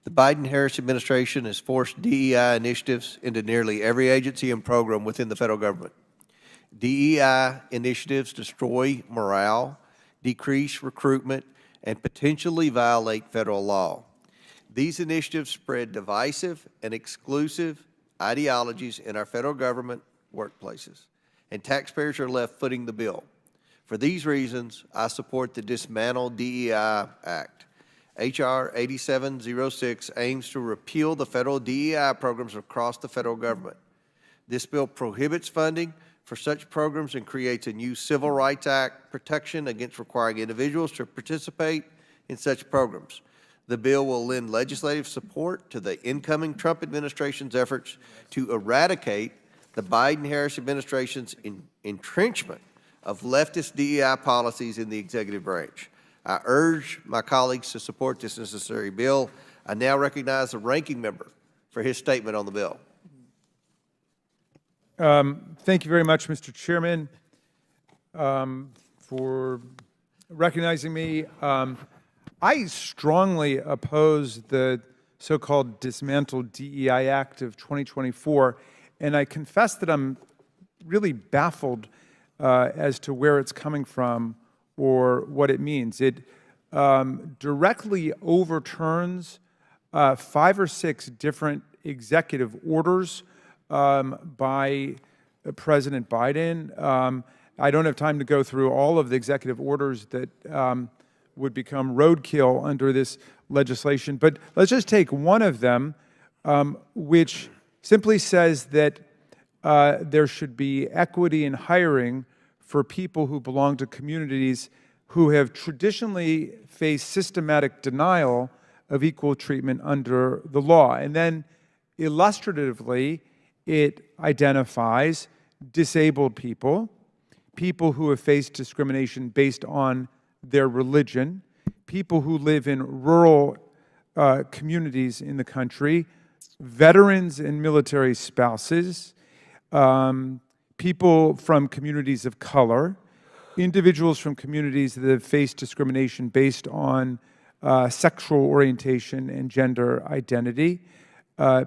The Biden-Harris administration has forced DEI initiatives into nearly every agency and program within the federal government. DEI initiatives destroy morale, decrease recruitment, and potentially violate federal law. These initiatives spread divisive and exclusive ideologies in our federal government workplaces, and taxpayers are left footing the bill. For these reasons, I support the Dismantle DEI Act. H.R. 8706 aims to repeal the federal DEI programs across the federal government. This bill prohibits funding for such programs and creates a new Civil Rights Act protection against requiring individuals to participate in such programs. The bill will lend legislative support to the incoming Trump administration's efforts to eradicate the Biden-Harris administration's entrenchment of leftist DEI policies in the executive branch. I urge my colleagues to support this necessary bill. I now recognize the ranking member for his statement on the bill. Thank you very much, Mr. Chairman, for recognizing me. I strongly oppose the so-called Dismantle DEI Act of 2024, and I confess that I'm really baffled as to where it's coming from or what it means. It directly overturns 5 or 6 different executive orders by President Biden. I don't have time to go through all of the executive orders that would become roadkill under this legislation, but let's just take one of them, which simply says that there should be equity in hiring for people who belong to communities who have traditionally faced systematic denial of equal treatment under the law. And then illustratively, it identifies disabled people, people who have faced discrimination based on their religion, people who live in rural communities in the country, veterans and military spouses, people from communities of color, individuals from communities that have faced discrimination based on sexual orientation and gender identity,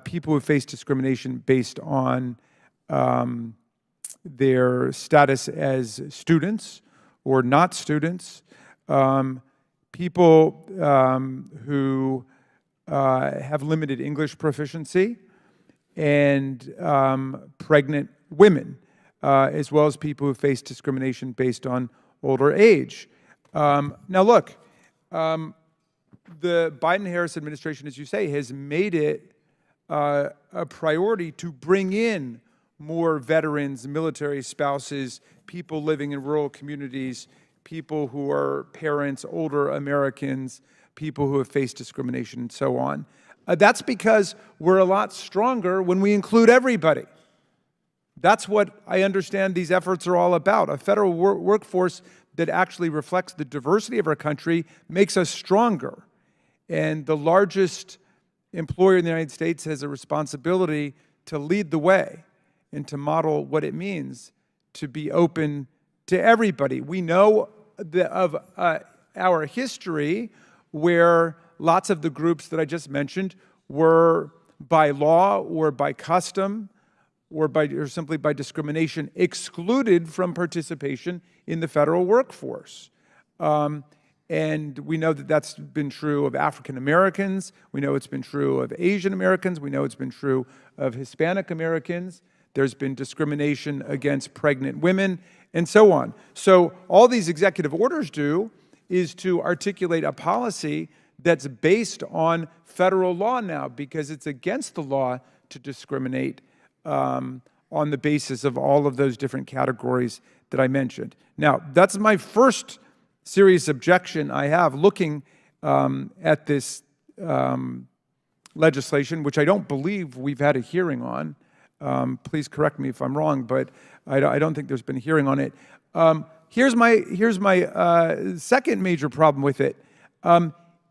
people who face discrimination based on their status as students or not students, people who have limited English proficiency, and pregnant women, as well as people who face discrimination based on older age. Now look, the Biden-Harris administration, as you say, has made it a priority to bring in more veterans, military spouses, people living in rural communities, people who are parents, older Americans, people who have faced discrimination, and so on. That's because we're a lot stronger when we include everybody. That's what I understand these efforts are all about. A federal workforce that actually reflects the diversity of our country makes us stronger. And the largest employer in the United States has a responsibility to lead the way and to model what it means to be open to everybody. We know of our history where lots of the groups that I just mentioned were by law or by custom or simply by discrimination excluded from participation in the federal workforce. And we know that that's been true of African Americans. We know it's been true of Asian Americans. We know it's been true of Hispanic Americans. There's been discrimination against pregnant women, and so on. So all these executive orders do is to articulate a policy that's based on federal law now, because it's against the law to discriminate on the basis of all of those different categories that I mentioned. Now, that's my first serious objection I have looking at this legislation, which I don't believe we've had a hearing on. Please correct me if I'm wrong, but I don't think there's been a hearing on it. Here's my second major problem with it.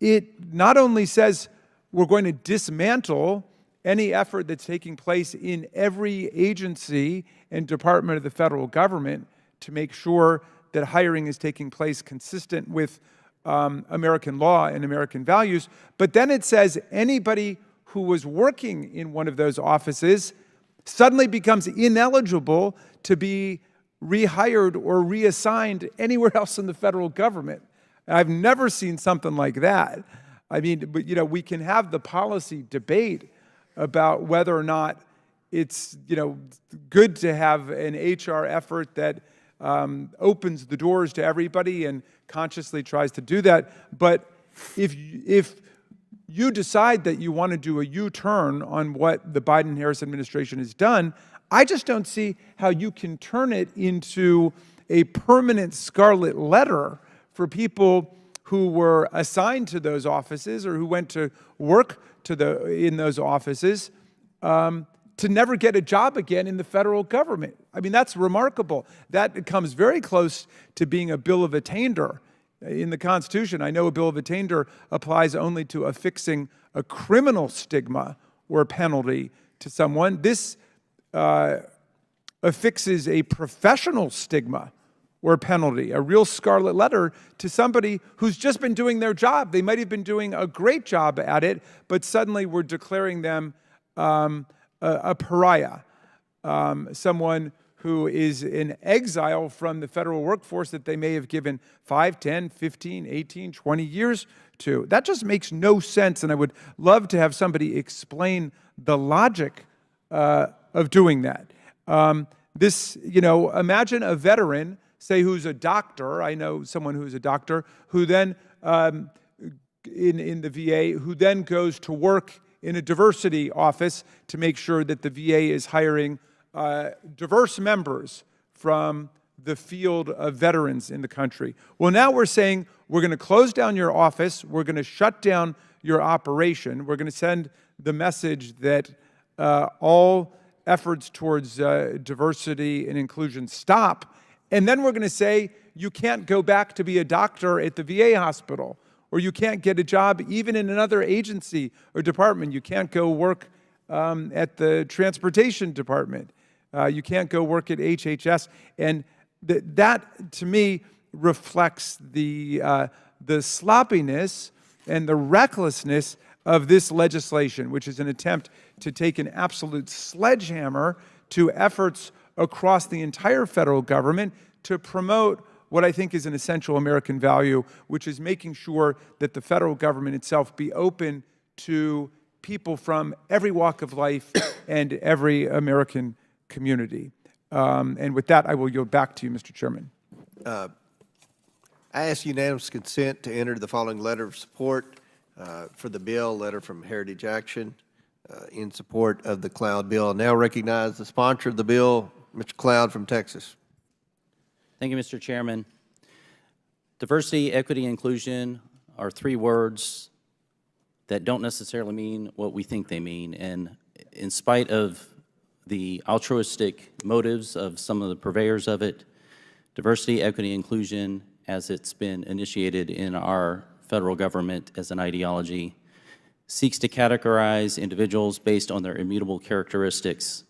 It not only says we're going to dismantle any effort that's taking place in every agency and department of the federal government to make sure that hiring is taking place consistent with American law and American values. But then it says anybody who was working in one of those offices suddenly becomes ineligible to be rehired or reassigned anywhere else in the federal government. I've never seen something like that. I mean, but, you know, we can have the policy debate about whether or not it's, you know, good to have an HR effort that opens the doors to everybody and consciously tries to do that. But if you decide that you want to do a U-turn on what the Biden-Harris administration has done, I just don't see how you can turn it into a permanent scarlet letter for people who were assigned to those offices or who went to work in those offices to never get a job again in the federal government. I mean, that's remarkable. That comes very close to being a bill of attainder in the Constitution. I know a bill of attainder applies only to affixing a criminal stigma or penalty to someone. This affixes a professional stigma or penalty, a real scarlet letter to somebody who's just been doing their job. They might have been doing a great job at it, but suddenly we're declaring them a pariah, someone who is in exile from the federal workforce that they may have given 5, 10, 15, 18, 20 years to. That just makes no sense, and I would love to have somebody explain the logic of doing that. Imagine a veteran, say who's a doctor, I know someone who's a doctor, who then, in the VA, who then goes to work in a diversity office to make sure that the VA is hiring diverse members from the field of veterans in the country. Well, now we're saying we're going to close down your office, we're going to shut down your operation, we're going to send the message that all efforts towards diversity and inclusion stop, and then we're going to say you can't go back to be a doctor at the VA hospital, or you can't get a job even in another agency or department. You can't go work at the transportation department. You can't go work at HHS. And that, to me, reflects the sloppiness and the recklessness of this legislation, which is an attempt to take an absolute sledgehammer to efforts across the entire federal government to promote what I think is an essential American value, which is making sure that the federal government itself be open to people from every walk of life and every American community. And with that, I will yield back to you, Mr. Chairman. I ask unanimous consent to enter the following letter of support for the bill, letter from Heritage Action in support of the Cloud bill. I now recognize the sponsor of the bill, Mr. Cloud from Texas. Thank you, Mr. Chairman. Diversity, equity, inclusion are three words that don't necessarily mean what we think they mean. And in spite of the altruistic motives of some of the purveyors of it, diversity, equity, inclusion, as it's been initiated in our federal government as an ideology, seeks to categorize individuals based on their immutable characteristics.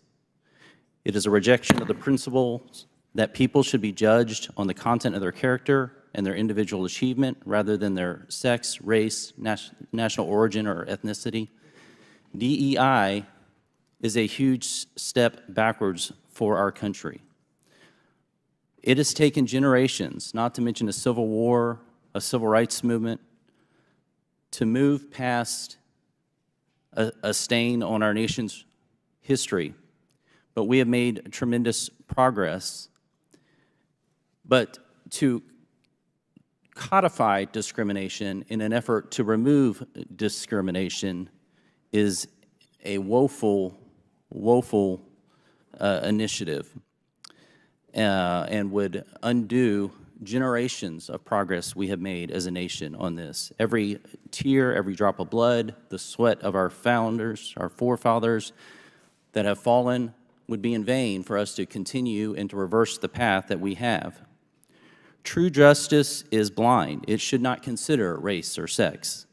It is a rejection of the principles that people should be judged on the content of their character and their individual achievement rather than their sex, race, national origin, or ethnicity. DEI is a huge step backwards for our country. It has taken generations, not to mention a civil war, a civil rights movement, to move past a stain on our nation's history. But we have made tremendous progress. But to codify discrimination in an effort to remove discrimination is a woeful initiative and would undo generations of progress we have made as a nation on this. Every tear, every drop of blood, the sweat of our founders, our forefathers that have fallen would be in vain for us to continue and to reverse the path that we have. True justice is blind. It should not consider race or sex.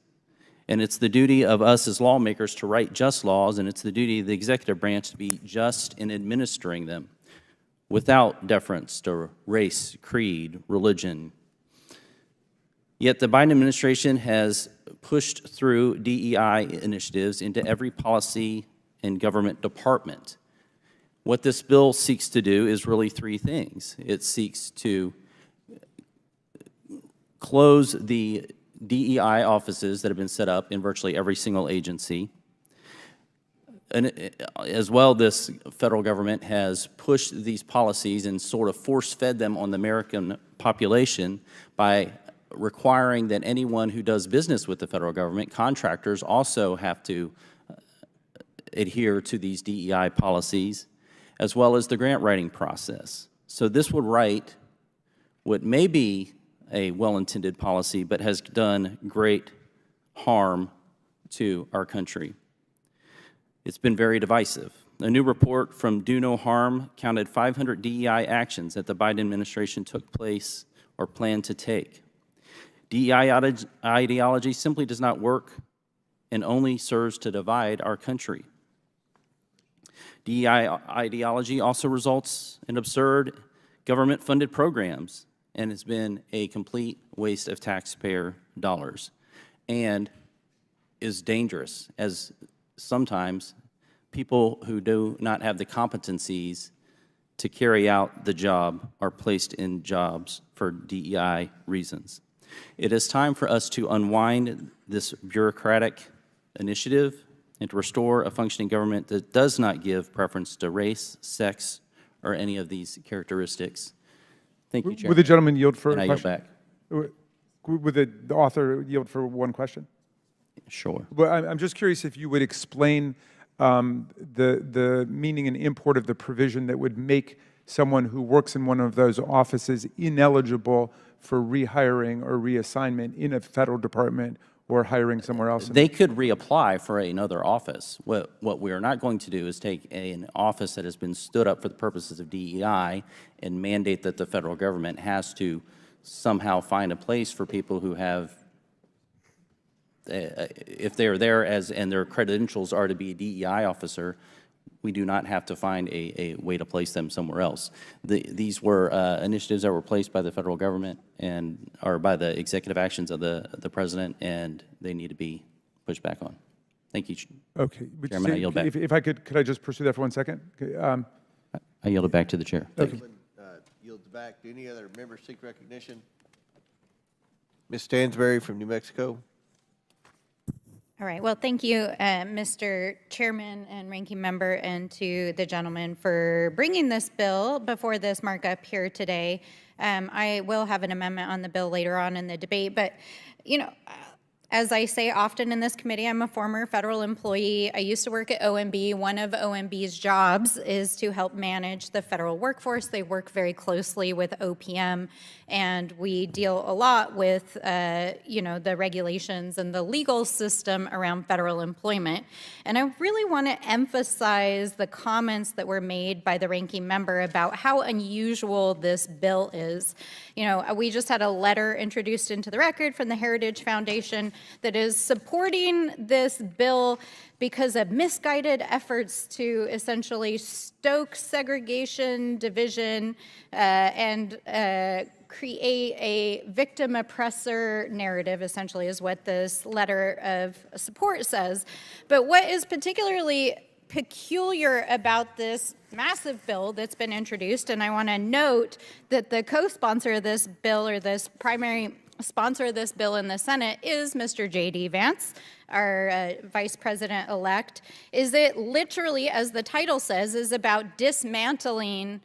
And it's the duty of us as lawmakers to write just laws, and it's the duty of the executive branch to be just in administering them without deference to race, creed, religion. Yet the Biden administration has pushed through DEI initiatives into every policy and government department. What this bill seeks to do is really three things. It seeks to close the DEI offices that have been set up in virtually every single agency. And as well, this federal government has pushed these policies and sort of force-fed them on the American population by requiring that anyone who does business with the federal government, contractors, also have to adhere to these DEI policies, as well as the grant writing process. So this would write what may be a well-intended policy, but has done great harm to our country. It's been very divisive. A new report from Do No Harm counted 500 DEI actions that the Biden administration took place or planned to take. DEI ideology simply does not work and only serves to divide our country. DEI ideology also results in absurd government-funded programs and has been a complete waste of taxpayer dollars and is dangerous, as sometimes people who do not have the competencies to carry out the job are placed in jobs for DEI reasons. It is time for us to unwind this bureaucratic initiative and to restore a functioning government that does not give preference to race, sex, or any of these characteristics. Thank you, Chairman. Would the gentleman yield for And a I yield question? back. Would the author yield for one question? Sure. Well, I'm just curious if you would explain the meaning and import of the provision that would make someone who works in one of those offices ineligible for rehiring or reassignment in a federal department or hiring somewhere else. They could reapply for another office. What we are not going to do is take an office that has been stood up for the purposes of DEI and mandate that the federal government has to somehow find a place for people who have, if they are there as and their credentials are to be a DEI officer, we do not have to find a way to place them somewhere else. These were initiatives that were placed by the federal government and or by the executive actions of the president, and they need to be pushed back on. Thank you, Okay. Would you Chairman. I say- yield back. If I could I just pursue that for 1 second? Okay, I yield it back to the chair. Thank you. Yields back. Do any other members seek recognition? Ms. Stansberry from New Mexico. All right. Well, thank you, Mr. Chairman and Ranking Member, and to the gentleman for bringing this bill before this markup here today. I will have an amendment on the bill later on in the debate, but, you know, as I say often in this committee, I'm a former federal employee. I used to work at OMB. One of OMB's jobs is to help manage the federal workforce. They work very closely with OPM, and we deal a lot with, you know, the regulations and the legal system around federal employment. And I really want to emphasize the comments that were made by the ranking member about how unusual this bill is. You know, we just had a letter introduced into the record from the Heritage Foundation that is supporting this bill because of misguided efforts to essentially stoke segregation, division, and create a victim-oppressor narrative, essentially, is what this letter of support says. But what is particularly peculiar about this massive bill that's been introduced, and I want to note that the co-sponsor of this bill, or this primary sponsor of this bill in the Senate, is Mr. J.D. Vance, our Vice President-elect, is it literally, as the title says, is about dismantling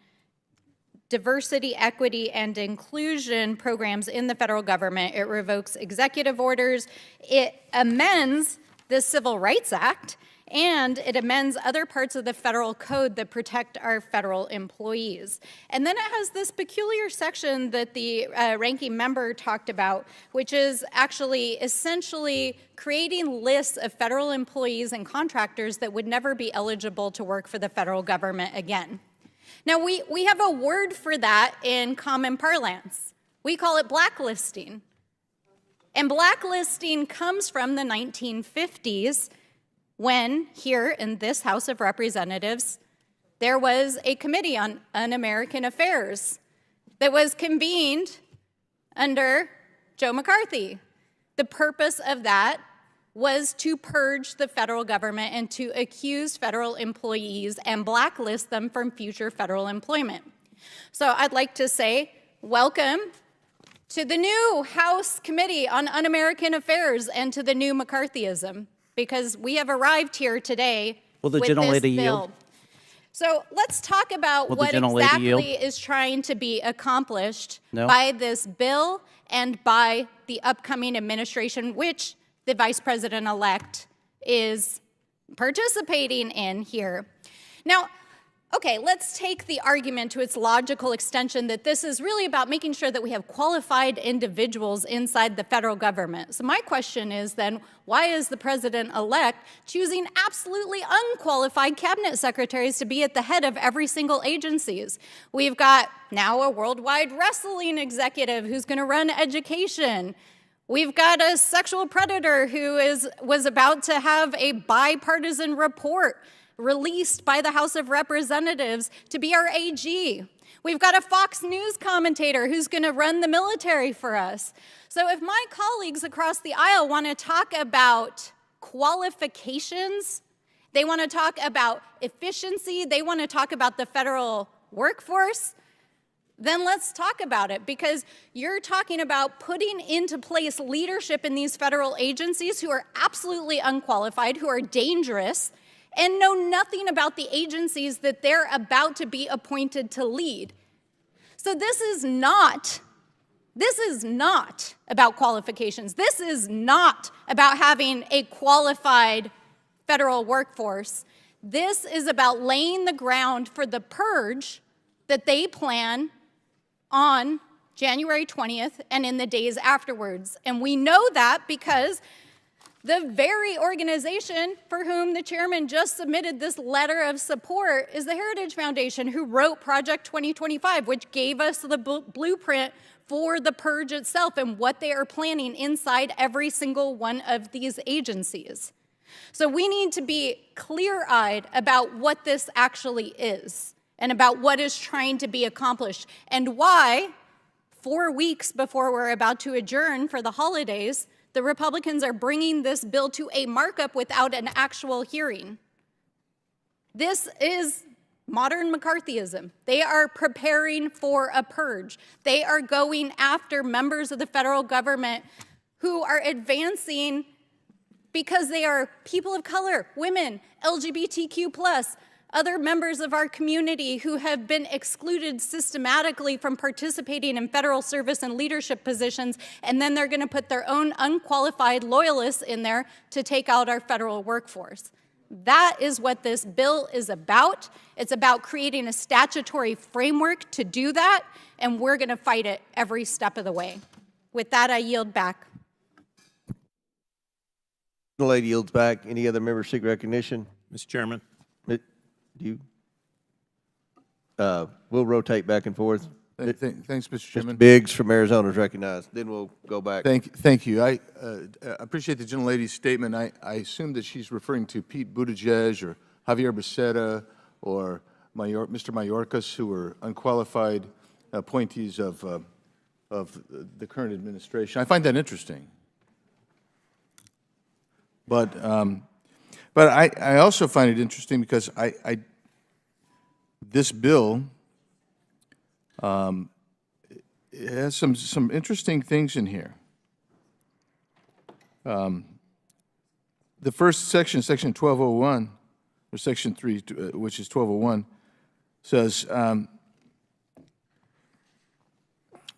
diversity, equity, and inclusion programs in the federal government. It revokes executive orders. It amends the Civil Rights Act, and it amends other parts of the federal code that protect our federal employees. And then it has this peculiar section that the ranking member talked about, which is actually essentially creating lists of federal employees and contractors that would never be eligible to work for the federal government again. Now, we have a word for that in common parlance. We call it blacklisting. And blacklisting comes from the 1950s, when here in this House of Representatives, there was a committee on un-American affairs that was convened under Joe McCarthy. The purpose of that was to purge the federal government and to accuse federal employees and blacklist them from future federal employment. So I'd like to say, welcome to the new House Committee on Un-American Affairs and to the new McCarthyism, because we have arrived here today Will the with this gentlelady bill. yield? So let's talk about Will the what gentlelady exactly yield? is trying to be accomplished No? by this bill and by the upcoming administration, which the Vice President-elect is participating in here. Now, okay, let's take the argument to its logical extension that this is really about making sure that we have qualified individuals inside the federal government. So my question is then, why is the president-elect choosing absolutely unqualified cabinet secretaries to be at the head of every single agencies? We've got now a worldwide wrestling executive who's going to run education. We've got a sexual predator who was about to have a bipartisan report released by the House of Representatives to be our AG. We've got a Fox News commentator who's going to run the military for us. So if my colleagues across the aisle want to talk about qualifications, they want to talk about efficiency, they want to talk about the federal workforce, then let's talk about it, because you're talking about putting into place leadership in these federal agencies who are absolutely unqualified, who are dangerous, and know nothing about the agencies that they're about to be appointed to lead. So this is not about qualifications. This is not about having a qualified federal workforce. This is about laying the ground for the purge that they plan on January 20th and in the days afterwards. And we know that because the very organization for whom the chairman just submitted this letter of support is the Heritage Foundation, who wrote Project 2025, which gave us the blueprint for the purge itself and what they are planning inside every single one of these agencies. So we need to be clear-eyed about what this actually is and about what is trying to be accomplished, and why 4 weeks before we're about to adjourn for the holidays, the Republicans are bringing this bill to a markup without an actual hearing. This is modern McCarthyism. They are preparing for a purge. They are going after members of the federal government who are advancing because they are people of color, women, LGBTQ+, other members of our community who have been excluded systematically from participating in federal service and leadership positions, and then they're going to put their own unqualified loyalists in there to take out our federal workforce. That is what this bill is about. It's about creating a statutory framework to do that, and we're going to fight it every step of the way. With that, I yield back. The lady yields back. Any other members seek recognition? Mr. Chairman. We'll rotate back and forth. Thanks, Mr. Chairman. Mr. Biggs from Arizona is recognized. Then we'll go back. Thank you. I appreciate the gentlelady's statement. I assume that she's referring to Pete Buttigieg or Javier Becerra or Mr. Mayorkas, who were unqualified appointees of the current administration. I find that interesting. But I also find it interesting because this bill it has some interesting things in here. The first section, Section 1201, or Section 3, which is 1201, says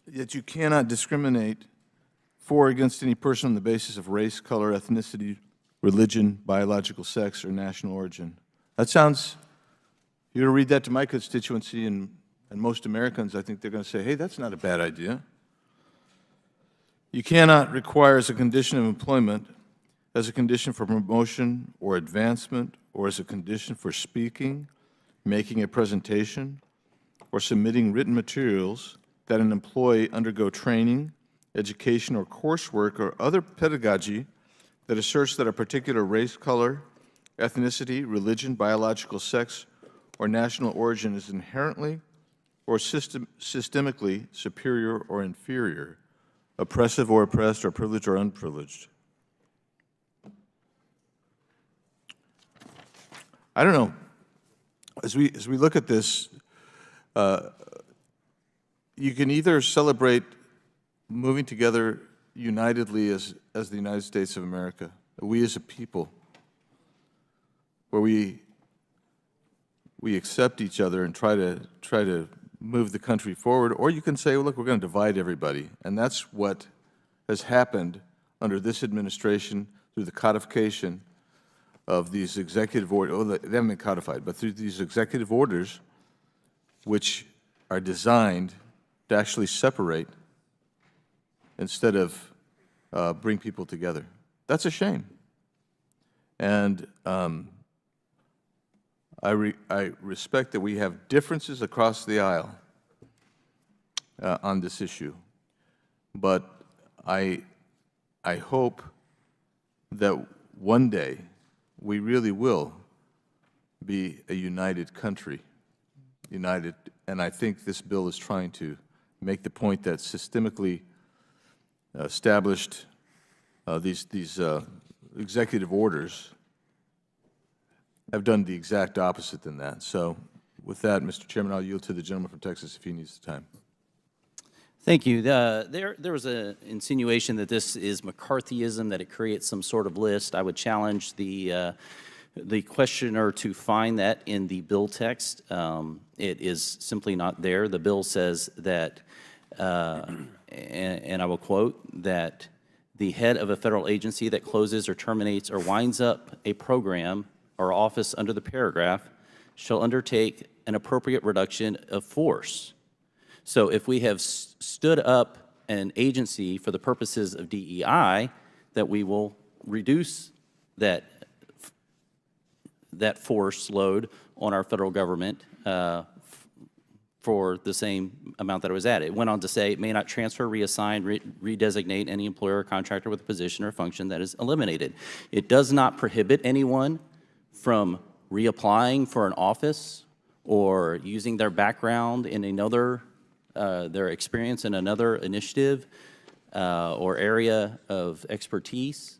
that you cannot discriminate for or against any person on the basis of race, color, ethnicity, religion, biological sex, or national origin. That sounds, you're going to read that to my constituency and most Americans, I think they're going to say, hey, that's not a bad idea. You cannot require as a condition of employment, as a condition for promotion or advancement, or as a condition for speaking, making a presentation, or submitting written materials that an employee undergo training, education, or coursework, or other pedagogy that asserts that a particular race, color, ethnicity, religion, biological sex, or national origin is inherently or systemically superior or inferior oppressive or oppressed, or privileged or unprivileged. I don't know. As we look at this, you can either celebrate moving together unitedly as the United States of America, we as a people, where we accept each other and try to move the country forward, or you can say, well, look, we're going to divide everybody. And that's what has happened under this administration through the codification of these executive orders. Oh, they haven't been codified, but through these executive orders, which are designed to actually separate instead of bring people together. That's a shame. And I respect that we have differences across the aisle on this issue, but I hope that one day we really will be a united country, united, and I think this bill is trying to make the point that systemically established these executive orders have done the exact opposite than that. So with that, Mr. Chairman, I'll yield to the gentleman from Texas if he needs the time. Thank you. There was an insinuation that this is McCarthyism, that it creates some sort of list. I would challenge the questioner to find that in the bill text. It is simply not there. The bill says that, and I will quote, that the head of a federal agency that closes or terminates or winds up a program or office under the paragraph shall undertake an appropriate reduction of force. So if we have stood up an agency for the purposes of DEI, that we will reduce that force load on our federal government for the same amount that it was at. It went on to say it may not transfer, reassign, redesignate any employer or contractor with a position or function that is eliminated. It does not prohibit anyone from reapplying for an office or using their background in another, their experience in another initiative or area of expertise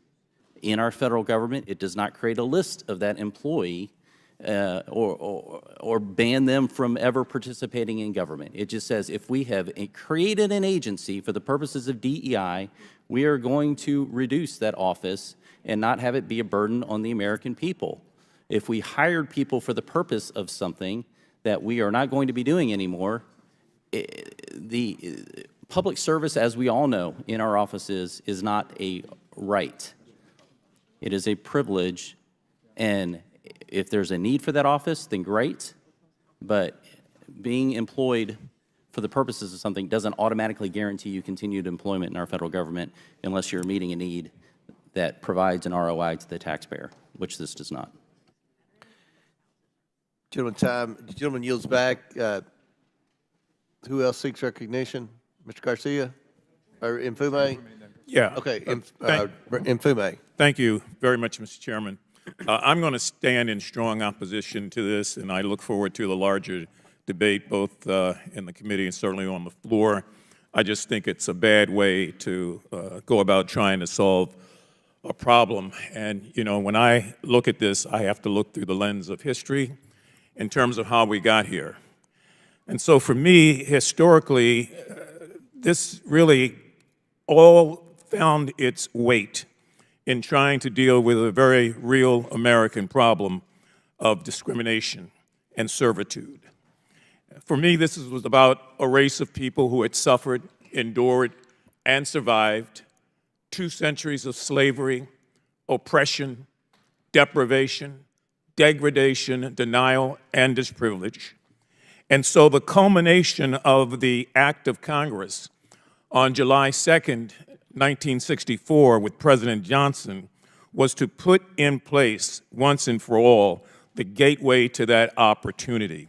in our federal government. It does not create a list of that employee or ban them from ever participating in government. It just says if we have created an agency for the purposes of DEI, we are going to reduce that office and not have it be a burden on the American people. If we hired people for the purpose of something that we are not going to be doing anymore, the public service, as we all know in our offices, is not a right. It is a privilege, and if there's a need for that office, then great, but being employed for the purposes of something doesn't automatically guarantee you continued employment in our federal government unless you're meeting a need that provides an ROI to the taxpayer, which this does not. Gentleman yields back. Who else seeks recognition? Mr. Garcia? Or Mfume? Yeah. Okay, Mfume. Thank you very much, Mr. Chairman. I'm going to stand in strong opposition to this, and I look forward to the larger debate both in the committee and certainly on the floor. I just think it's a bad way to go about trying to solve a problem. And, you know, when I look at this, I have to look through the lens of history in terms of how we got here. And so for me, historically, this really all found its weight in trying to deal with a very real American problem of discrimination and servitude. For me, this was about a race of people who had suffered, endured, and survived 2 centuries of slavery, oppression, deprivation, degradation, denial, and disprivilege. And so the culmination of the act of Congress on July 2nd, 1964, with President Johnson, was to put in place, once and for all, the gateway to that opportunity.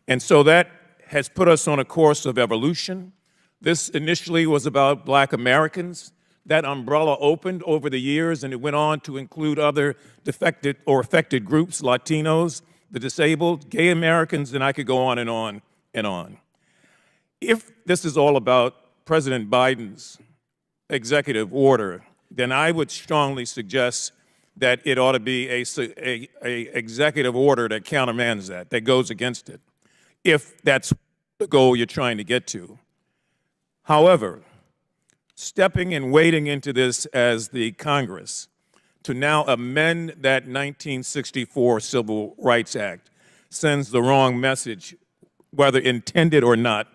And so that has put us on a course of evolution. This initially was about Black Americans. That umbrella opened over the years, and it went on to include other defected or affected groups, Latinos, the disabled, gay Americans, and I could go on and on and on. If this is all about President Biden's executive order, then I would strongly suggest that it ought to be a executive order that countermands that goes against it, if that's the goal you're trying to get to. However, stepping and wading into this as the Congress to now amend that 1964 Civil Rights Act sends the wrong message, whether intended or not,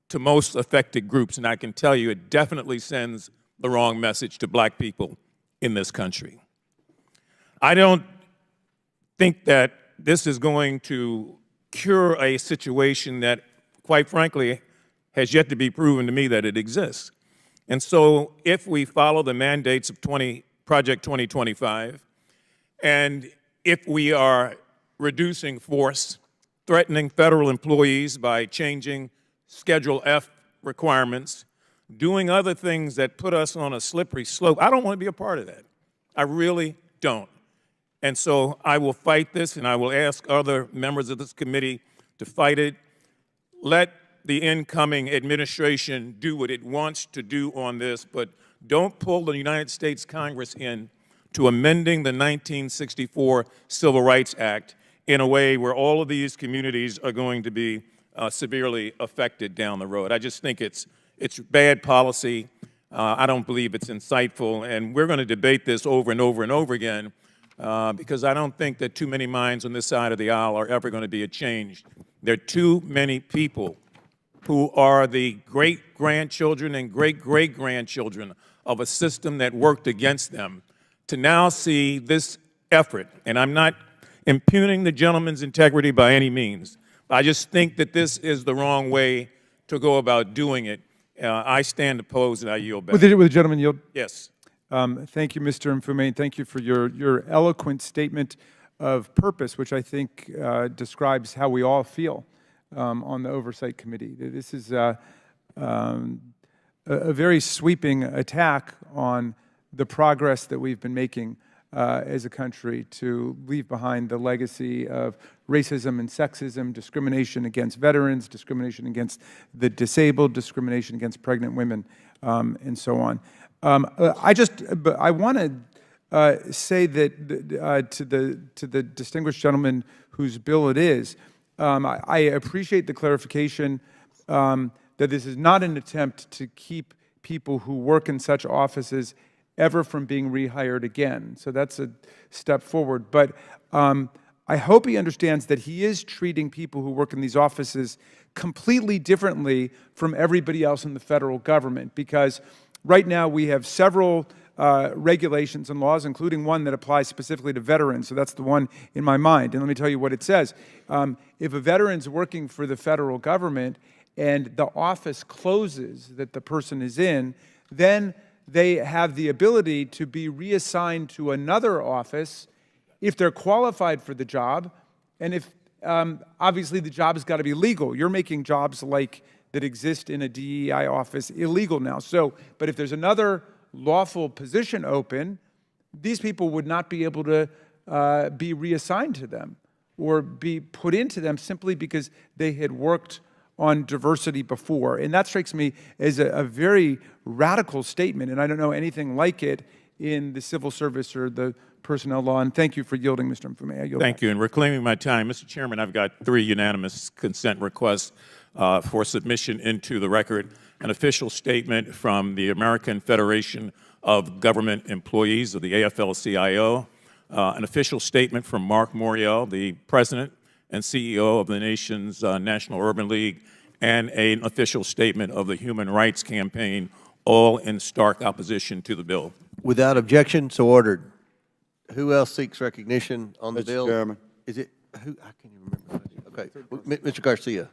to most affected groups. And I can tell you it definitely sends the wrong message to black people in this country. I don't think that this is going to cure a situation that, quite frankly, has yet to be proven to me that it exists. And so if we follow the mandates of Project 2025, and if we are reducing force, threatening federal employees by changing Schedule F requirements, doing other things that put us on a slippery slope, I don't want to be a part of that. I really don't. And so I will fight this, and I will ask other members of this committee to fight it. Let the incoming administration do what it wants to do on this, but don't pull the United States Congress in to amending the 1964 Civil Rights Act in a way where all of these communities are going to be severely affected down the road. I just think it's bad policy. I don't believe it's insightful, and we're going to debate this over and over and over again because I don't think that too many minds on this side of the aisle are ever going to be changed. There are too many people who are the great-grandchildren and great-great-grandchildren of a system that worked against them to now see this effort, and I'm not impugning the gentleman's integrity by any means. I just think that this is the wrong way to go about doing it. I stand opposed, and I yield back. With the gentleman yield. Yes. Thank you, Mr. Mfume. Thank you for your eloquent statement of purpose, which I think describes how we all feel on the Oversight Committee. This is a very sweeping attack on the progress that we've been making as a country to leave behind the legacy of racism and sexism, discrimination against veterans, discrimination against the disabled, discrimination against pregnant women, and so on. I want to say that to the distinguished gentleman whose bill it is, I appreciate the clarification that this is not an attempt to keep people who work in such offices ever from being rehired again. So that's a step forward. But I hope he understands that he is treating people who work in these offices completely differently from everybody else in the federal government, because right now we have several regulations and laws, including one that applies specifically to veterans. So that's the one in my mind. And let me tell you what it says. If a veteran's working for the federal government and the office closes that the person is in, then they have the ability to be reassigned to another office if they're qualified for the job, and if obviously the job has got to be legal. You're making jobs like that exist in a DEI office illegal now. So, but if there's another lawful position open, these people would not be able to be reassigned to them or be put into them simply because they had worked on diversity before. And that strikes me as a very radical statement, and I don't know anything like it in the civil service or the personnel law. And thank you for yielding, Mr. Mfume. Thank you, and reclaiming my time. Mr. Chairman, I've got 3 unanimous consent requests for submission into the record. An official statement from the American Federation of Government Employees, of the AFL-CIO, an official statement from Mark Morial, the President and CEO of the nation's National Urban League, and an official statement of the Human Rights Campaign, all in stark opposition to the bill. Without objection, so ordered. Who else seeks recognition on the bill? Mr. Chairman. Is it, who, I can't even remember. Okay, Mr. Garcia.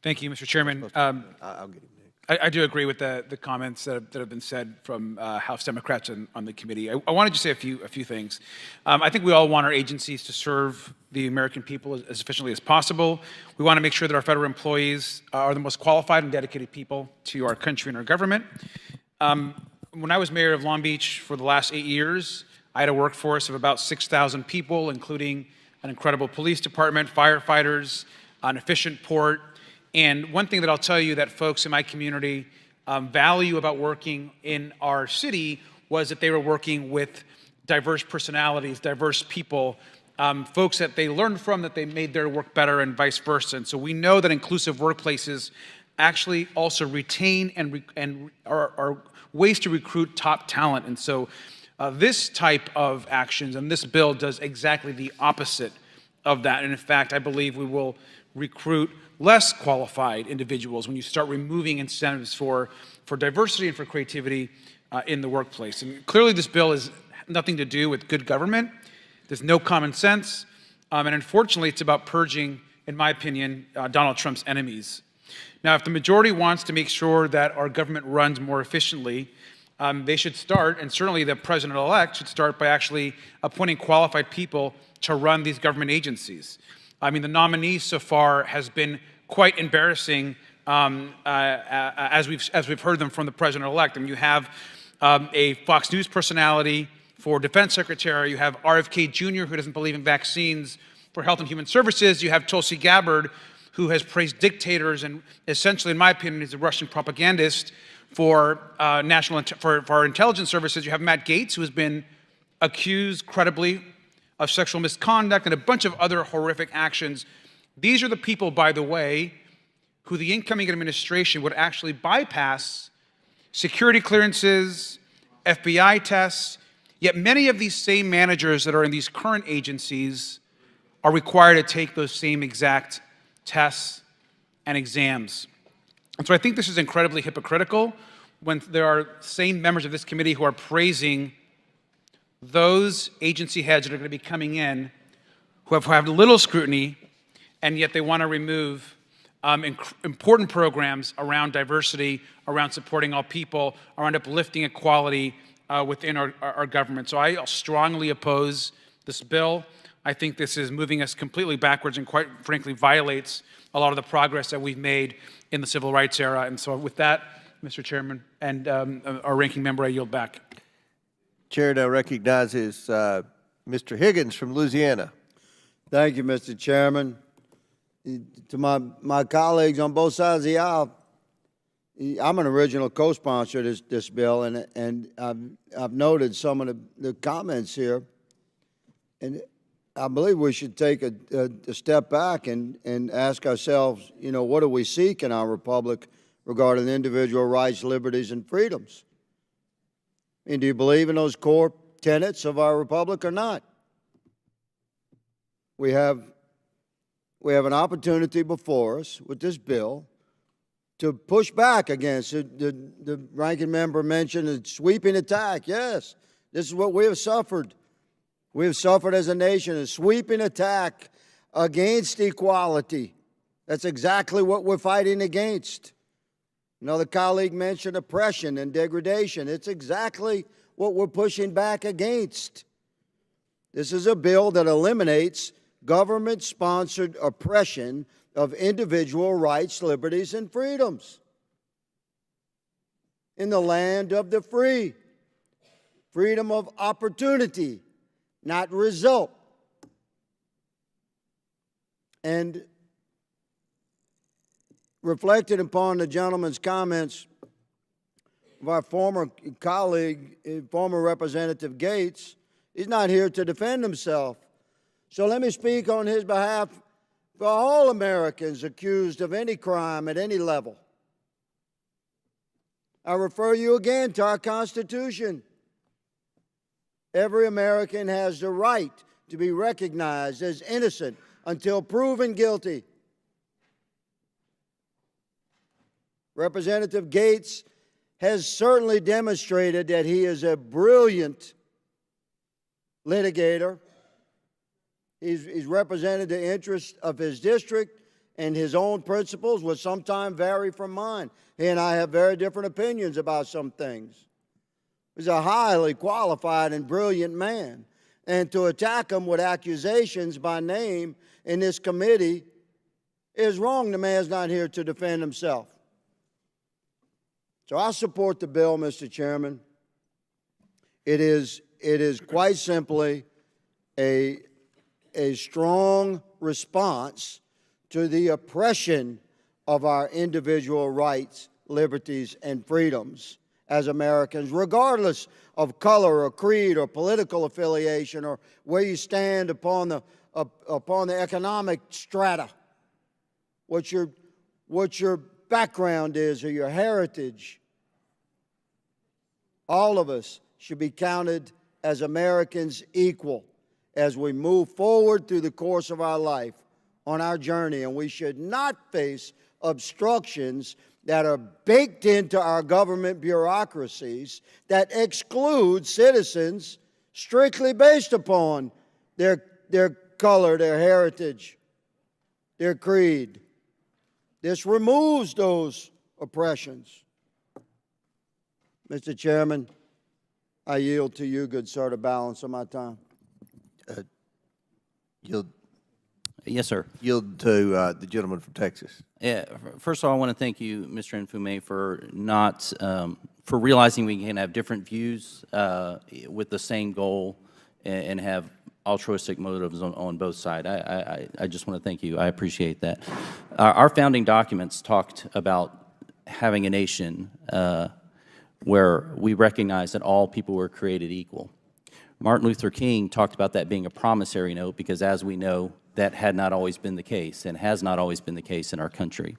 Thank you, Mr. Chairman. I'll get him next. I do agree with the comments that have been said from House Democrats on the committee. I wanted to say a few things. I think we all want our agencies to serve the American people as efficiently as possible. We want to make sure that our federal employees are the most qualified and dedicated people to our country and our government. When I was mayor of Long Beach for the last 8 years, I had a workforce of about 6,000 people, including an incredible police department, firefighters, an efficient port. And one thing that I'll tell you that folks in my community value about working in our city was that they were working with diverse personalities, diverse people, folks that they learned from, that they made their work better, and vice versa. And so we know that inclusive workplaces actually also retain and are ways to recruit top talent. And so this type of actions and this bill does exactly the opposite of that. And in fact, I believe we will recruit less qualified individuals when you start removing incentives for diversity and for creativity in the workplace. And clearly this bill has nothing to do with good government. There's no common sense. And unfortunately, it's about purging, in my opinion, Donald Trump's enemies. Now, if the majority wants to make sure that our government runs more efficiently, they should start, and certainly the president-elect should start by actually appointing qualified people to run these government agencies. I mean, the nominee so far has been quite embarrassing as we've heard them from the president-elect. I mean, you have a Fox News personality for defense secretary. You have RFK Jr., who doesn't believe in vaccines for health and human services. You have Tulsi Gabbard, who has praised dictators and essentially, in my opinion, is a Russian propagandist for our intelligence services. You have Matt Gaetz, who has been accused credibly of sexual misconduct and a bunch of other horrific actions. These are the people, by the way, who the incoming administration would actually bypass security clearances, FBI tests, yet many of these same managers that are in these current agencies are required to take those same exact tests and exams. And so I think this is incredibly hypocritical when there are same members of this committee who are praising those agency heads that are going to be coming in who have had little scrutiny, and yet they want to remove important programs around diversity, around supporting all people, around uplifting equality within our government. So I strongly oppose this bill. I think this is moving us completely backwards and quite frankly violates a lot of the progress that we've made in the civil rights era. And so with that, Mr. Chairman and our ranking member, I yield back. Chair now recognizes Mr. Higgins from Louisiana. Thank you, Mr. Chairman. To my colleagues on both sides of the aisle, I'm an original co-sponsor of this bill, and I've noted some of the comments here, and I believe we should take a step back and ask ourselves, you know, what do we seek in our republic regarding individual rights, liberties, and freedoms? And do you believe in those core tenets of our republic or not? We have an opportunity before us with this bill to push back against it. The ranking member mentioned a sweeping attack. Yes, this is what we have suffered. We have suffered as a nation a sweeping attack against equality. That's exactly what we're fighting against. Another colleague mentioned oppression and degradation. It's exactly what we're pushing back against. This is a bill that eliminates government-sponsored oppression of individual rights, liberties, and freedoms in the land of the free. Freedom of opportunity, not result. And reflected upon the gentleman's comments of our former colleague, former Representative Gaetz, he's not here to defend himself. So let me speak on his behalf for all Americans accused of any crime at any level. I refer you again to our Constitution. Every American has the right to be recognized as innocent until proven guilty. Representative Gaetz has certainly demonstrated that he is a brilliant litigator. He's represented the interests of his district, and his own principles will sometimes vary from mine. He and I have very different opinions about some things. He's a highly qualified and brilliant man. And to attack him with accusations by name in this committee is wrong. The man's not here to defend himself. So I support the bill, Mr. Chairman. It is quite simply a strong response to the oppression of our individual rights, liberties and freedoms as Americans, regardless of color or creed or political affiliation or where you stand upon the economic strata, what your background is or your heritage. All of us should be counted as Americans equal as we move forward through the course of our life on our journey, and we should not face obstructions that are baked into our government bureaucracies that exclude citizens strictly based upon their color, their heritage, their creed. This removes those oppressions. Mr. Chairman, I yield to you, good sir, the balance of my time. Yes, sir. Yield to the gentleman from Texas. Yeah, first of all, I want to thank you, Mr. Nfume, for not, for realizing we can have different views with the same goal and have altruistic motives on both sides. I just want to thank you. I appreciate that. Our founding documents talked about having a nation where we recognize that all people were created equal. Martin Luther King talked about that being a promissory note because, as we know, that had not always been the case and has not always been the case in our country.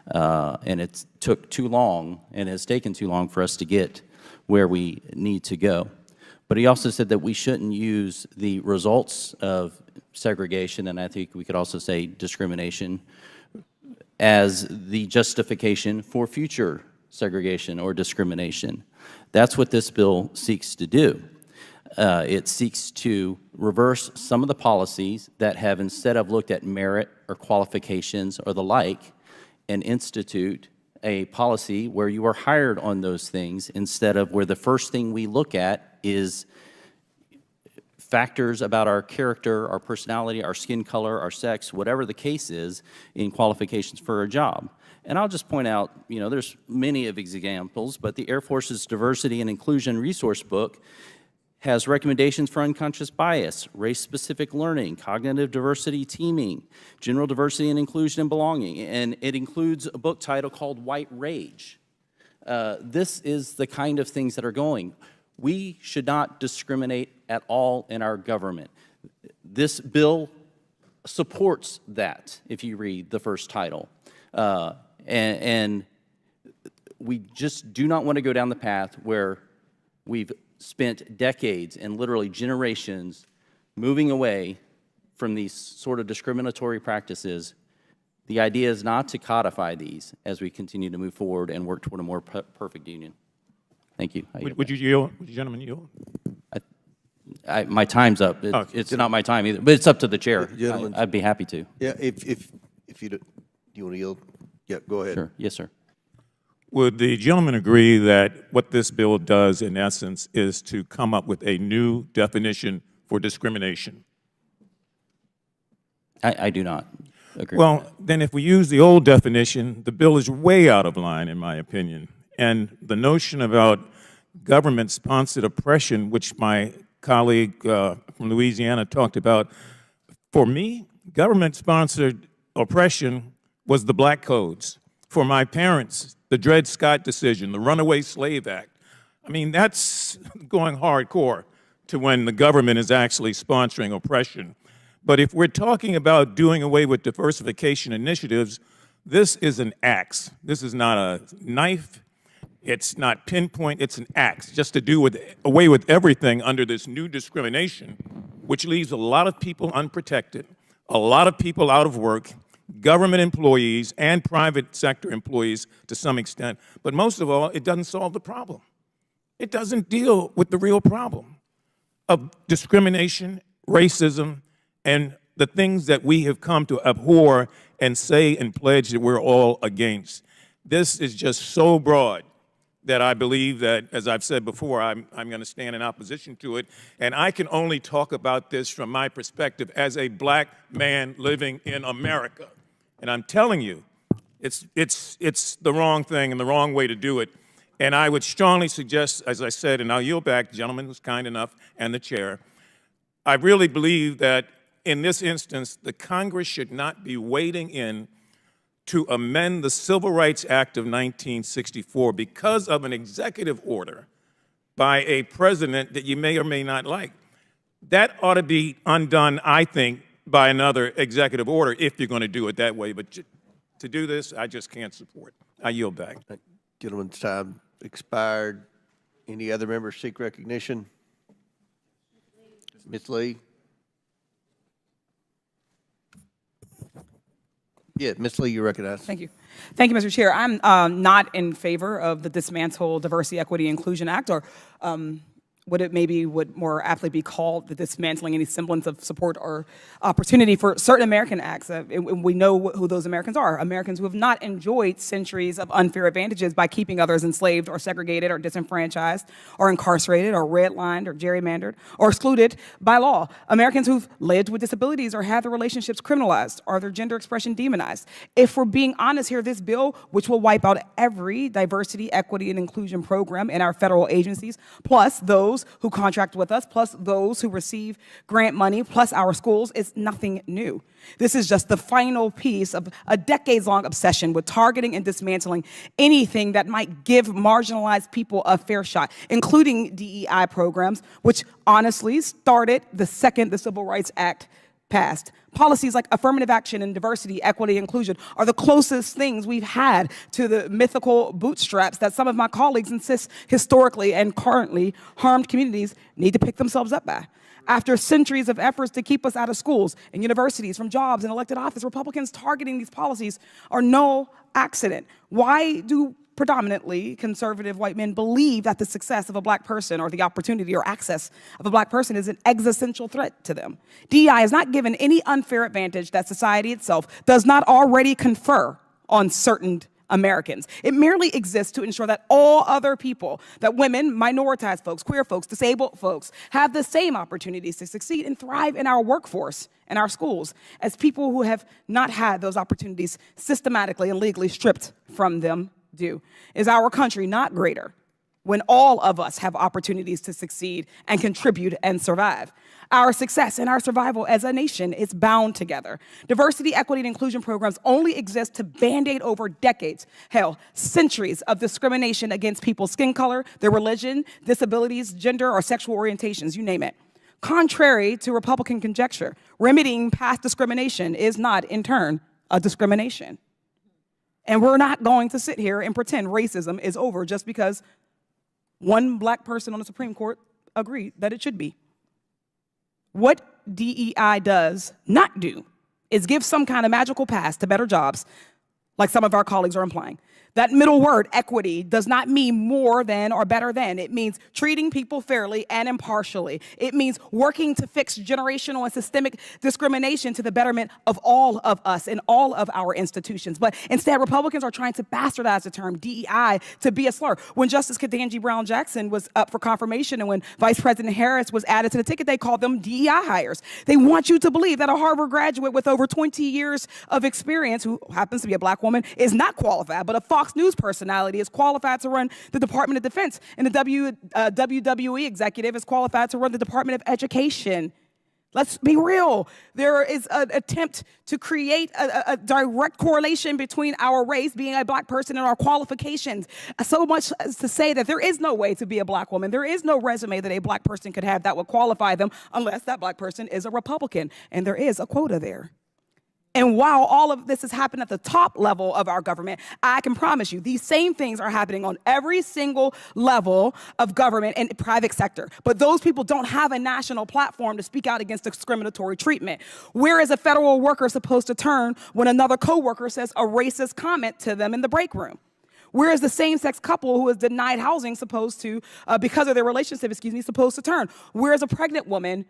And it took too long and has taken too long for us to get where we need to go. But he also said that we shouldn't use the results of segregation, and I think we could also say discrimination, as the justification for future segregation or discrimination. That's what this bill seeks to do. It seeks to reverse some of the policies that have, instead of looked at merit or qualifications or the like, and institute a policy where you are hired on those things instead of where the first thing we look at is factors about our character, our personality, our skin color, our sex, whatever the case is in qualifications for a job. And I'll just point out, you know, there's many of these examples, but the Air Force's Diversity and Inclusion Resource Book has recommendations for unconscious bias, race-specific learning, cognitive diversity teaming, general diversity and inclusion and belonging, and it includes a book title called White Rage. This is the kind of things that are going. We should not discriminate at all in our government. This bill supports that, if you read the first title. And we just do not want to go down the path where we've spent decades and literally generations moving away from these sort of discriminatory practices. The idea is not to codify these as we continue to move forward and work toward a more perfect union. Thank you. Would you yield? Would you gentlemen yield? My time's up. It's not my time either, but it's up to the chair. Gentlemen. I'd be happy to. Yeah, if you do you want to yield? Yeah, go ahead. Sure. Yes, sir. Would the gentleman agree that what this bill does, in essence, is to come up with a new definition for discrimination? I do not agree. Well, then if we use the old definition, the bill is way out of line, in my opinion. And the notion about government-sponsored oppression, which my colleague from Louisiana talked about, for me, government-sponsored oppression was the black codes. For my parents, the Dred Scott decision, the Runaway Slave Act. I mean, that's going hardcore to when the government is actually sponsoring oppression. But if we're talking about doing away with diversification initiatives, this is an axe. This is not a knife. It's not pinpoint. It's an axe, just to do away with everything under this new discrimination, which leaves a lot of people unprotected, a lot of people out of work, government employees and private sector employees to some extent. But most of all, it doesn't solve the problem. It doesn't deal with the real problem of discrimination, racism, and the things that we have come to abhor and say and pledge that we're all against. This is just so broad that I believe that, as I've said before, I'm going to stand in opposition to it. And I can only talk about this from my perspective as a black man living in America. And I'm telling you, it's the wrong thing and the wrong way to do it. And I would strongly suggest, as I said, and I'll yield back, the gentleman who's kind enough, and the chair, I really believe that in this instance, the Congress should not be wading in to amend the Civil Rights Act of 1964 because of an executive order by a president that you may or may not like. That ought to be undone, I think, by another executive order if you're going to do it that way. But to do this, I just can't support. I yield back. Gentleman's time expired. Any other members seek recognition? Ms. Lee? Yeah, Ms. Lee, you recognize. Thank you. Thank you, Mr. Chair. I'm not in favor of the Dismantle Diversity, Equity, Inclusion Act, or what it maybe would more aptly be called the dismantling any semblance of support or opportunity for certain American acts. We know who those Americans are, Americans who have not enjoyed centuries of unfair advantages by keeping others enslaved or segregated or disenfranchised or incarcerated or redlined or gerrymandered or excluded by law. Americans who've lived with disabilities or had their relationships criminalized or their gender expression demonized. If we're being honest here, this bill, which will wipe out every diversity, equity, and inclusion program in our federal agencies, plus those who contract with us, plus those who receive grant money, plus our schools, is nothing new. This is just the final piece of a decades-long obsession with targeting and dismantling anything that might give marginalized people a fair shot, including DEI programs, which honestly started the second the Civil Rights Act passed. Policies like affirmative action and diversity, equity, inclusion are the closest things we've had to the mythical bootstraps that some of my colleagues insist historically and currently harmed communities need to pick themselves up by. After centuries of efforts to keep us out of schools and universities, from jobs and elected office, Republicans targeting these policies are no accident. Why do predominantly conservative white men believe that the success of a black person or the opportunity or access of a black person is an existential threat to them? DEI is not given any unfair advantage that society itself does not already confer on certain Americans. It merely exists to ensure that all other people, that women, minoritized folks, queer folks, disabled folks, have the same opportunities to succeed and thrive in our workforce and our schools as people who have not had those opportunities systematically and legally stripped from them do. Is our country not greater when all of us have opportunities to succeed and contribute and survive? Our success and our survival as a nation is bound together. Diversity, equity, and inclusion programs only exist to band-aid over decades, hell, centuries of discrimination against people's skin color, their religion, disabilities, gender, or sexual orientations, you name it. Contrary to Republican conjecture, remedying past discrimination is not, in turn, a discrimination. And we're not going to sit here and pretend racism is over just because one black person on the Supreme Court agreed that it should be. What DEI does not do is give some kind of magical pass to better jobs, like some of our colleagues are implying. That middle word, equity, does not mean more than or better than. It means treating people fairly and impartially. It means working to fix generational and systemic discrimination to the betterment of all of us in all of our institutions. But instead, Republicans are trying to bastardize the term DEI to be a slur. When Justice Ketanji Brown Jackson was up for confirmation and when Vice President Harris was added to the ticket, they called them DEI hires. They want you to believe that a Harvard graduate with over 20 years of experience, who happens to be a black woman, is not qualified, but a Fox News personality is qualified to run the Department of Defense, and the WWE executive is qualified to run the Department of Education. Let's be real. There is an attempt to create a direct correlation between our race, being a black person, and our qualifications. So much as to say that there is no way to be a black woman. There is no resume that a black person could have that would qualify them unless that black person is a Republican. And there is a quota there. And while all of this has happened at the top level of our government, I can promise you these same things are happening on every single level of government and private sector. But those people don't have a national platform to speak out against discriminatory treatment. Where is a federal worker supposed to turn when another coworker says a racist comment to them in the break room? Where is the same-sex couple who is denied housing supposed to, because of their relationship, supposed to turn? Where is a pregnant woman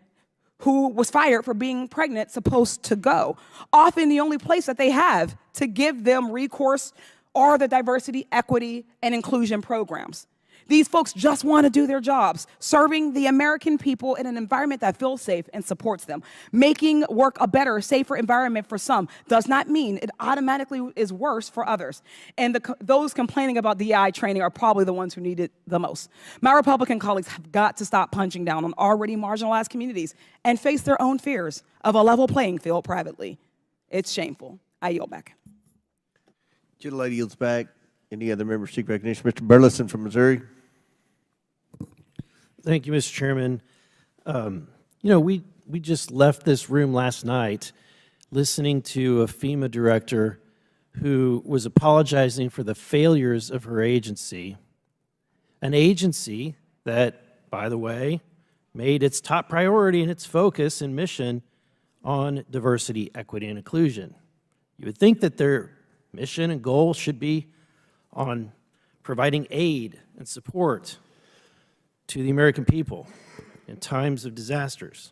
who was fired for being pregnant supposed to go? Often the only place that they have to give them recourse are the diversity, equity, and inclusion programs. These folks just want to do their jobs, serving the American people in an environment that feels safe and supports them. Making work a better, safer environment for some does not mean it automatically is worse for others. And those complaining about DEI training are probably the ones who need it the most. My Republican colleagues have got to stop punching down on already marginalized communities and face their own fears of a level playing field privately. It's shameful. I yield back. Gentlelady yields back. Any other members seek recognition? Mr. Burleson from Missouri. Thank you, Mr. Chairman. We just left this room last night listening to a FEMA director who was apologizing for the failures of her agency, an agency that, by the way, made its top priority and its focus and mission on diversity, equity, and inclusion. You would think that their mission and goal should be on providing aid and support to the American people in times of disasters.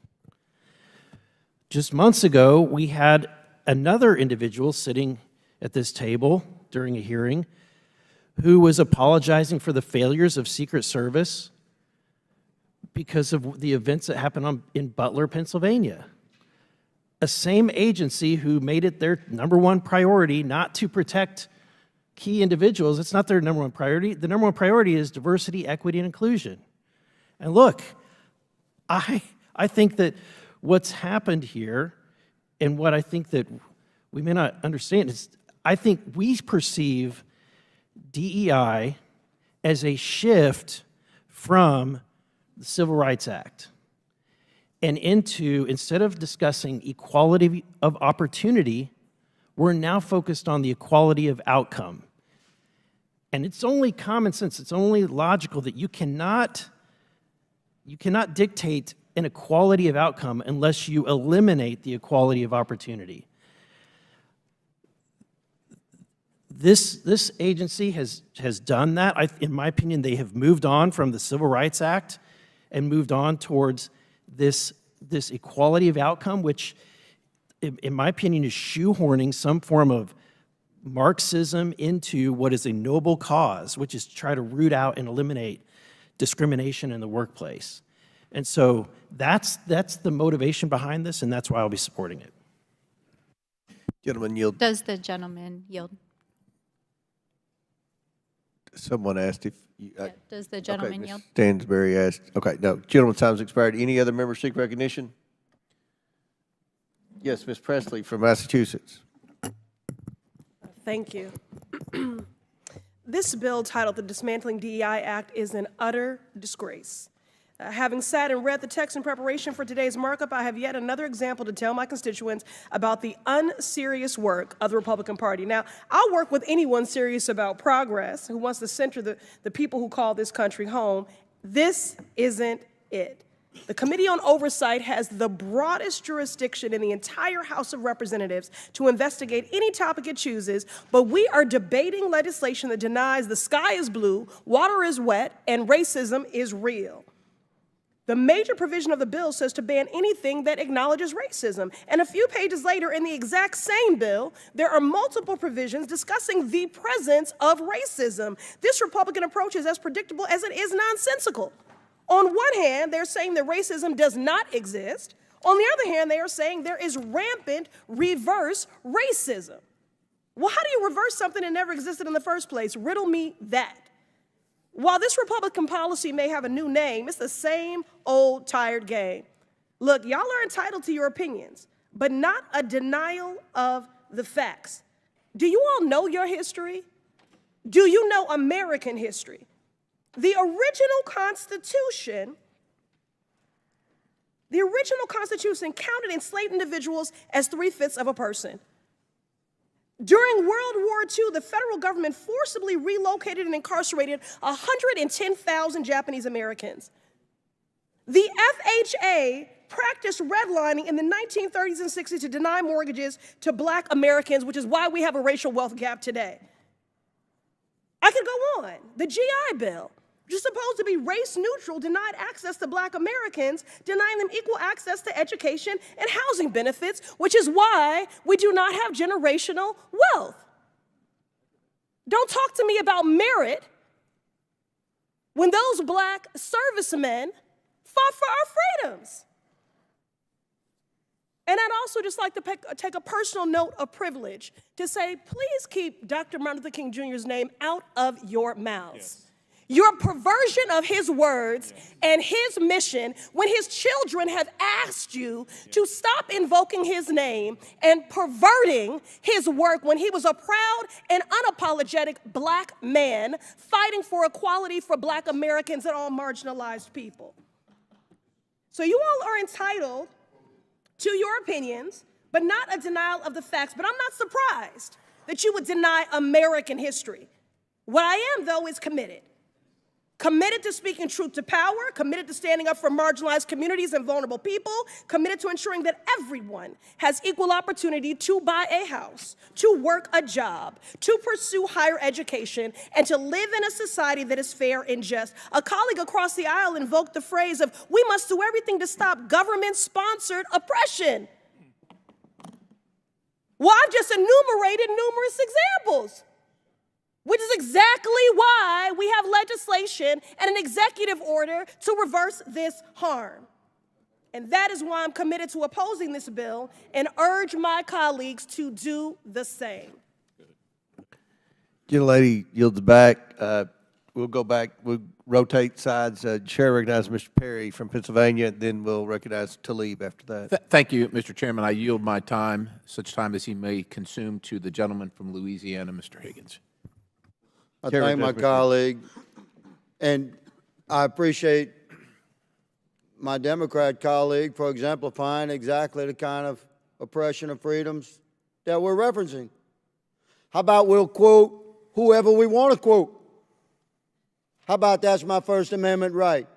Just months ago, we had another individual sitting at this table during a hearing who was apologizing for the failures of Secret Service because of the events that happened in Butler, Pennsylvania. A same agency who made it their number one priority not to protect key individuals. It's not their number one priority. The number one priority is diversity, equity, and inclusion. And look, I think that what's happened here and what I think that we may not understand is I think we perceive DEI as a shift from the Civil Rights Act and into, instead of discussing equality of opportunity, we're now focused on the equality of outcome. And it's only common sense, it's only logical that you cannot dictate an equality of outcome unless you eliminate the equality of opportunity. This agency has done that. In my opinion, they have moved on from the Civil Rights Act and moved on towards this equality of outcome, which, in my opinion, is shoehorning some form of Marxism into what is a noble cause, which is to try to root out and eliminate discrimination in the workplace. And so that's the motivation behind this, and that's why I'll be supporting it. Gentleman yield. Does the gentleman yield? Someone asked if you. Does the gentleman okay, yield? Stansberry asked. Okay, no. Gentleman's time's expired. Any other members seek recognition? Yes, Ms. Presley from Massachusetts. Thank you. This bill titled the Dismantling DEI Act is an utter disgrace. Having sat and read the text in preparation for today's markup, I have yet another example to tell my constituents about the unserious work of the Republican Party. Now, I'll work with anyone serious about progress who wants to center the people who call this country home. This isn't it. The Committee on Oversight has the broadest jurisdiction in the entire House of Representatives to investigate any topic it chooses, but we are debating legislation that denies the sky is blue, water is wet, and racism is real. The major provision of the bill says to ban anything that acknowledges racism. And a few pages later in the exact same bill, there are multiple provisions discussing the presence of racism. This Republican approach is as predictable as it is nonsensical. On one hand, they're saying that racism does not exist. On the other hand, they are saying there is rampant reverse racism. Well, how do you reverse something that never existed in the first place? Riddle me that. While this Republican policy may have a new name, it's the same old tired game. Look, y'all are entitled to your opinions, but not a denial of the facts. Do you all know your history? Do you know American history? The original Constitution counted enslaved individuals as 3/5 of a person. During World War II, the federal government forcibly relocated and incarcerated 110,000 Japanese Americans. The FHA practiced redlining in the 1930s and 60s to deny mortgages to Black Americans, which is why we have a racial wealth gap today. I could go on. The GI Bill, which is supposed to be race neutral, denied access to Black Americans, denying them equal access to education and housing benefits, which is why we do not have generational wealth. Don't talk to me about merit when those Black servicemen fought for our freedoms. And I'd also just like to take a personal note of privilege to say, please keep Dr. Martin Luther King Jr.'s name out of your mouths. Yes. Your perversion of his words and his mission when his children have asked you to stop invoking his name and perverting his work when he was a proud and unapologetic black man fighting for equality for black Americans and all marginalized people. So you all are entitled to your opinions, but not a denial of the facts. But I'm not surprised that you would deny American history. What I am, though, is committed. Committed to speaking truth to power, committed to standing up for marginalized communities and vulnerable people, committed to ensuring that everyone has equal opportunity to buy a house, to work a job, to pursue higher education, and to live in a society that is fair and just. A colleague across the aisle invoked the phrase of, we must do everything to stop government-sponsored oppression. Well, I've just enumerated numerous examples, which is exactly why we have legislation and an executive order to reverse this harm. And that is why I'm committed to opposing this bill and urge my colleagues to do the same. Gentlelady yields back. We'll go back. We'll rotate sides. Chair recognizes Mr. Perry from Pennsylvania, then we'll recognize Talib after that. Thank you, Mr. Chairman. I yield my time, such time as he may consume, to the gentleman from Louisiana, Mr. Higgins. I thank my colleague, and I appreciate my Democrat colleague for exemplifying exactly the kind of oppression of freedoms that we're referencing. How about we'll quote whoever we want to quote? How about that's my First Amendment right?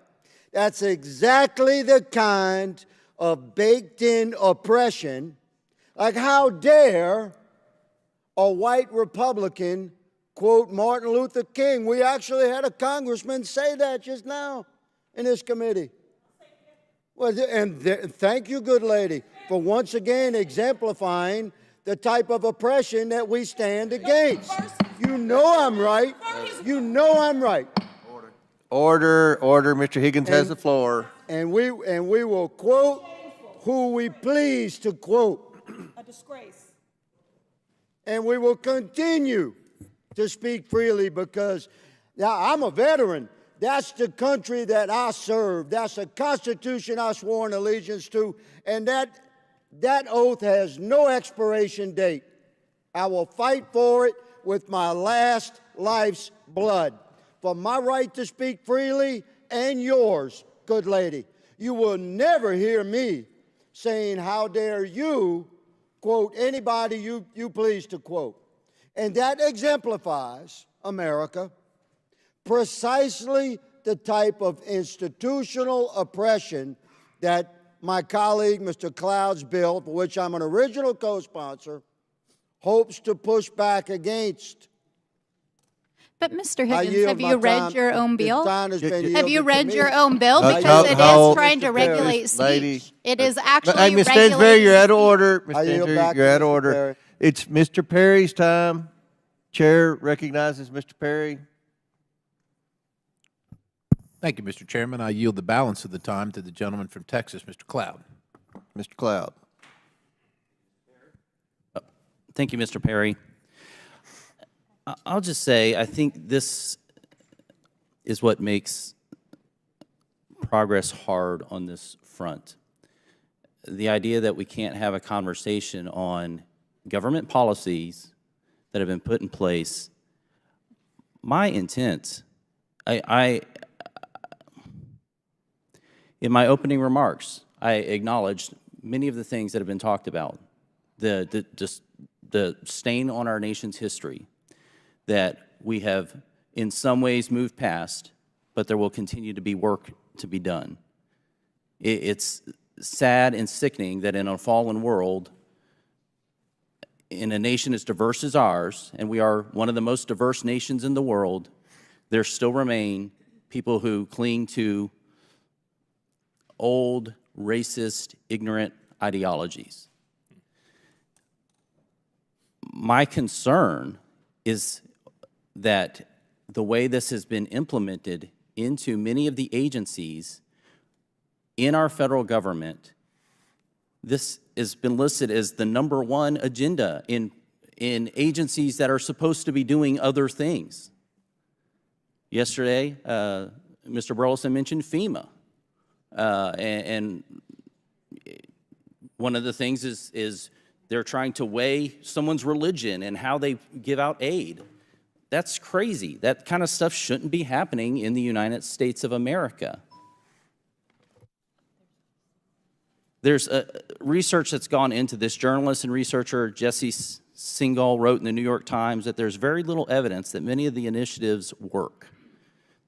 That's exactly the kind of baked-in oppression. Like, how dare a white Republican quote Martin Luther King? We actually had a congressman say that just now in this committee. Well, thank you, good lady, for once again exemplifying the type of oppression that we stand against. You know I'm right. You know I'm right. Order. Mr. Higgins has the floor. And we will quote who we please to quote. A disgrace. And we will continue to speak freely because now I'm a veteran. That's the country that I serve. That's the Constitution I swore an allegiance to. And that oath has no expiration date. I will fight for it with my last life's blood. For my right to speak freely and yours, good lady. You will never hear me saying, how dare you quote anybody you please to quote. And that exemplifies, America, precisely the type of institutional oppression that my colleague, Mr. Cloud's bill, for which I'm an original co-sponsor, hopes to push back against. But Mr. Higgins, have you read your own bill? Have you read to your me. own bill? Because it is trying to regulate speech. It is actually Hey, Ms. regulating Stansberry, you're out of speech. order. Ms. I yield Stansberry, back you're to out of Mr. order. Perry. It's Mr. Perry's time. Chair recognizes Mr. Perry. Thank you, Mr. Chairman. I yield the balance of the time to the gentleman from Texas, Mr. Cloud. Mr. Cloud. Thank you, Mr. Perry. I'll just say, I think this is what makes progress hard on this front. The idea that we can't have a conversation on government policies that have been put in place. My intent, in my opening remarks, I acknowledged many of the things that have been talked about, the stain on our nation's history that we have in some ways moved past, but there will continue to be work to be done. It's sad and sickening that in a fallen world, in a nation as diverse as ours, and we are one of the most diverse nations in the world, there still remain people who cling to old, racist, ignorant ideologies. My concern is that the way this has been implemented into many of the agencies in our federal government, this has been listed as the #1 agenda in agencies that are supposed to be doing other things. Yesterday, Mr. Burleson mentioned FEMA. And one of the things is they're trying to weigh someone's religion and how they give out aid. That's crazy. That kind of stuff shouldn't be happening in the United States of America. There's research that's gone into this. Journalist and researcher Jesse Singal wrote in the New York Times that there's very little evidence that many of the initiatives work.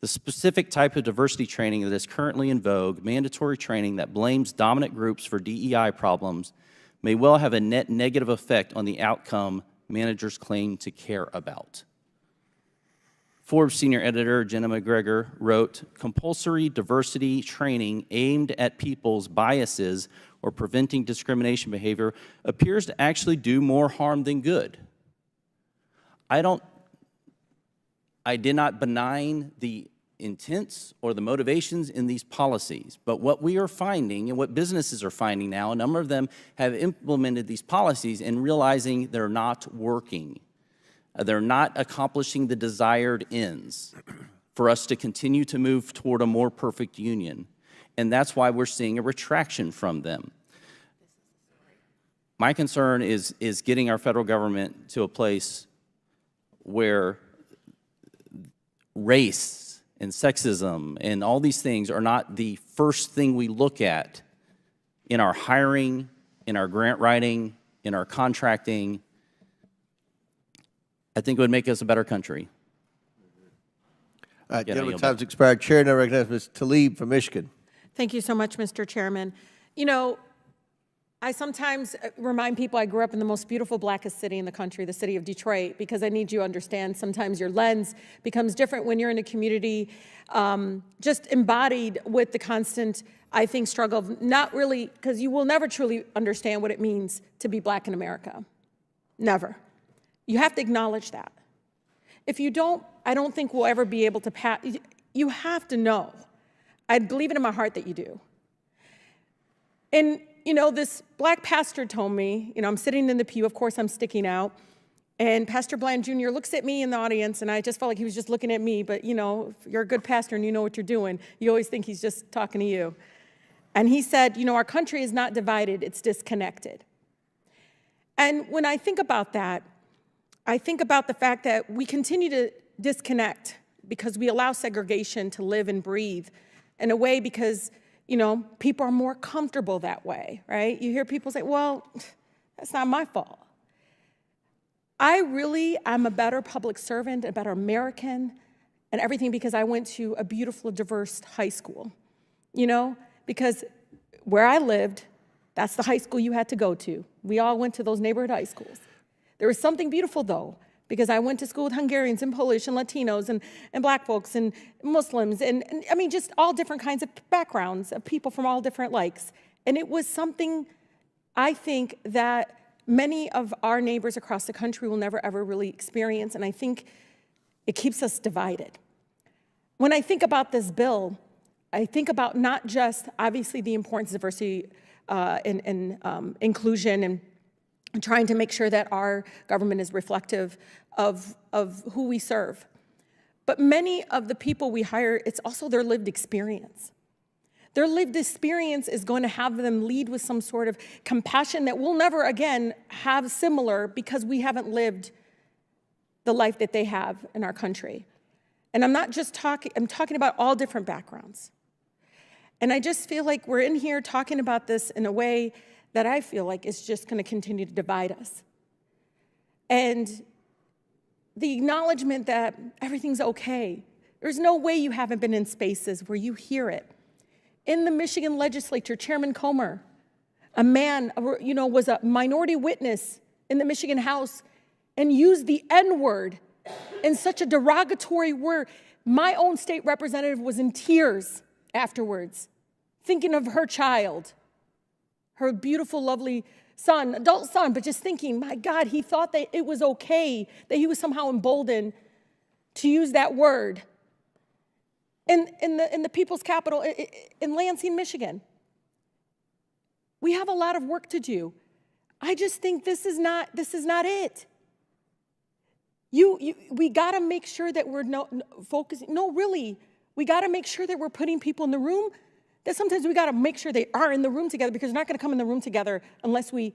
The specific type of diversity training that is currently in vogue, mandatory training that blames dominant groups for DEI problems, may well have a net negative effect on the outcome managers claim to care about. Forbes senior editor Jenna McGregor wrote, compulsory diversity training aimed at people's biases or preventing discrimination behavior appears to actually do more harm than good. I did not benign the intents or the motivations in these policies, but what we are finding and what businesses are finding now, a number of them have implemented these policies and realizing they're not working. They're not accomplishing the desired ends for us to continue to move toward a more perfect union. And that's why we're seeing a retraction from them. My concern is getting our federal government to a place where race and sexism and all these things are not the first thing we look at in our hiring, in our grant writing, in our contracting. I think it would make us a better country. Gentlemen, time's expired. Chair now recognizes Ms. Tlaib from Michigan. Thank you so much, Mr. Chairman. You know, I sometimes remind people I grew up in the most beautiful, blackest city in the country, the city of Detroit, because I need you to understand sometimes your lens becomes different when you're in a community just embodied with the constant, I think, struggle of not really, because you will never truly understand what it means to be black in America. Never. You have to acknowledge that. If you don't, I don't think we'll ever be able to pass. You have to know. I believe it in my heart that you do. And, you know, this black pastor told me, you know, I'm sitting in the pew, of course I'm sticking out, and Pastor Bland Jr. looks at me in the audience, and I just felt like he was just looking at me, but, you know, if you're a good pastor and you know what you're doing, you always think he's just talking to you. And he said, you know, our country is not divided, it's disconnected. And when I think about that, I think about the fact that we continue to disconnect because we allow segregation to live and breathe in a way because, you know, people are more comfortable that way, right? You hear people say, well, that's not my fault. I'm a better public servant, a better American, and everything because I went to a beautiful, diverse high school, you know, because where I lived, that's the high school you had to go to. We all went to those neighborhood high schools. There was something beautiful, though, because I went to school with Hungarians and Polish and Latinos and black folks and Muslims and I mean, just all different kinds of backgrounds of people from all different likes. And it was something I think that many of our neighbors across the country will never, ever really experience, and I think it keeps us divided. When I think about this bill, I think about not just, obviously, the importance of diversity and inclusion and trying to make sure that our government is reflective of who we serve. But many of the people we hire, it's also their lived experience. Their lived experience is going to have them lead with some sort of compassion that we'll never again have similar because we haven't lived the life that they have in our country. And I'm not just talking, I'm talking about all different backgrounds. And I just feel like we're in here talking about this in a way that I feel like is just going to continue to divide us. And the acknowledgement that everything's okay. There's no way you haven't been in spaces where you hear it. In the Michigan legislature, Chairman Comer, a man, you know, was a minority witness in the Michigan House and used the N-word in such a derogatory word. My own state representative was in tears afterwards, thinking of her child, her beautiful, lovely son, adult son, but just thinking, my God, he thought that it was okay, that he was somehow emboldened to use that word in the people's capital, in Lansing, Michigan. We have a lot of work to do. I just think this is not it. We got to make sure that we're focusing. No, really, we got to make sure that we're putting people in the room. That sometimes we got to make sure they are in the room together, because they're not going to come in the room together unless we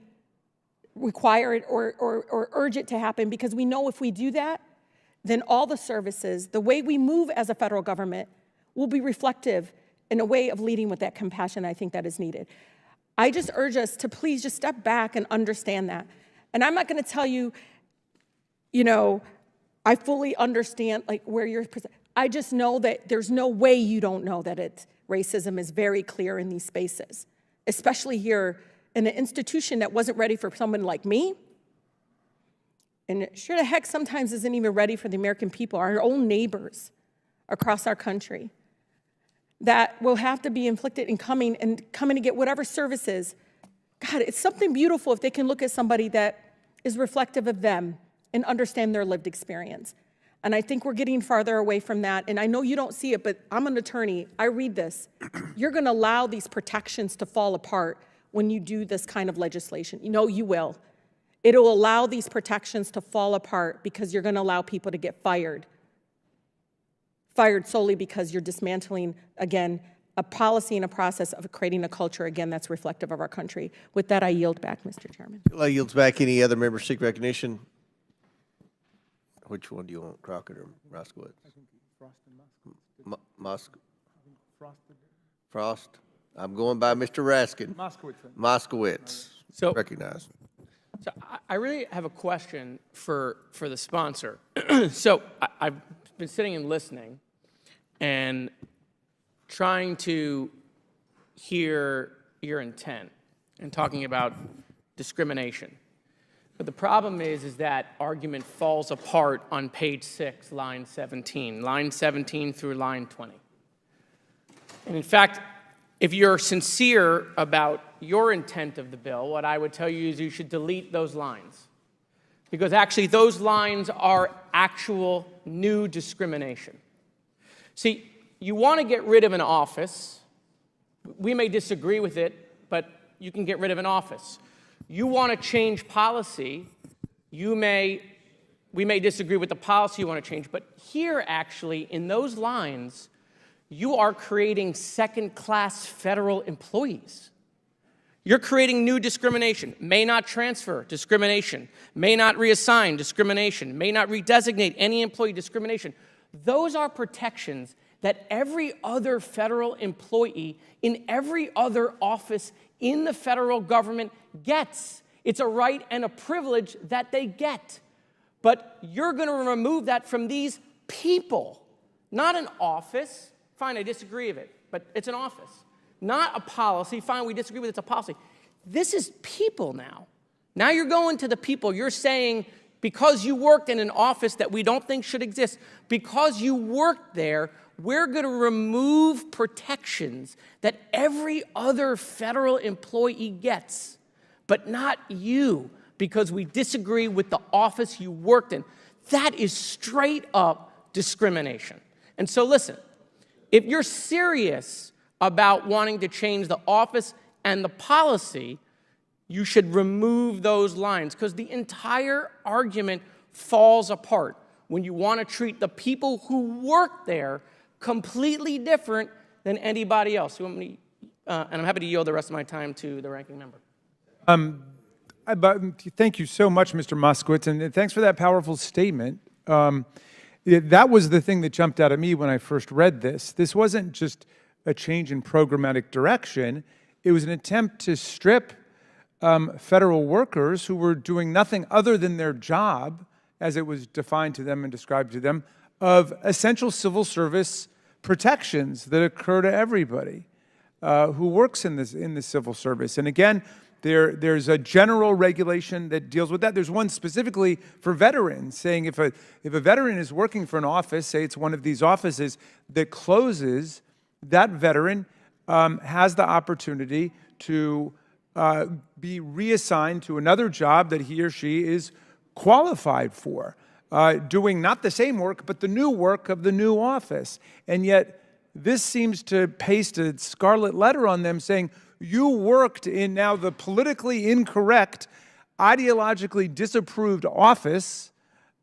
require it or urge it to happen, because we know if we do that, then all the services, the way we move as a federal government, will be reflective in a way of leading with that compassion I think that is needed. I just urge us to please just step back and understand that. And I'm not going to tell you, you know, I fully understand like where you're, I just know that there's no way you don't know that racism is very clear in these spaces, especially here in an institution that wasn't ready for someone like me. And sure the heck sometimes isn't even ready for the American people, our own neighbors across our country, that will have to be inflicted in coming to get whatever services. God, it's something beautiful if they can look at somebody that is reflective of them and understand their lived experience. And I think we're getting farther away from that. And I know you don't see it, but I'm an attorney. I read this. You're going to allow these protections to fall apart when you do this kind of legislation. You know you will. It'll allow these protections to fall apart because you're going to allow people to get fired. Fired solely because you're dismantling, again, a policy and a process of creating a culture, again, that's reflective of our country. With that, I yield back, Mr. Chairman. I yields back. Any other members seek recognition? Which one do you want, Crockett or Moskowitz? I think Frost and Frost. I'm going by Mr. Raskin. Moskowitz. So, recognized. So I really have a question for the sponsor. So I've been sitting and listening and trying to hear your intent and talking about discrimination. But the problem is that argument falls apart on page 6, line 17 through line 20. And in fact, if you're sincere about your intent of the bill, what I would tell you is you should delete those lines. Because actually those lines are actual new discrimination. See, you want to get rid of an office. We may disagree with it, but you can get rid of an office. You want to change policy. We may disagree with the policy you want to change, but here actually in those lines, you are creating second-class federal employees. You're creating new discrimination. May not transfer, discrimination. May not reassign, discrimination. May not redesignate any employee, discrimination. Those are protections that every other federal employee in every other office in the federal government gets. It's a right and a privilege that they get. But you're going to remove that from these people, not an office. Fine, I disagree with it, but it's an office. Not a policy. Fine, we disagree with it, it's a policy. This is people now. Now you're going to the people. You're saying, because you worked in an office that we don't think should exist, because you worked there, we're going to remove protections that every other federal employee gets, but not you, because we disagree with the office you worked in. That is straight up discrimination. And so listen, if you're serious about wanting to change the office and the policy, you should remove those lines, because the entire argument falls apart when you want to treat the people who work there completely different than anybody else. And I'm happy to yield the rest of my time to the ranking member. Thank you so much, Mr. Moskowitz, and thanks for that powerful statement. That was the thing that jumped out at me when I first read this. This wasn't just a change in programmatic direction. It was an attempt to strip federal workers who were doing nothing other than their job, as it was defined to them and described to them, of essential civil service protections that occur to everybody who works in the civil service. And again, there's a general regulation that deals with that. There's one specifically for veterans, saying if a veteran is working for an office, say it's one of these offices that closes, that veteran has the opportunity to be reassigned to another job that he or she is qualified for, doing not the same work, but the new work of the new office. And yet, this seems to paste a scarlet letter on them saying, you worked in now the politically incorrect, ideologically disapproved office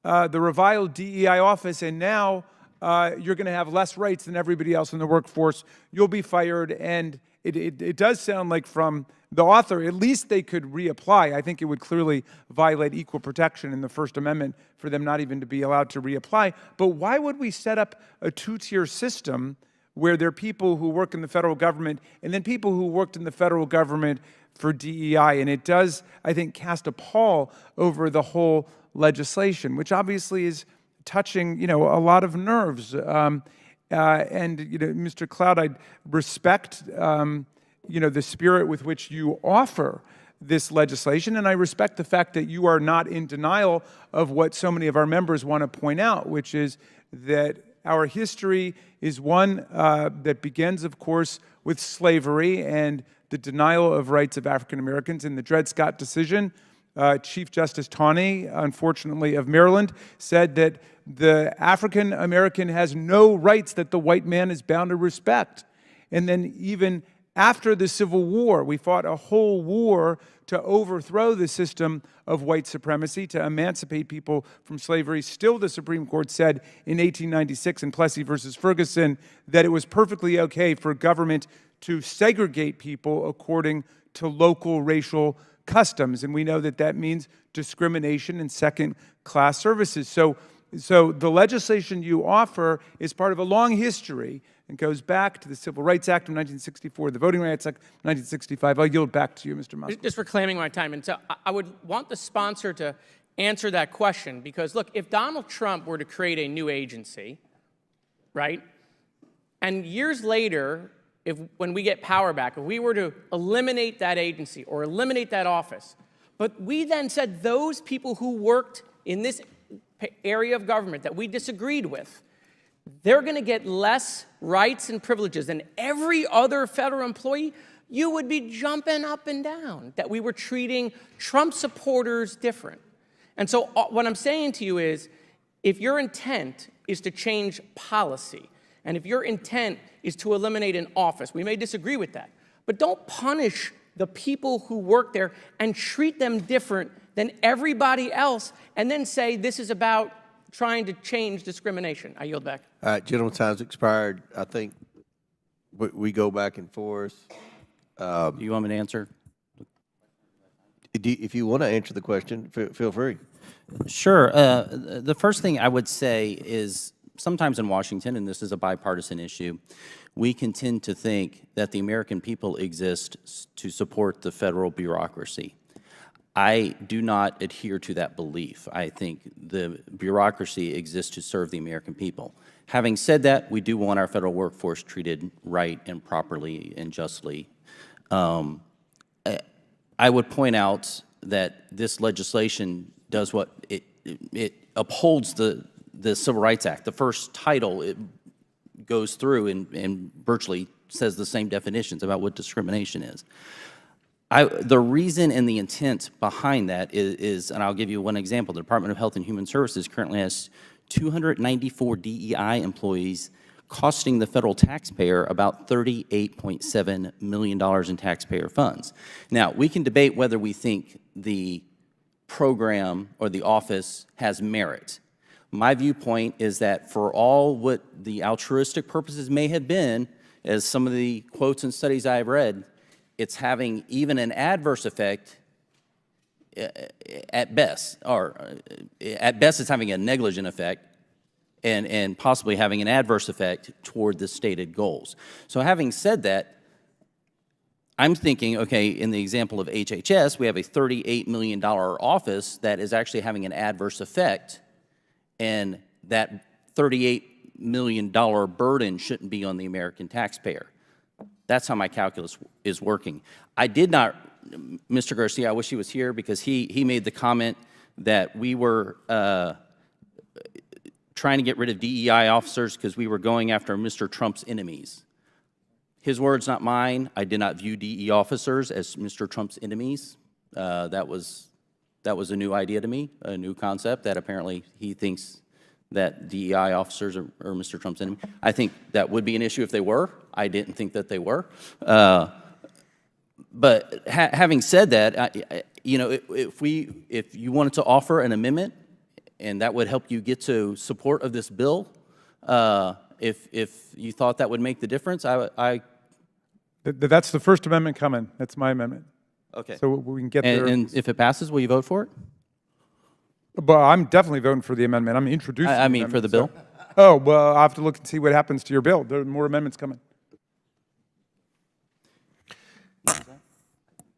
the reviled DEI office, and now you're going to have less rights than everybody else in the workforce. You'll be fired, and it does sound like from the author, at least they could reapply. I think it would clearly violate equal protection in the First Amendment for them not even to be allowed to reapply. But why would we set up a two-tier system where there are people who work in the federal government and then people who worked in the federal government for DEI? And it does, I think, cast a pall over the whole legislation, which obviously is touching, a lot of nerves. And, Mr. Cloud, I respect, the spirit with which you offer this legislation, and I respect the fact that you are not in denial of what so many of our members want to point out, which is that our history is one that begins, of course, with slavery and the denial of rights of African Americans. In the Dred Scott decision, Chief Justice Taney, unfortunately of Maryland, said that the African American has no rights that the white man is bound to respect. And then even after the Civil War, we fought a whole war to overthrow the system of white supremacy, to emancipate people from slavery. Still, the Supreme Court said in 1896 in Plessy versus Ferguson that it was perfectly okay for government to segregate people according to local racial customs. And we know that that means discrimination and second-class services. So the legislation you offer is part of a long history and goes back to the Civil Rights Act of 1964, the Voting Rights Act of 1965. I'll yield back to you, Mr. Musk. Just reclaiming my time. And so I would want the sponsor to answer that question because, look, if Donald Trump were to create a new agency, right, and years later, when we get power back, if we were to eliminate that agency or eliminate that office, but we then said those people who worked in this area of government that we disagreed with, they're going to get less rights and privileges than every other federal employee, you would be jumping up and down that we were treating Trump supporters different. And so what I'm saying to you is, if your intent is to change policy, and if your intent is to eliminate an office, we may disagree with that, but don't punish the people who work there and treat them different than everybody else, and then say this is about trying to change discrimination. I yield back. All right, gentlemen, time's expired. I think we go back and forth. Do you want me to answer? If you want to answer the question, feel free. Sure. The first thing I would say is sometimes in Washington, and this is a bipartisan issue, we can tend to think that the American people exist to support the federal bureaucracy. I do not adhere to that belief. I think the bureaucracy exists to serve the American people. Having said that, we do want our federal workforce treated right and properly and justly. I would point out that this legislation does what it upholds the Civil Rights Act. The first title, it goes through and virtually says the same definitions about what discrimination is. The reason and the intent behind that is, and I'll give you one example, the Department of Health and Human Services currently has 294 DEI employees costing the federal taxpayer about $38.7 million in taxpayer funds. Now, we can debate whether we think the program or the office has merit. My viewpoint is that for all what the altruistic purposes may have been, as some of the quotes and studies I've read, it's having even an adverse effect at best, or at best it's having a negligent effect and possibly having an adverse effect toward the stated goals. So having said that, I'm thinking, okay, in the example of HHS, we have a $38 million office that is actually having an adverse effect, and that $38 million burden shouldn't be on the American taxpayer. That's how my calculus is working. I did not, Mr. Garcia, I wish he was here because he made the comment that we were trying to get rid of DEI officers because we were going after Mr. Trump's enemies. His words, not mine. I did not view DEI officers as Mr. Trump's enemies. That was a new idea to me, a new concept that apparently he thinks that DEI officers are Mr. Trump's enemy. I think that would be an issue if they were. I didn't think that they were. But having said that, you know, if you wanted to offer an amendment and that would help you get to support of this bill. If you thought that would make the difference, That's the First Amendment coming. That's my amendment. okay. So we can get there. And if it passes, will you vote for it? But I'm definitely voting for the amendment. I'm introducing I mean, for the bill. Oh, well, I'll have to look and see what happens to your bill. There are more amendments coming.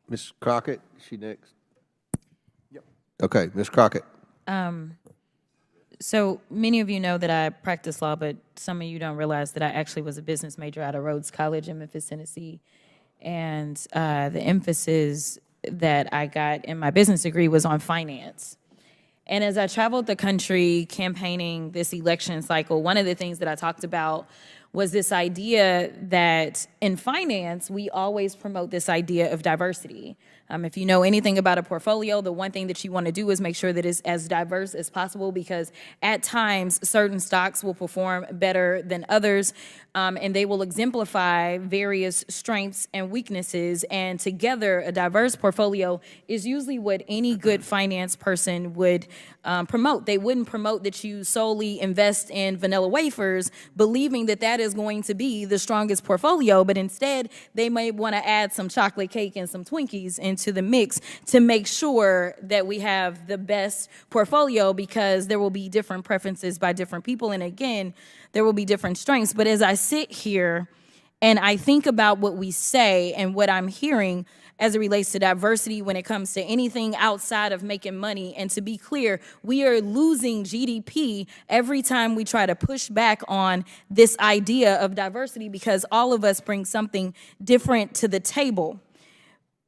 Ms. Crockett, is she next? Yep. Okay, Ms. Crockett. So many of you know that I practice law, but some of you don't realize that I actually was a business major out of Rhodes College in Memphis, Tennessee. And the emphasis that I got in my business degree was on finance. And as I traveled the country campaigning this election cycle, one of the things that I talked about was this idea that in finance, we always promote this idea of diversity. If you know anything about a portfolio, the one thing that you want to do is make sure that it's as diverse as possible, because at times certain stocks will perform better than others, and they will exemplify various strengths and weaknesses. And together, a diverse portfolio is usually what any good finance person would promote. They wouldn't promote that you solely invest in vanilla wafers, believing that that is going to be the strongest portfolio, but instead they may want to add some chocolate cake and some Twinkies into the mix to make sure that we have the best portfolio, because there will be different preferences by different people, and again, there will be different strengths. But as I sit here and I think about what we say and what I'm hearing as it relates to diversity when it comes to anything outside of making money, and to be clear, we are losing GDP every time we try to push back on this idea of diversity, because all of us bring something different to the table.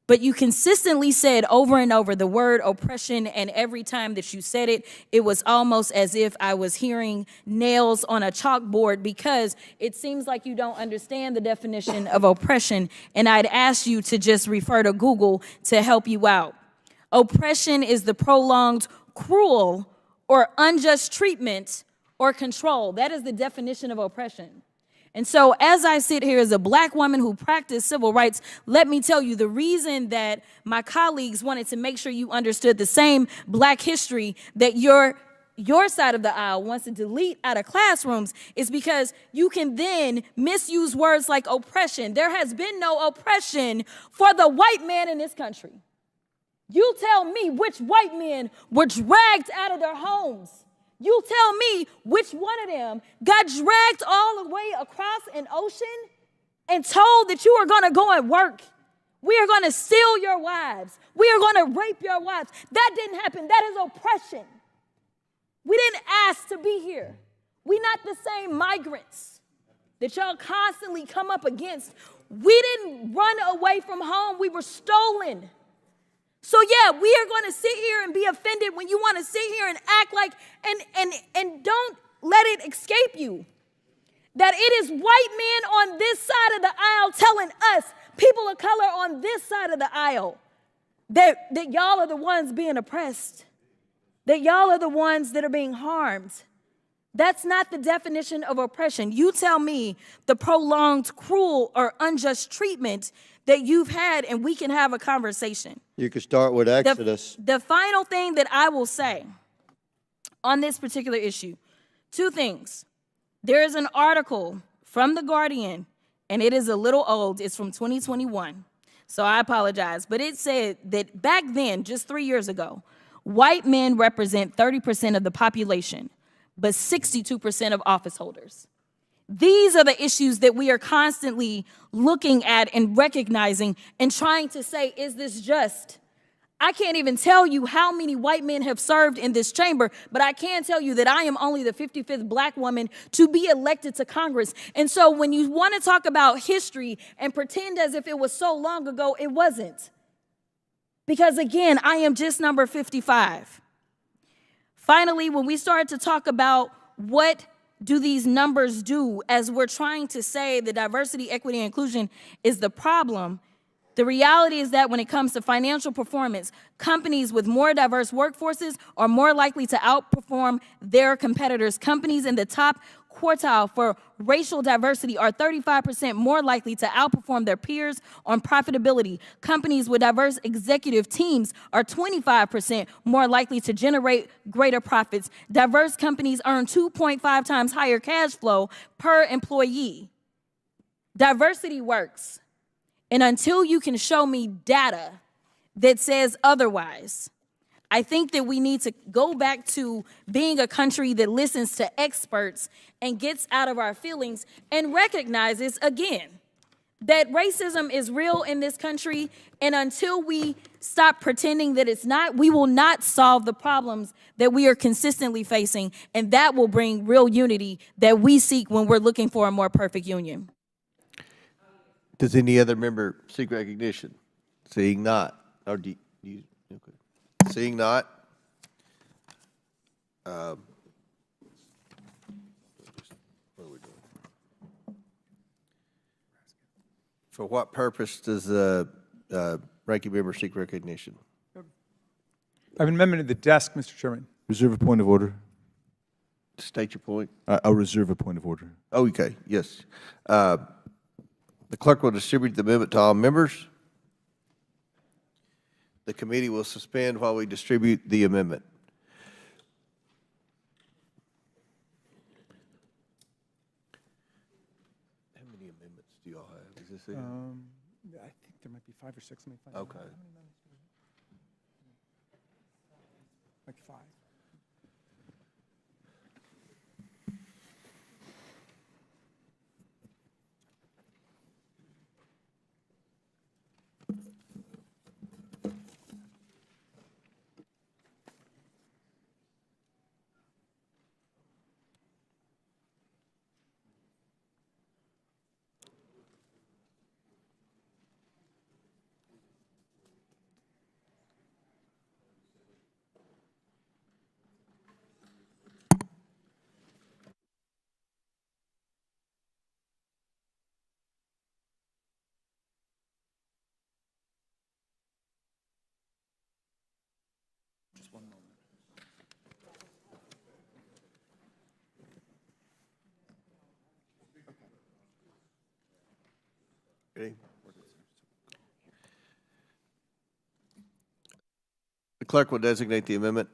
But you consistently said over and over the word oppression, and every time that you said it, it was almost as if I was hearing nails on a chalkboard, because it seems like you don't understand the definition of oppression, and I'd ask you to just refer to Google to help you out. Oppression is the prolonged, cruel, or unjust treatment or control. That is the definition of oppression. And so as I sit here as a black woman who practiced civil rights, let me tell you, the reason that my colleagues wanted to make sure you understood the same black history that your side of the aisle wants to delete out of classrooms is because you can then misuse words like oppression. There has been no oppression for the white man in this country. You tell me which white men were dragged out of their homes. You tell me which one of them got dragged all the way across an ocean and told that you are going to go and work. We are going to steal your wives. We are going to rape your wives. That didn't happen. That is oppression. We didn't ask to be here. We're not the same migrants that y'all constantly come up against. We didn't run away from home. We were stolen. So yeah, we are going to sit here and be offended when you want to sit here and act like, and don't let it escape you that it is white men on this side of the aisle telling us, people of color on this side of the aisle, that y'all are the ones being oppressed, that y'all are the ones that are being harmed. That's not the definition of oppression. You tell me the prolonged, cruel, or unjust treatment that you've had, and we can have a conversation. You could start with Exodus. The final thing that I will say on this particular issue, two things. There is an article from The Guardian, and it is a little old. It's from 2021, so I apologize. But it said that back then, just 3 years ago, white men represent 30% of the population, but 62% of office holders. These are the issues that we are constantly looking at and recognizing and trying to say, is this just? I can't even tell you how many white men have served in this chamber, but I can tell you that I am only the 55th black woman to be elected to Congress. And so when you want to talk about history and pretend as if it was so long ago, it wasn't. Because again, I am just number 55. Finally, when we start to talk about what do these numbers do as we're trying to say that diversity, equity, and inclusion is the problem, the reality is that when it comes to financial performance, companies with more diverse workforces are more likely to outperform their competitors. Companies in the top quartile for racial diversity are 35% more likely to outperform their peers on profitability. Companies with diverse executive teams are 25% more likely to generate greater profits. Diverse companies earn 2.5 times higher cash flow per employee. Diversity works. And until you can show me data that says otherwise, I think that we need to go back to being a country that listens to experts and gets out of our feelings and recognizes, again, that racism is real in this country, and until we stop pretending that it's not, we will not solve the problems that we are consistently facing, and that will bring real unity that we seek when we're looking for a more perfect union. Does any other member seek recognition? Seeing not, or do you, okay. Seeing not, what are we doing? For what purpose does the ranking member seek recognition? I have an amendment at the desk, Mr. Chairman. Reserve a point of order. State your point. I'll reserve a point of order. Okay, yes. The clerk will distribute the amendment to all members. The committee will suspend while we distribute the amendment. How many amendments do y'all have? Is this it? I think there might be 5 or 6. Let me find out. Okay. Like 5. Ready? The clerk will designate the amendment.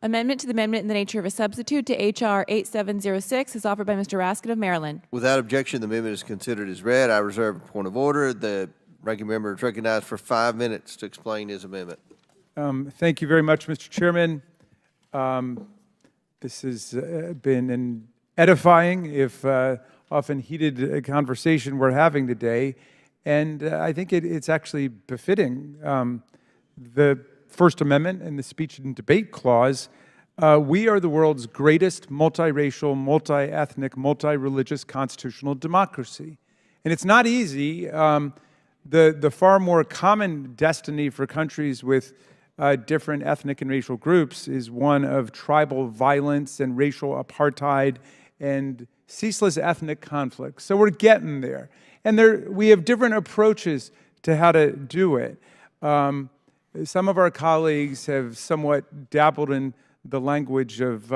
Amendment to the amendment in the nature of a substitute to H.R. 8706 is offered by Mr. Raskin of Maryland. Without objection, the amendment is considered as read. I reserve a point of order. The ranking member is recognized for 5 minutes to explain his amendment. Thank you very much, Mr. Chairman. This has been an edifying, if often heated conversation we're having today, and I think it's actually befitting. The First Amendment and the Speech and Debate Clause, we are the world's greatest multiracial, multi-ethnic, multi-religious constitutional democracy. And it's not easy. The far more common destiny for countries with different ethnic and racial groups is one of tribal violence and racial apartheid and ceaseless ethnic conflict. So we're getting there. And we have different approaches to how to do it. Some of our colleagues have somewhat dabbled in the language of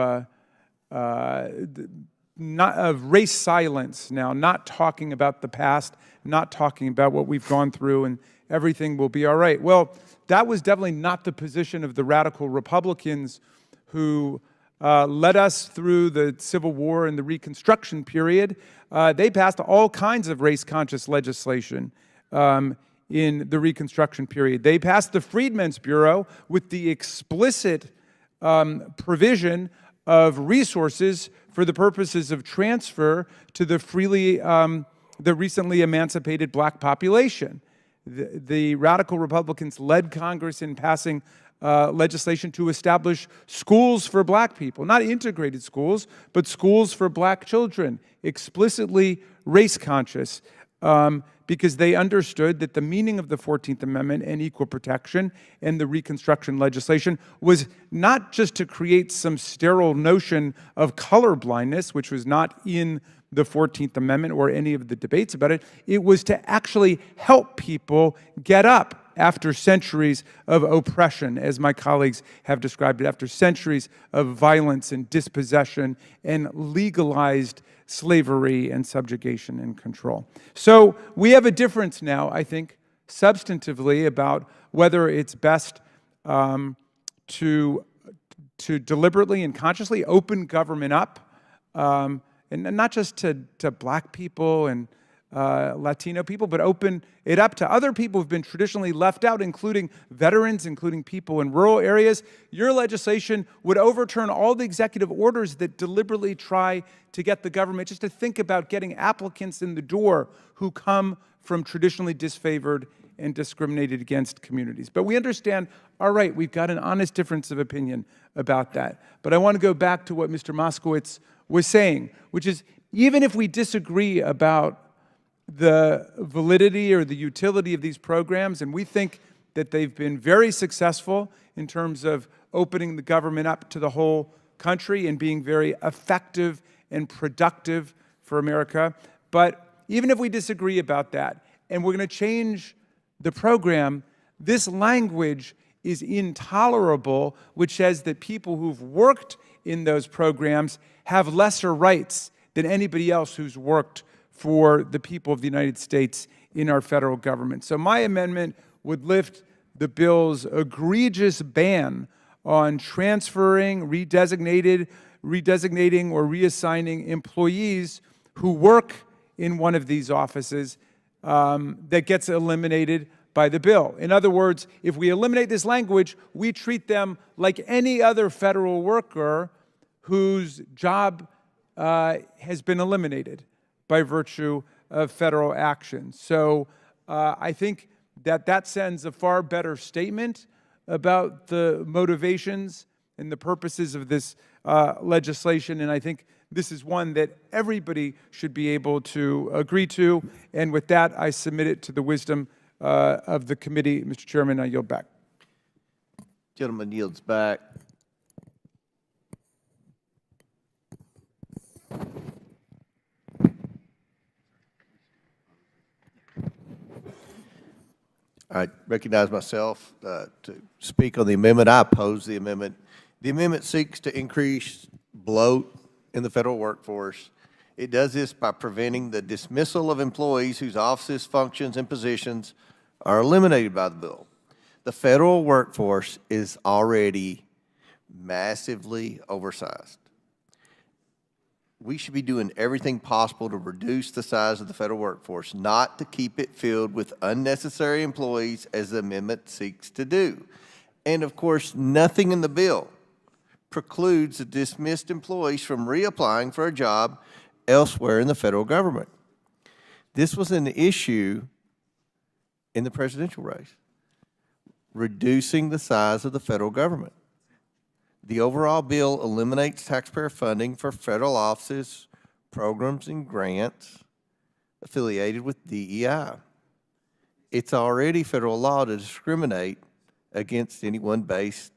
race silence now, not talking about the past, not talking about what we've gone through, and everything will be all right. Well, that was definitely not the position of the radical Republicans who led us through the Civil War and the Reconstruction period. They passed all kinds of race-conscious legislation in the Reconstruction period. They passed the Freedmen's Bureau with the explicit provision of resources for the purposes of transfer to the recently emancipated black population. The radical Republicans led Congress in passing legislation to establish schools for black people, not integrated schools, but schools for black children, explicitly race-conscious, because they understood that the meaning of the 14th Amendment and equal protection and the Reconstruction legislation was not just to create some sterile notion of color blindness, which was not in the 14th Amendment or any of the debates about it. It was to actually help people get up after centuries of oppression, as my colleagues have described it, after centuries of violence and dispossession and legalized slavery and subjugation and control. So we have a difference now, I think, substantively about whether it's best to deliberately and consciously open government up, and not just to black people and Latino people, but open it up to other people who've been traditionally left out, including veterans, including people in rural areas. Your legislation would overturn all the executive orders that deliberately try to get the government just to think about getting applicants in the door who come from traditionally disfavored and discriminated against communities. But we understand, all right, we've got an honest difference of opinion about that. But I want to go back to what Mr. Moskowitz was saying, which is even if we disagree about the validity or the utility of these programs, and we think that they've been very successful in terms of opening the government up to the whole country and being very effective and productive for America. But even if we disagree about that, and we're going to change the program, this language is intolerable, which says that people who've worked in those programs have lesser rights than anybody else who's worked for the people of the United States in our federal government. So my amendment would lift the bill's egregious ban on transferring, redesignating, or reassigning employees who work in one of these offices that gets eliminated by the bill. In other words, if we eliminate this language, we treat them like any other federal worker whose job has been eliminated by virtue of federal action. So I think that sends a far better statement about the motivations and the purposes of this legislation, and I think this is one that everybody should be able to agree to. And with that, I submit it to the wisdom of the committee. Mr. Chairman, I yield back. Gentleman yields back. I recognize myself to speak on the amendment. I oppose the amendment. The amendment seeks to increase bloat in the federal workforce. It does this by preventing the dismissal of employees whose offices, functions, and positions are eliminated by the bill. The federal workforce is already massively oversized. We should be doing everything possible to reduce the size of the federal workforce, not to keep it filled with unnecessary employees as the amendment seeks to do. And of course, nothing in the bill precludes the dismissed employees from reapplying for a job elsewhere in the federal government. This was an issue in the presidential race, reducing the size of the federal government. The overall bill eliminates taxpayer funding for federal offices, programs, and grants affiliated with DEI. It's already federal law to discriminate against anyone based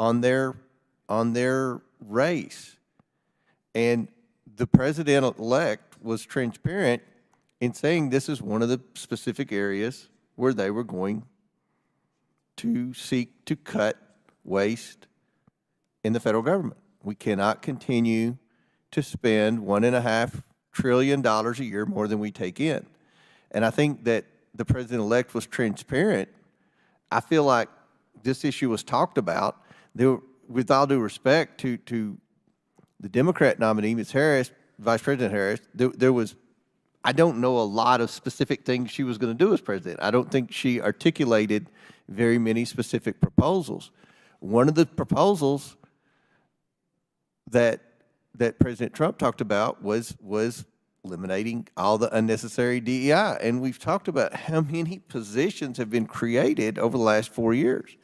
on their race. And the president-elect was transparent in saying this is one of the specific areas where they were going to seek to cut waste in the federal government. We cannot continue to spend $1.5 trillion a year more than we take in. And I think that the president-elect was transparent. I feel like this issue was talked about. With all due respect to the Democrat nominee, Ms. Harris, Vice President Harris, I don't know a lot of specific things she was going to do as president. I don't think she articulated very many specific proposals. One of the proposals that President Trump talked about was eliminating all the unnecessary DEI. And we've talked about how many positions have been created over the last 4 years.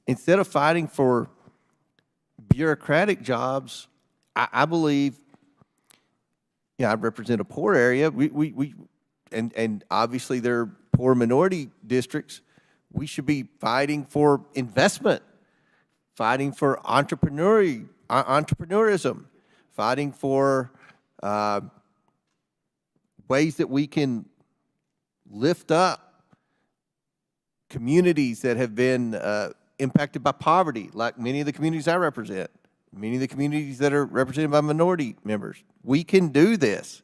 Instead of fighting for bureaucratic jobs, I believe, I represent a poor area. And obviously there are poor minority districts. We should be fighting for investment, fighting for entrepreneurism, fighting for ways that we can lift up communities that have been impacted by poverty, like many of the communities I represent, many of the communities that are represented by minority members. We can do this.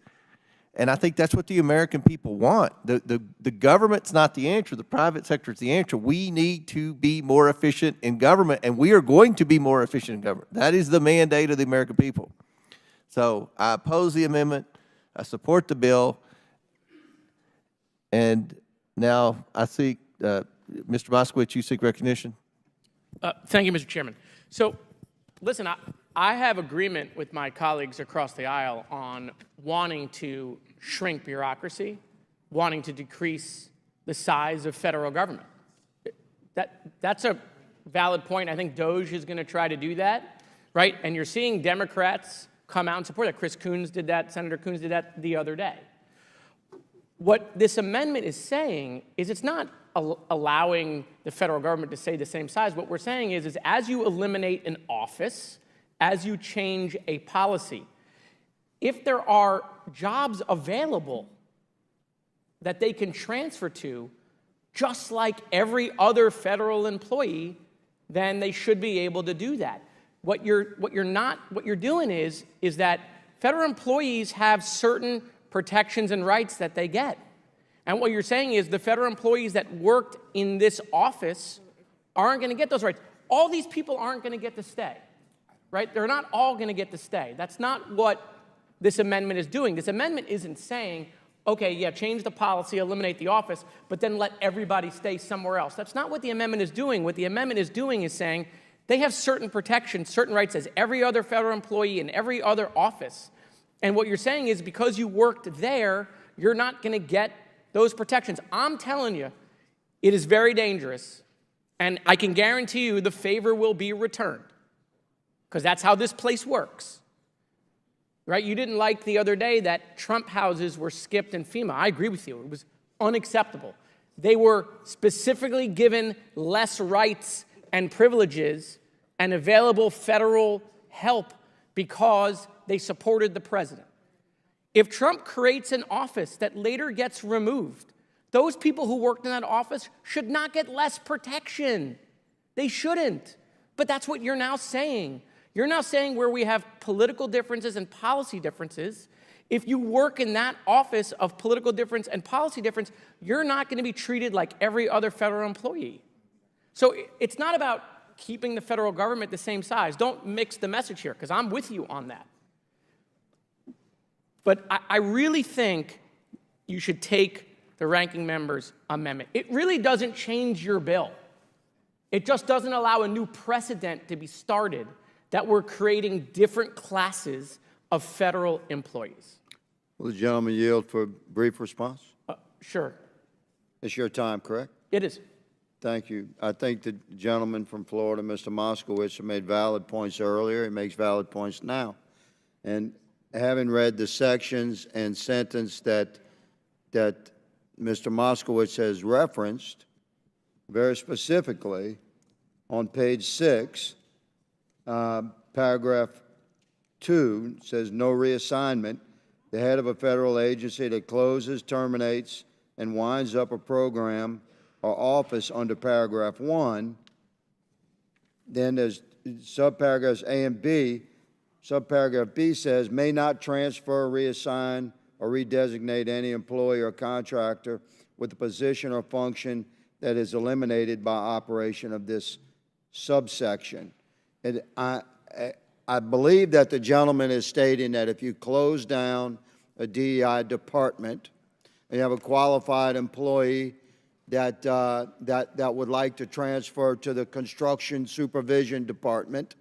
And I think that's what the American people want. The government's not the answer. The private sector is the answer. We need to be more efficient in government, and we are going to be more efficient in government. That is the mandate of the American people. So I oppose the amendment. I support the bill. And now I seek, Mr. Moskowitz, you seek recognition? Thank you, Mr. Chairman. So, listen, I have agreement with my colleagues across the aisle on wanting to shrink bureaucracy, wanting to decrease the size of federal government. That's a valid point. I think DOJ is going to try to do that, right? And you're seeing Democrats come out and support that. Chris Coons did that. Senator Coons did that the other day. What this amendment is saying is it's not allowing the federal government to stay the same size. What we're saying is as you eliminate an office, as you change a policy, if there are jobs available that they can transfer to, just like every other federal employee, then they should be able to do that. What you're doing is that federal employees have certain protections and rights that they get. And what you're saying is the federal employees that worked in this office aren't going to get those rights. All these people aren't going to get to stay, right? They're not all going to get to stay. That's not what this amendment is doing. This amendment isn't saying, okay, yeah, change the policy, eliminate the office, but then let everybody stay somewhere else. That's not what the amendment is doing. What the amendment is doing is saying they have certain protections, certain rights as every other federal employee in every other office. And what you're saying is because you worked there, you're not going to get those protections. I'm telling you, it is very dangerous, and I can guarantee you the favor will be returned, because that's how this place works, right? You didn't like the other day that Trump houses were skipped in FEMA. I agree with you. It was unacceptable. They were specifically given less rights and privileges and available federal help because they supported the president. If Trump creates an office that later gets removed, those people who worked in that office should not get less protection. They shouldn't. But that's what you're now saying. You're now saying where we have political differences and policy differences, if you work in that office of political difference and policy difference, you're not going to be treated like every other federal employee. So it's not about keeping the federal government the same size. Don't mix the message here, because I'm with you on that. But I really think you should take the ranking member's amendment. It really doesn't change your bill. It just doesn't allow a new precedent to be started that we're creating different classes of federal employees. Will the gentleman yield for a brief response? Sure. It's your time, correct? It is. Thank you. I think the gentleman from Florida, Mr. Moskowitz, made valid points earlier. He makes valid points now. And having read the sections and sentence that Mr. Moskowitz has referenced, very specifically on page 6, paragraph 2 says no reassignment. The head of a federal agency that closes, terminates, and winds up a program or office under paragraph 1. Then there's subparagraphs A and B. Subparagraph B says, may not transfer, reassign, or redesignate any employee or contractor with a position or function that is eliminated by operation of this subsection. And I believe that the gentleman is stating that if you close down a DEI department and you have a qualified employee that would like to transfer to the construction supervision department,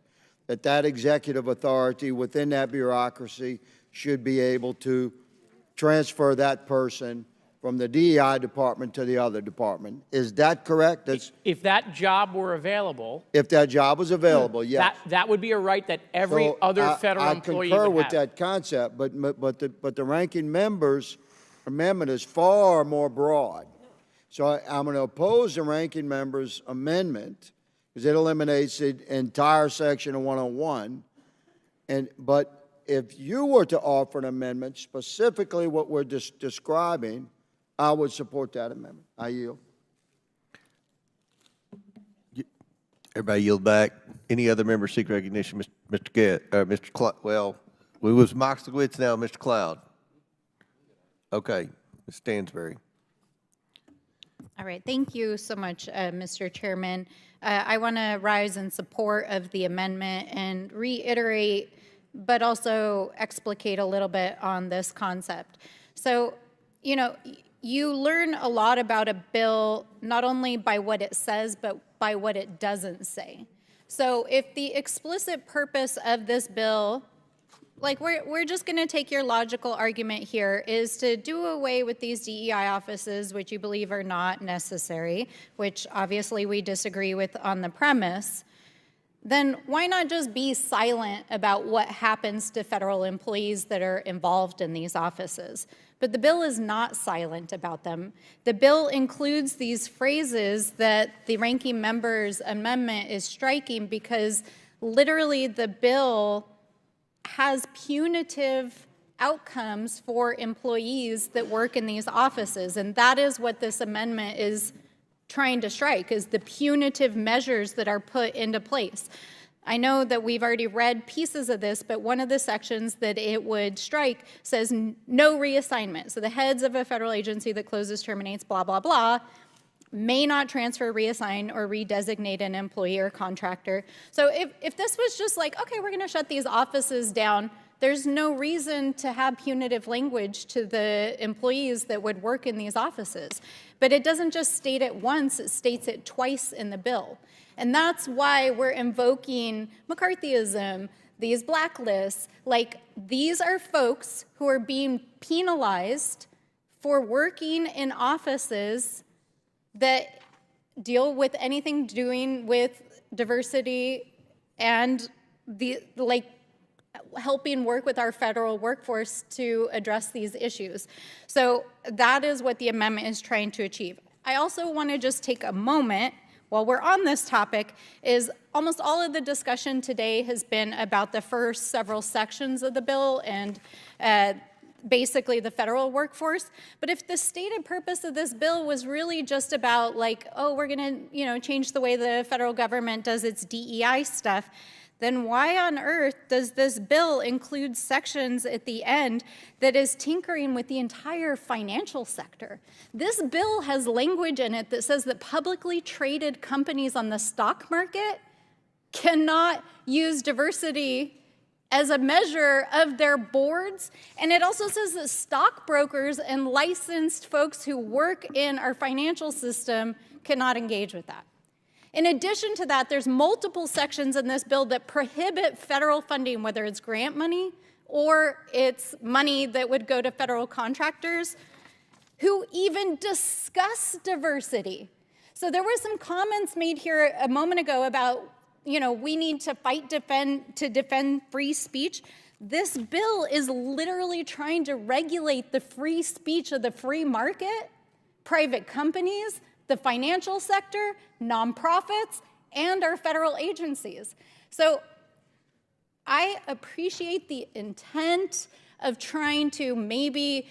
that executive authority within that bureaucracy should be able to transfer that person from the DEI department to the other department. Is that correct? If that job were available. If that job was available, yes. That would be a right that every other federal employee would have. I concur with that concept, but the ranking member's amendment is far more broad. So I'm going to oppose the ranking member's amendment because it eliminates the entire section of 101. But if you were to offer an amendment, specifically what we're describing, I would support that amendment. I yield. Everybody yield back. Any other members seek recognition? Mr. Mr. Well, we was Moxlowitz, now Mr. Cloud. Okay, Ms. Stansberry. All right, thank you so much, Mr. Chairman. I want to rise in support of the amendment and reiterate, but also explicate a little bit on this concept. So, you know, you learn a lot about a bill not only by what it says, but by what it doesn't say. So if the explicit purpose of this bill, like we're just going to take your logical argument here, is to do away with these DEI offices, which you believe are not necessary, which obviously we disagree with on the premise, then why not just be silent about what happens to federal employees that are involved in these offices? But the bill is not silent about them. The bill includes these phrases that the ranking member's amendment is striking because literally the bill has punitive outcomes for employees that work in these offices. And that is what this amendment is trying to strike, is the punitive measures that are put into place. I know that we've already read pieces of this, but one of the sections that it would strike says no reassignment. So the heads of a federal agency that closes, terminates, blah, blah, blah, may not transfer, reassign, or redesignate an employee or contractor. So if this was just like, okay, we're gonna shut these offices down, there's no reason to have punitive language to the employees that would work in these offices. But it doesn't just state it once, it states it twice in the bill. And that's why we're invoking McCarthyism, these blacklists. Like, these are folks who are being penalized for working in offices that deal with anything doing with diversity and helping work with our federal workforce to address these issues. So that is what the amendment is trying to achieve. I also want to just take a moment while we're on this topic, is almost all of the discussion today has been about the first several sections of the bill and basically the federal workforce. But if the stated purpose of this bill was really just about like, oh, we're gonna, change the way the federal government does its DEI stuff, then why on earth does this bill include sections at the end that is tinkering with the entire financial sector? This bill has language in it that says that publicly traded companies on the stock market cannot use diversity as a measure of their boards. And it also says that stockbrokers and licensed folks who work in our financial system cannot engage with that. In addition to that, there's multiple sections in this bill that prohibit federal funding, whether it's grant money or it's money that would go to federal contractors who even discuss diversity. So there were some comments made here a moment ago about, we need to defend free speech. This bill is literally trying to regulate the free speech of the free market, private companies, the financial sector, nonprofits, and our federal agencies. So I appreciate the intent of trying to maybe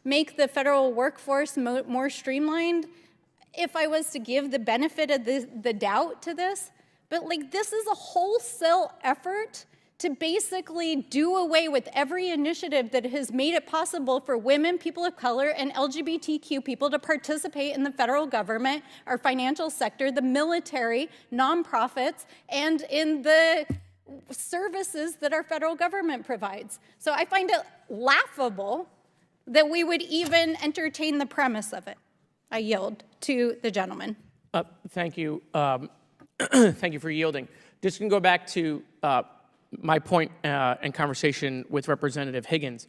make the federal workforce more streamlined if I was to give the benefit of the doubt to this. But this is a wholesale effort to basically do away with every initiative that has made it possible for women, people of color, and LGBTQ people to participate in the federal government, our financial sector, the military, nonprofits, and in the services that our federal government provides. So I find it laughable that we would even entertain the premise of it. I yield to the gentleman. Thank you. Thank you for yielding. Just going to go back to my point and conversation with Representative Higgins.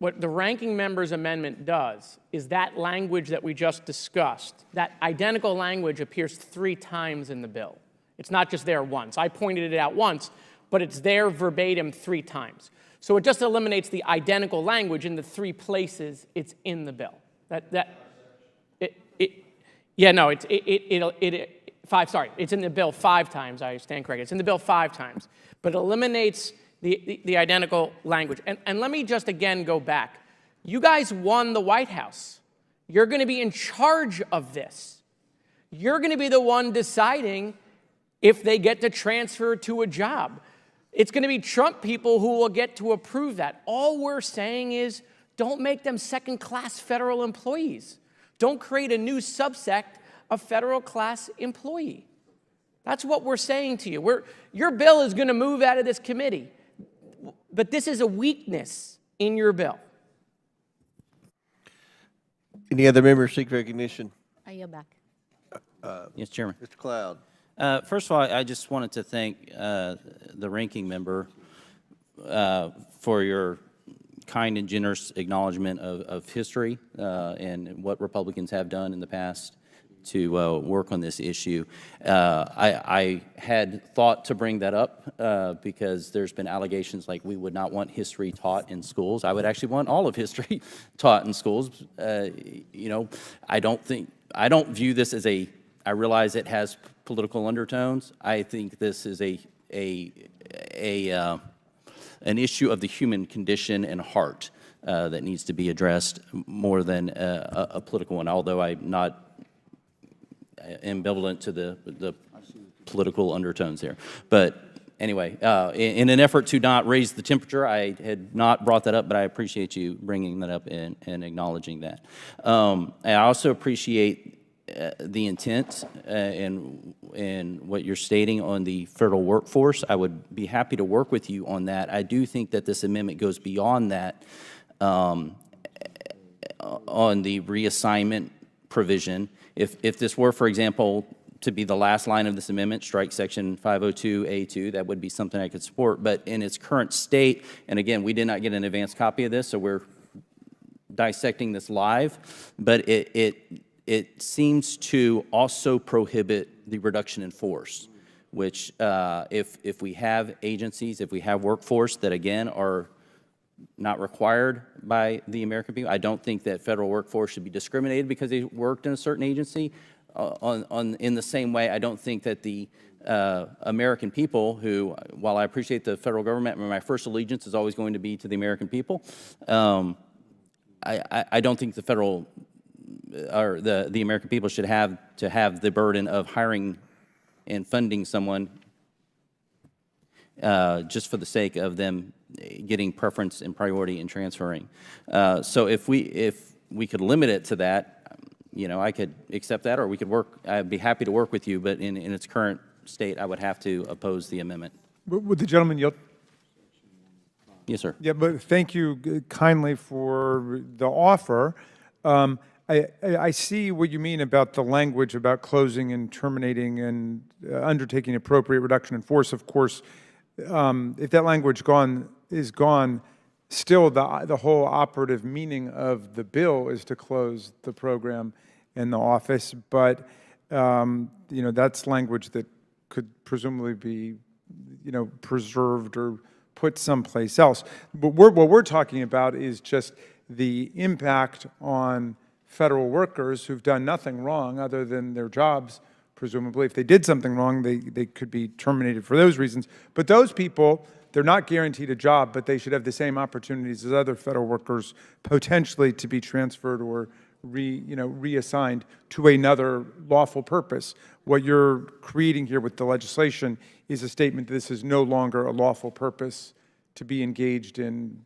What the ranking member's amendment does is that language that we just discussed, that identical language appears 3 times in the bill. It's not just there once. I pointed it out once, but it's there verbatim 3 times. So it just eliminates the identical language in the 3 places it's in the bill. It's in the bill 5 times. I stand corrected. It's in the bill 5 times. But it eliminates the identical language. And let me just again go back. You guys won the White House. You're going to be in charge of this. You're going to be the one deciding if they get to transfer to a job. It's going to be Trump people who will get to approve that. All we're saying is don't make them second-class federal employees. Don't create a new subsect of federal-class employee. That's what we're saying to you. Your bill is going to move out of this committee, but this is a weakness in your bill. Any other members seek recognition? I yield back. Yes, Chairman. Mr. Cloud. First of all, I just wanted to thank the ranking member for your kind and generous acknowledgement of history and what Republicans have done in the past to work on this issue. I had thought to bring that up because there's been allegations like we would not want history taught in schools. I would actually want all of history taught in schools. You know, I don't view this as I realize it has political undertones. I think this is an issue of the human condition and heart that needs to be addressed more than a political one, although I'm not ambivalent to the political undertones there. But anyway, in an effort to not raise the temperature, I had not brought that up, but I appreciate you bringing that up and acknowledging that. I also appreciate the intent and what you're stating on the federal workforce. I would be happy to work with you on that. I do think that this amendment goes beyond that on the reassignment provision. If this were, for example, to be the last line of this amendment, strike section 502A2, that would be something I could support. But in its current state, and again, we did not get an advanced copy of this, so we're dissecting this live, but it seems to also prohibit the reduction in force, which if we have agencies, if we have workforce that, again, are not required by the American people, I don't think that federal workforce should be discriminated because they worked in a certain agency. In the same way, I don't think that the American people who, while I appreciate the federal government, my first allegiance is always going to be to the American people, I don't think the federal or the American people should have to have the burden of hiring and funding someone just for the sake of them getting preference and priority in transferring. So if we could limit it to that, you know, I could accept that, or we could work. I'd be happy to work with you, but in its current state, I would have to oppose the amendment. Would the gentleman yield? Yes, sir. Yeah, but thank you kindly for the offer. I see what you mean about the language about closing and terminating and undertaking appropriate reduction in force. Of course, if that language is gone, still the whole operative meaning of the bill is to close the program in the office. But you know, that's language that could presumably be, you know, preserved or put someplace else. But what we're talking about is just the impact on federal workers who've done nothing wrong other than their jobs. Presumably, if they did something wrong, they could be terminated for those reasons. But those people, they're not guaranteed a job, but they should have the same opportunities as other federal workers potentially to be transferred or reassigned to another lawful purpose. What you're creating here with the legislation is a statement that this is no longer a lawful purpose to be engaged in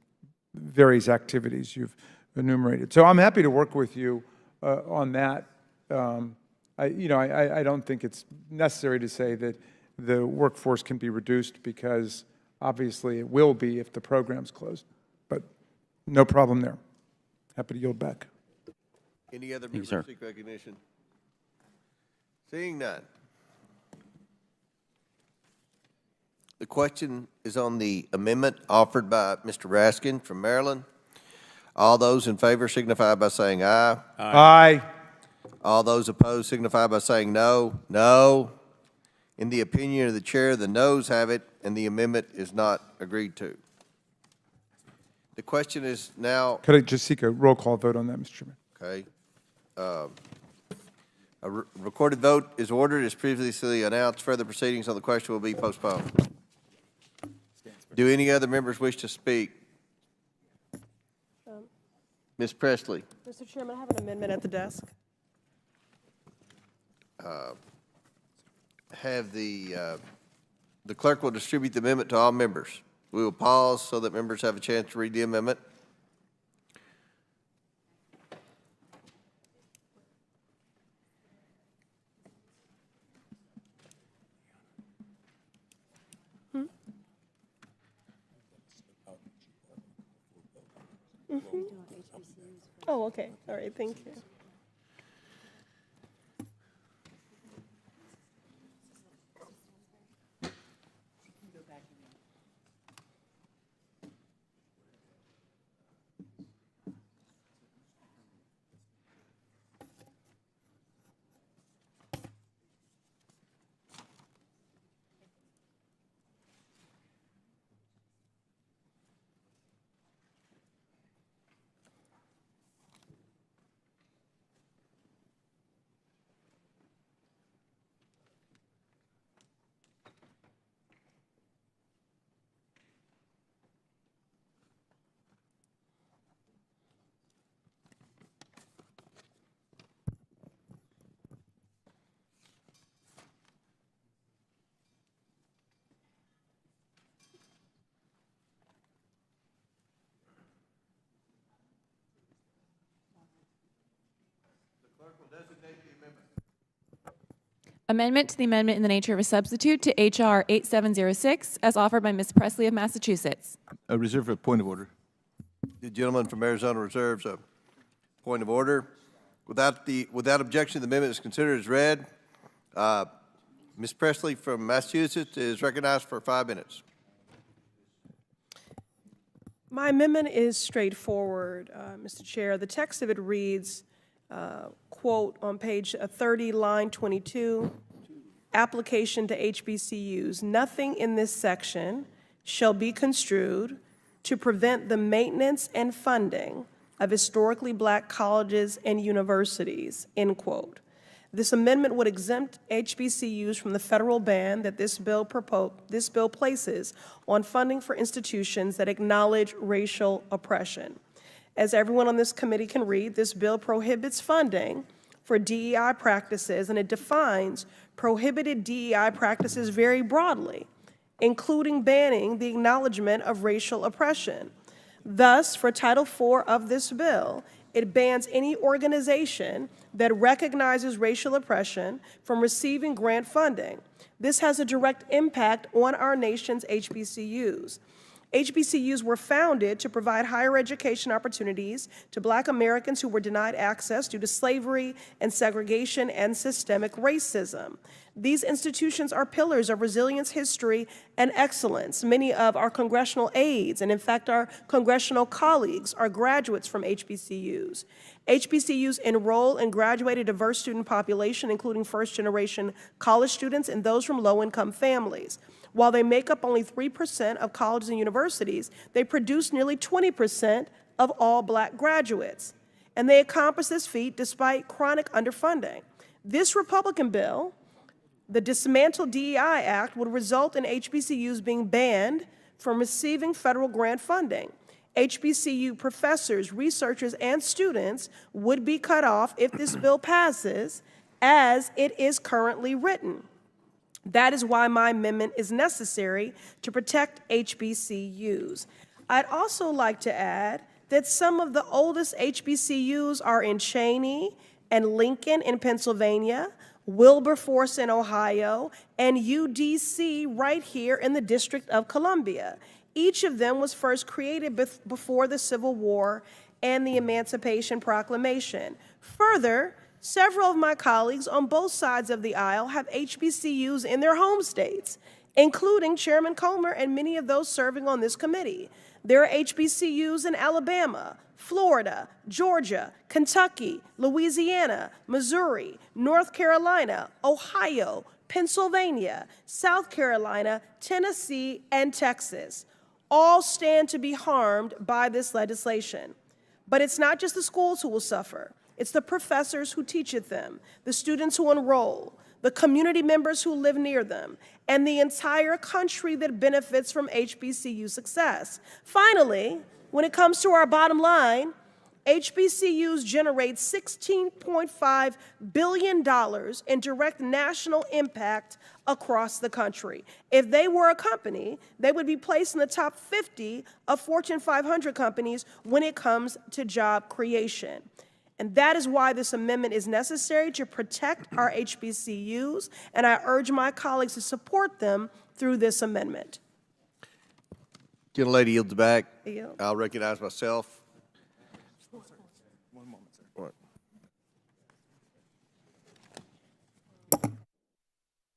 various activities you've enumerated. So I'm happy to work with you on that. I don't think it's necessary to say that the workforce can be reduced because obviously it will be if the program's closed, but no problem there. Happy to yield back. Any other members seek recognition? Seeing none. The question is on the amendment offered by Mr. Raskin from Maryland. All those in favor signify by saying aye. Aye. All those opposed signify by saying no. No. In the opinion of the chair, the noes have it, and the amendment is not agreed to. The question is now. Could I just seek a roll call vote on that, Mr. Chairman? Okay. A recorded vote is ordered as previously announced. Further proceedings on the question will be postponed. Do any other members wish to speak? Ms. Presley? Mr. Chairman, I have an amendment at the desk. Have the clerk will distribute the amendment to all members. We will pause so that members have a chance to read the amendment. Oh, okay. All right, thank you. Amendment to the amendment in the nature of a substitute to H.R. 8706, as offered by Ms. Presley of Massachusetts. I reserve a point of order. The gentleman from Arizona reserves a point of order. Without objection, the amendment is considered as read. Ms. Presley from Massachusetts is recognized for 5 minutes. My amendment is straightforward, Mr. Chair. The text of it reads, quote, on page 30, line 22, application to HBCUs. Nothing in this section shall be construed to prevent the maintenance and funding of historically black colleges and universities, end quote. This amendment would exempt HBCUs from the federal ban that this bill places on funding for institutions that acknowledge racial oppression. As everyone on this committee can read, this bill prohibits funding for DEI practices, and it defines prohibited DEI practices very broadly, including banning the acknowledgement of racial oppression. Thus, for Title IV of this bill, it bans any organization that recognizes racial oppression from receiving grant funding. This has a direct impact on our nation's HBCUs. HBCUs were founded to provide higher education opportunities to Black Americans who were denied access due to slavery and segregation and systemic racism. These institutions are pillars of resilience, history, and excellence. Many of our congressional aides, and in fact our congressional colleagues, are graduates from HBCUs. HBCUs enroll and graduate a diverse student population, including first-generation college students and those from low-income families. While they make up only 3% of colleges and universities, they produce nearly 20% of all Black graduates. And they accomplish this feat despite chronic underfunding. This Republican bill, the Dismantle DEI Act, would result in HBCUs being banned from receiving federal grant funding. HBCU professors, researchers, and students would be cut off if this bill passes as it is currently written. That is why my amendment is necessary to protect HBCUs. I'd also like to add that some of the oldest HBCUs are in Cheney and Lincoln in Pennsylvania, Wilberforce in Ohio, and UDC right here in the District of Columbia. Each of them was first created before the Civil War and the Emancipation Proclamation. Further, several of my colleagues on both sides of the aisle have HBCUs in their home states, including Chairman Comer and many of those serving on this committee. There are HBCUs in Alabama, Florida, Georgia, Kentucky, Louisiana, Missouri, North Carolina, Ohio, Pennsylvania, South Carolina, Tennessee, and Texas. All stand to be harmed by this legislation. But it's not just the schools who will suffer. It's the professors who teach at them, the students who enroll, the community members who live near them, and the entire country that benefits from HBCU success. Finally, when it comes to our bottom line, HBCUs generate $16.5 billion in direct national impact across the country. If they were a company, they would be placed in the top 50 of Fortune 500 companies when it comes to job creation. And that is why this amendment is necessary to protect our HBCUs, and I urge my colleagues to support them through this amendment. Gentlelady yields back. Yield. I'll recognize myself.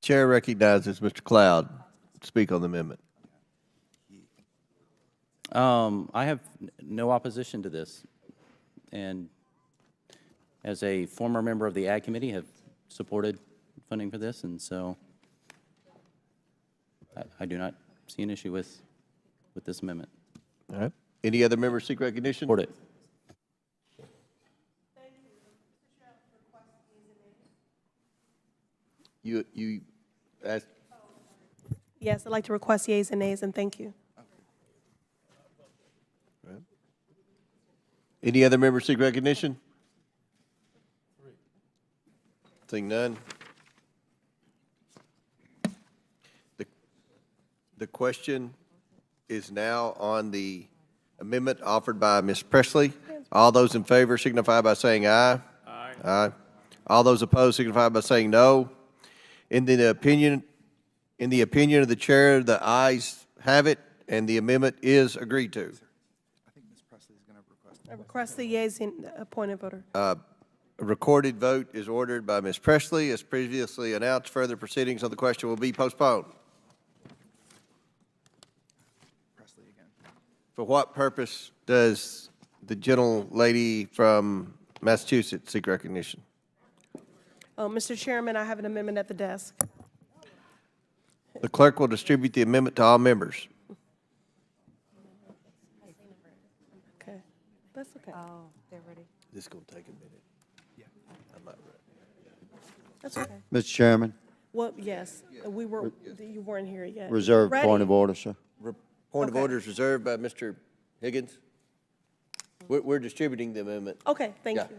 Chair recognizes Mr. Cloud to speak on the amendment. I have no opposition to this, and as a former member of the Ag Committee, have supported funding for this, and so I do not see an issue with this amendment. All right. Any other members seek recognition? Support it. You asked. Yes, I'd like to request yeas and nays, and thank you. Any other members seek recognition? Seeing none. The question is now on the amendment offered by Ms. Presley. All those in favor signify by saying aye. Aye. Aye. All those opposed signify by saying no. In the opinion of the chair, the ayes have it, and the amendment is agreed to. I request the yeas in appointed voter. A recorded vote is ordered by Ms. Presley. As previously announced, further proceedings on the question will be postponed. For what purpose does the gentlelady from Massachusetts seek recognition? Oh, Mr. Chairman, I have an amendment at the desk. The clerk will distribute the amendment to all members. Okay, that's okay. Oh, they're ready. This is going to take a minute. Yeah. I'm not ready. That's okay. Mr. Chairman, Well, yes, you weren't here yet. reserved Ready. point of order, sir. Point of order is reserved by Mr. Higgins. We're distributing the amendment. Okay, thank Yeah. you.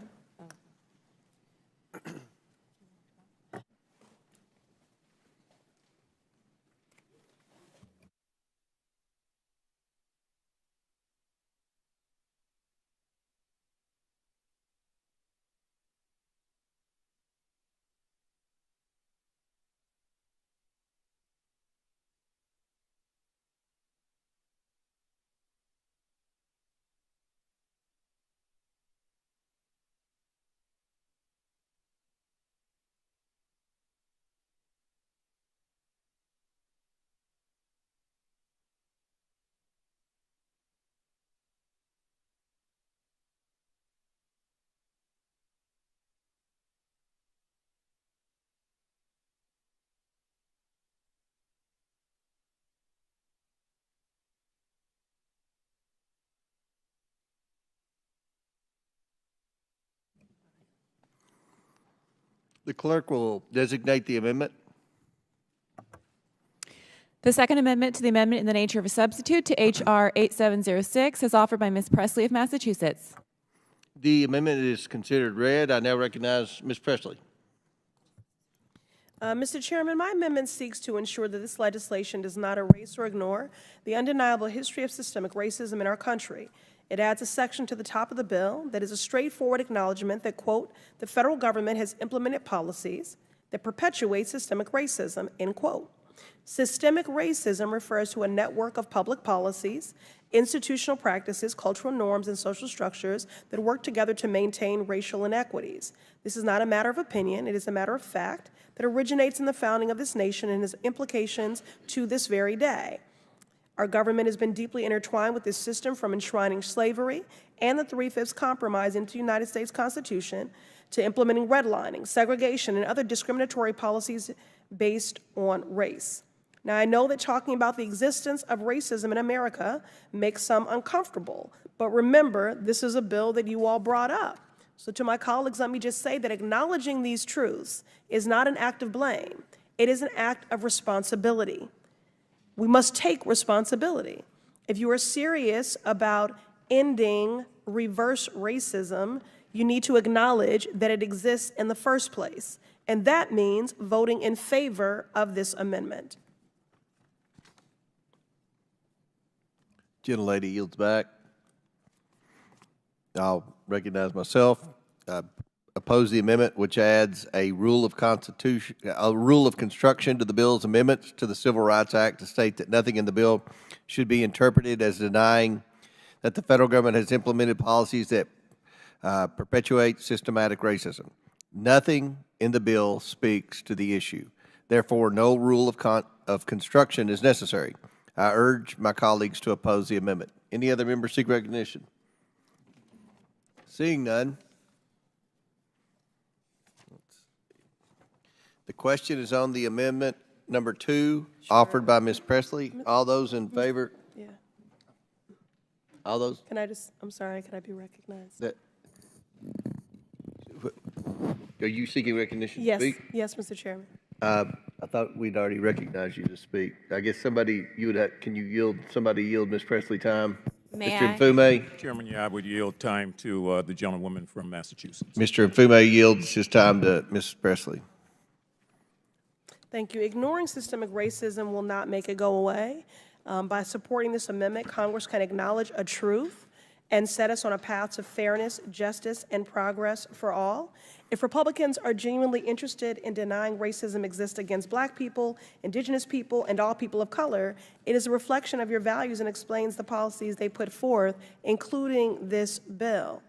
The clerk will designate the amendment. The second amendment to the amendment in the nature of a substitute to H.R. 8706 is offered by Ms. Presley of Massachusetts. The amendment is considered read. I now recognize Ms. Presley. Mr. Chairman, my amendment seeks to ensure that this legislation does not erase or ignore the undeniable history of systemic racism in our country. It adds a section to the top of the bill that is a straightforward acknowledgement that, quote, the federal government has implemented policies that perpetuate systemic racism, end quote. Systemic racism refers to a network of public policies, institutional practices, cultural norms, and social structures that work together to maintain racial inequities. This is not a matter of opinion, it is a matter of fact that originates in the founding of this nation and has implications to this very day. Our government has been deeply intertwined with this system, from enshrining slavery and the 3/5 compromise into the United States Constitution to implementing redlining, segregation, and other discriminatory policies based on race. Now, I know that talking about the existence of racism in America makes some uncomfortable, but remember, this is a bill that you all brought up. So to my colleagues, let me just say that acknowledging these truths is not an act of blame. It is an act of responsibility. We must take responsibility. If you are serious about ending reverse racism, you need to acknowledge that it exists in the first place. And that means voting in favor of this amendment. Gentlelady yields back. I'll recognize myself. Oppose the amendment, which adds a rule of construction to the bill's amendments to the Civil Rights Act to state that nothing in the bill should be interpreted as denying that the federal government has implemented policies that perpetuate systematic racism. Nothing in the bill speaks to the issue. Therefore, no rule of construction is necessary. I urge my colleagues to oppose the amendment. Any other members seek recognition? Seeing none. The question is on the amendment number 2, offered by Ms. Presley. All those in favor? Yeah. All those? I'm sorry, can I be recognized? Are you seeking recognition to Yes, speak? yes, Mr. Chairman. I thought we'd already recognized you to speak. I guess somebody, can you yield Ms. Presley time? May Mr. I? Mfume? Chairman, yeah, I would yield time to the gentlewoman from Massachusetts. Mr. Mfume yields his time to Ms. Presley. Thank you. Ignoring systemic racism will not make it go away. By supporting this amendment, Congress can acknowledge a truth and set us on a path to fairness, justice, and progress for all. If Republicans are genuinely interested in denying racism exists against Black people, Indigenous people, and all people of color, it is a reflection of your values and explains the policies they put forth, including this bill.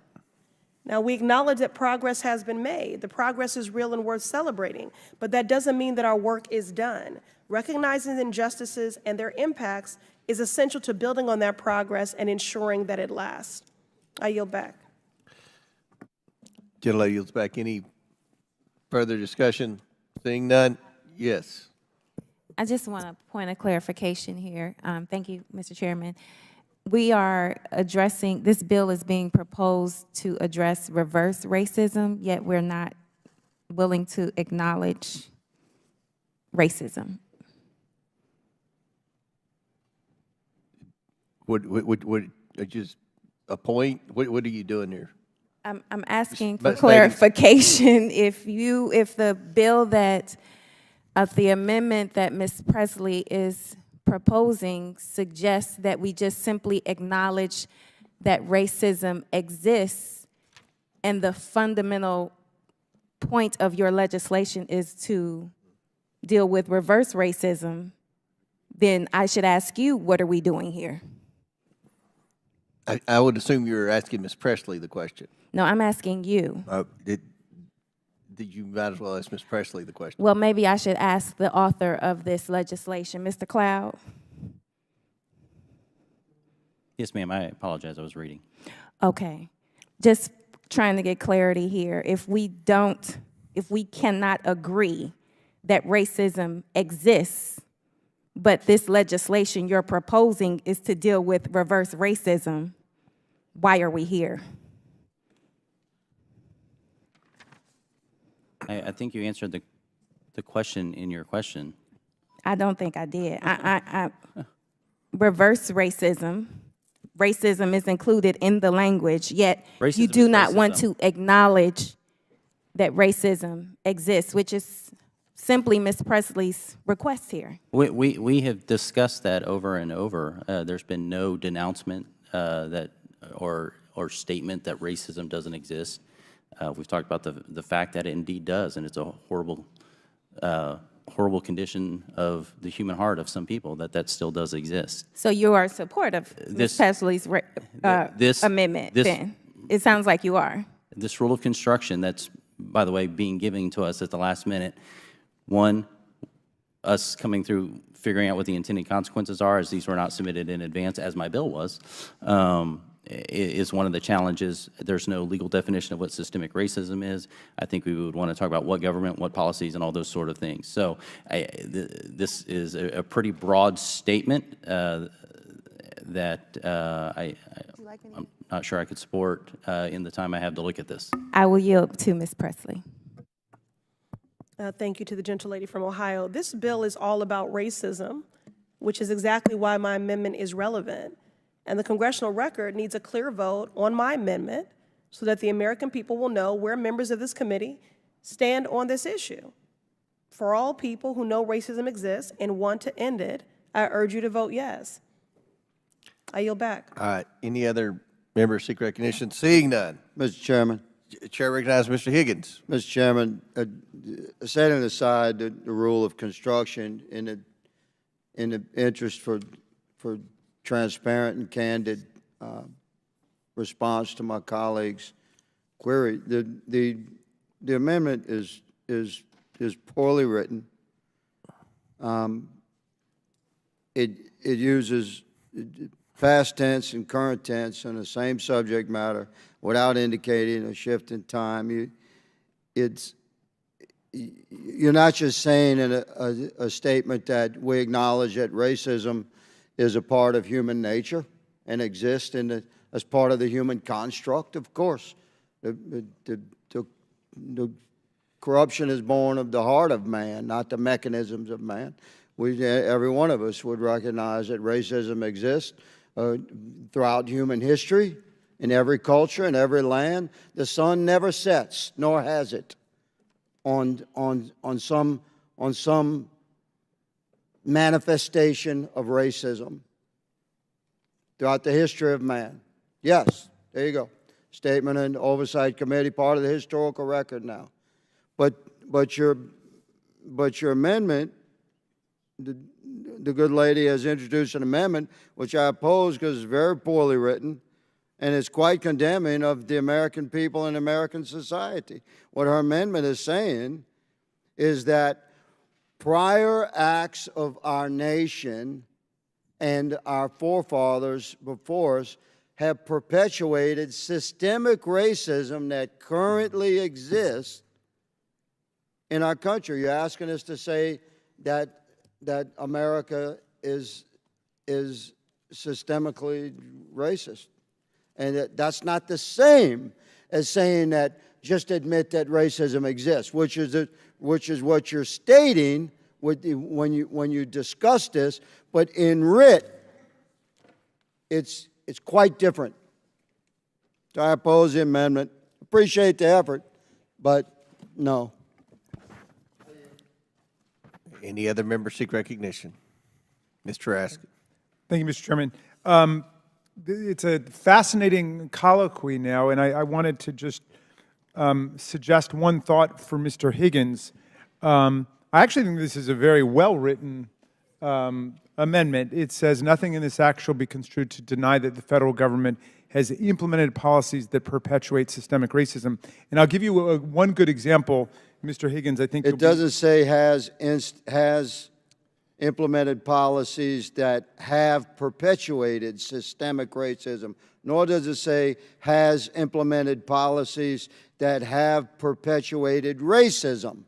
Now, we acknowledge that progress has been made. The progress is real and worth celebrating, but that doesn't mean that our work is done. Recognizing the injustices and their impacts is essential to building on that progress and ensuring that it lasts. I yield back. Gentlelady yields back. Any further discussion? Seeing none? Yes. I just want a point of clarification here. Thank you, Mr. Chairman. We are addressing, this bill is being proposed to address reverse racism, yet we're not willing to acknowledge racism. Would just a point? What are you doing here? I'm asking for But clarification. If the bill the amendment that Ms. Presley is proposing suggests that we just simply acknowledge that racism exists, and the fundamental point of your legislation is to deal with reverse racism, then I should ask you, what are we doing here? I would assume you're asking Ms. Presley the question. No, I'm asking you. You might as well ask Ms. Presley the question. Well, maybe I should ask the author of this legislation, Mr. Cloud. Yes, ma'am, I apologize, I was reading. Okay, just trying to get clarity here. If we cannot agree that racism exists, but this legislation you're proposing is to deal with reverse racism, why are we here? I think you answered the question in your question. I don't think I did. Reverse racism is included in the language, yet Racism you do is not want racism. to acknowledge that racism exists, which is simply Ms. Presley's request here. We have discussed that over and over. There's been no denouncement or statement that racism doesn't exist. We've talked about the fact that it indeed does, and it's a horrible condition of the human heart of some people that still does exist. So you are in support of Ms. Presley's amendment then? It sounds like you are. This rule of construction that's, by the way, being given to us at the last minute, one, us coming through figuring out what the intended consequences are, as these were not submitted in advance, as my bill was, is one of the challenges. There's no legal definition of what systemic racism is. I think we would want to talk about what government, what policies, and all those sort of things. So this is a pretty broad statement that I'm not sure I could support in the time I have to look at this. I will yield to Ms. Presley. Thank you to the gentlelady from Ohio. This bill is all about racism, which is exactly why my amendment is relevant. And the congressional record needs a clear vote on my amendment so that the American people will know where members of this committee stand on this issue. For all people who know racism exists and want to end it, I urge you to vote yes. I yield back. All right, any other members seek recognition? Seeing none. Mr. Chairman. Chair recognizes Mr. Higgins. Mr. Chairman, setting aside the rule of construction in the interest for transparent and candid response to my colleague's query, the amendment is poorly written. It uses past tense and current tense on the same subject matter without indicating a shift in time. You're not just saying in a statement that we acknowledge that racism is a part of human nature and exists as part of the human construct. Of course, the corruption is born of the heart of man, not the mechanisms of man. Every one of us would recognize that racism exists throughout human history, in every culture, in every land. The sun never sets, nor has it, on some manifestation of racism throughout the history of man. Yes, there you go. Statement in the Oversight Committee, part of the historical record now. But your amendment, the good lady has introduced an amendment which I oppose because it's very poorly written and it's quite condemning of the American people and American society. What her amendment is saying is that prior acts of our nation and our forefathers before us have perpetuated systemic racism that currently exists in our country. You're asking us to say that America is systemically racist. And that's not the same as saying that just admit that racism exists, which is what you're stating when you discuss this. But in writ, it's quite different. So I oppose the amendment. Appreciate the effort, but no. Any other members seek recognition? Mr. Raskin. Thank you, Mr. Chairman. It's a fascinating colloquy now, and I wanted to just suggest one thought for Mr. Higgins. I actually think this is a very well-written amendment. It says, nothing in this act shall be construed to deny that the federal government has implemented policies that perpetuate systemic racism. And I'll give you one good example, Mr. Higgins. I think it doesn't say has implemented policies that have perpetuated systemic racism, nor does it say has implemented policies that have perpetuated racism.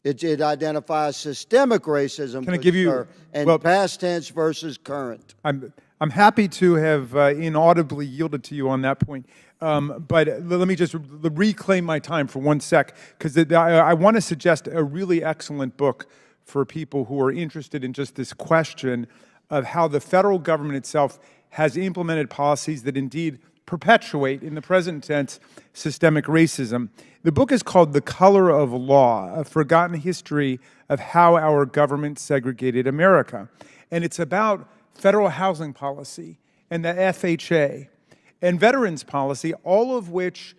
It identifies systemic racism. Can I give you past tense versus current? I'm happy to have inaudibly yielded to you on that point, but let me just reclaim my time for 1 sec, because I want to suggest a really excellent book for people who are interested in just this question of how the federal government itself has implemented policies that indeed perpetuate, in the present tense, systemic racism. The book is called The Color of Law, A Forgotten History of How Our Government Segregated America. And it's about federal housing policy and the FHA and veterans policy, all of which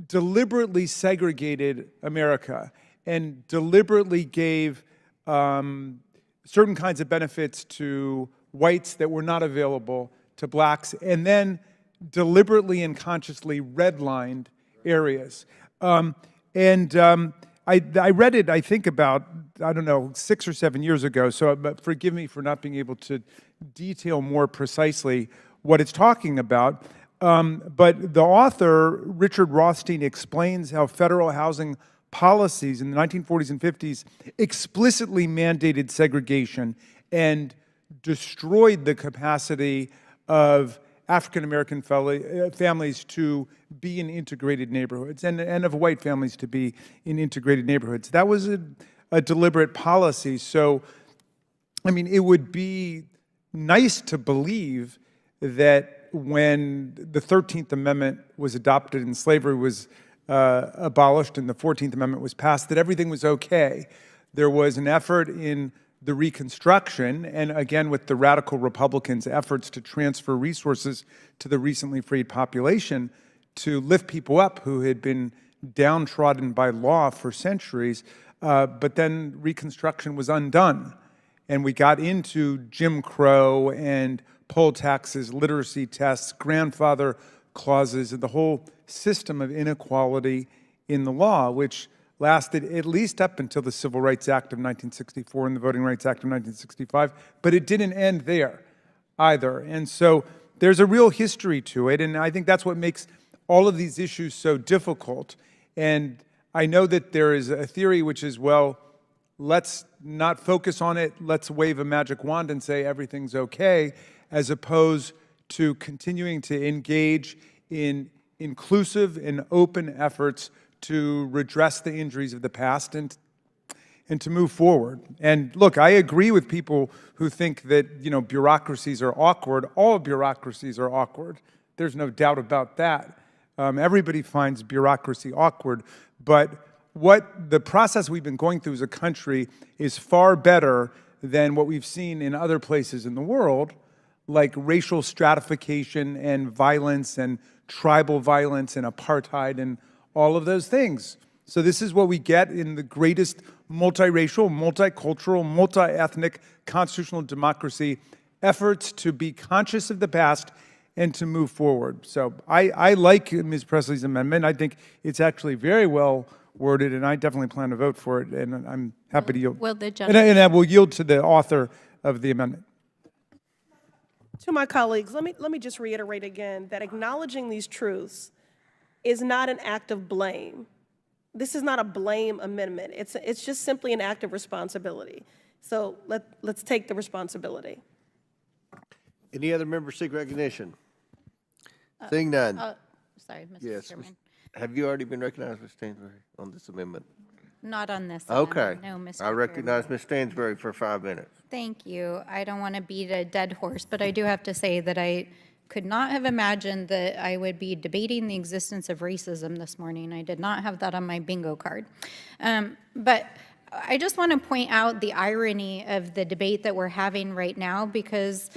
deliberately segregated America and deliberately gave certain kinds of benefits to whites that were not available to blacks, and then deliberately and consciously redlined areas. I read it, I think, about, 6 or 7 years ago, so forgive me for not being able to detail more precisely what it's talking about. But the author, Richard Rothstein, explains how federal housing policies in the 1940s and 50s explicitly mandated segregation and destroyed the capacity of African-American families to be in integrated neighborhoods and of white families to be in integrated neighborhoods. That was a deliberate policy. So, I mean, it would be nice to believe that when the 13th Amendment was adopted and slavery was abolished and the 14th Amendment was passed, that everything was okay. There was an effort in the Reconstruction, and again with the radical Republicans' efforts to transfer resources to the recently freed population, to lift people up who had been downtrodden by law for centuries, but then Reconstruction was undone. And we got into Jim Crow and poll taxes, literacy tests, grandfather clauses, and the whole system of inequality in the law, which lasted at least up until the Civil Rights Act of 1964 and the Voting Rights Act of 1965, but it didn't end there either. And so there's a real history to it, and I think that's what makes all of these issues so difficult. And I know that there is a theory which is, well, let's not focus on it, let's wave a magic wand and say everything's okay, as opposed to continuing to engage in inclusive and open efforts to redress the injuries of the past and to move forward. And look, I agree with people who think that, you know, bureaucracies are awkward. All bureaucracies are awkward. There's no doubt about that. Everybody finds bureaucracy awkward, but what the process we've been going through as a country is far better than what we've seen in other places in the world, like racial stratification and violence and tribal violence and apartheid and all of those things. So this is what we get in the greatest multiracial, multicultural, multi-ethnic constitutional democracy, efforts to be conscious of the past and to move forward. So I like Ms. Presley's amendment. I think it's actually very well worded, and I definitely plan to vote for it, and I'm happy to yield. Will the And I will yield to the author of the amendment. To my colleagues, let me just reiterate again that acknowledging these truths is not an act of blame. This is not a blame amendment. It's just simply an act of responsibility. So let's take the responsibility. Any other members seek recognition? Seeing none. Sorry, Mr. Yes. Chairman. Have you already been recognized, Ms. Stansbury, on this amendment? Not on this Okay. amendment, no, Mr. I recognize Ms. Stansbury for 5 minutes. Thank you. I don't want to beat a dead horse, but I do have to say that I could not have imagined that I would be debating the existence of racism this morning. I did not have that on my bingo card. But I just want to point out the irony of the debate that we're having right now, because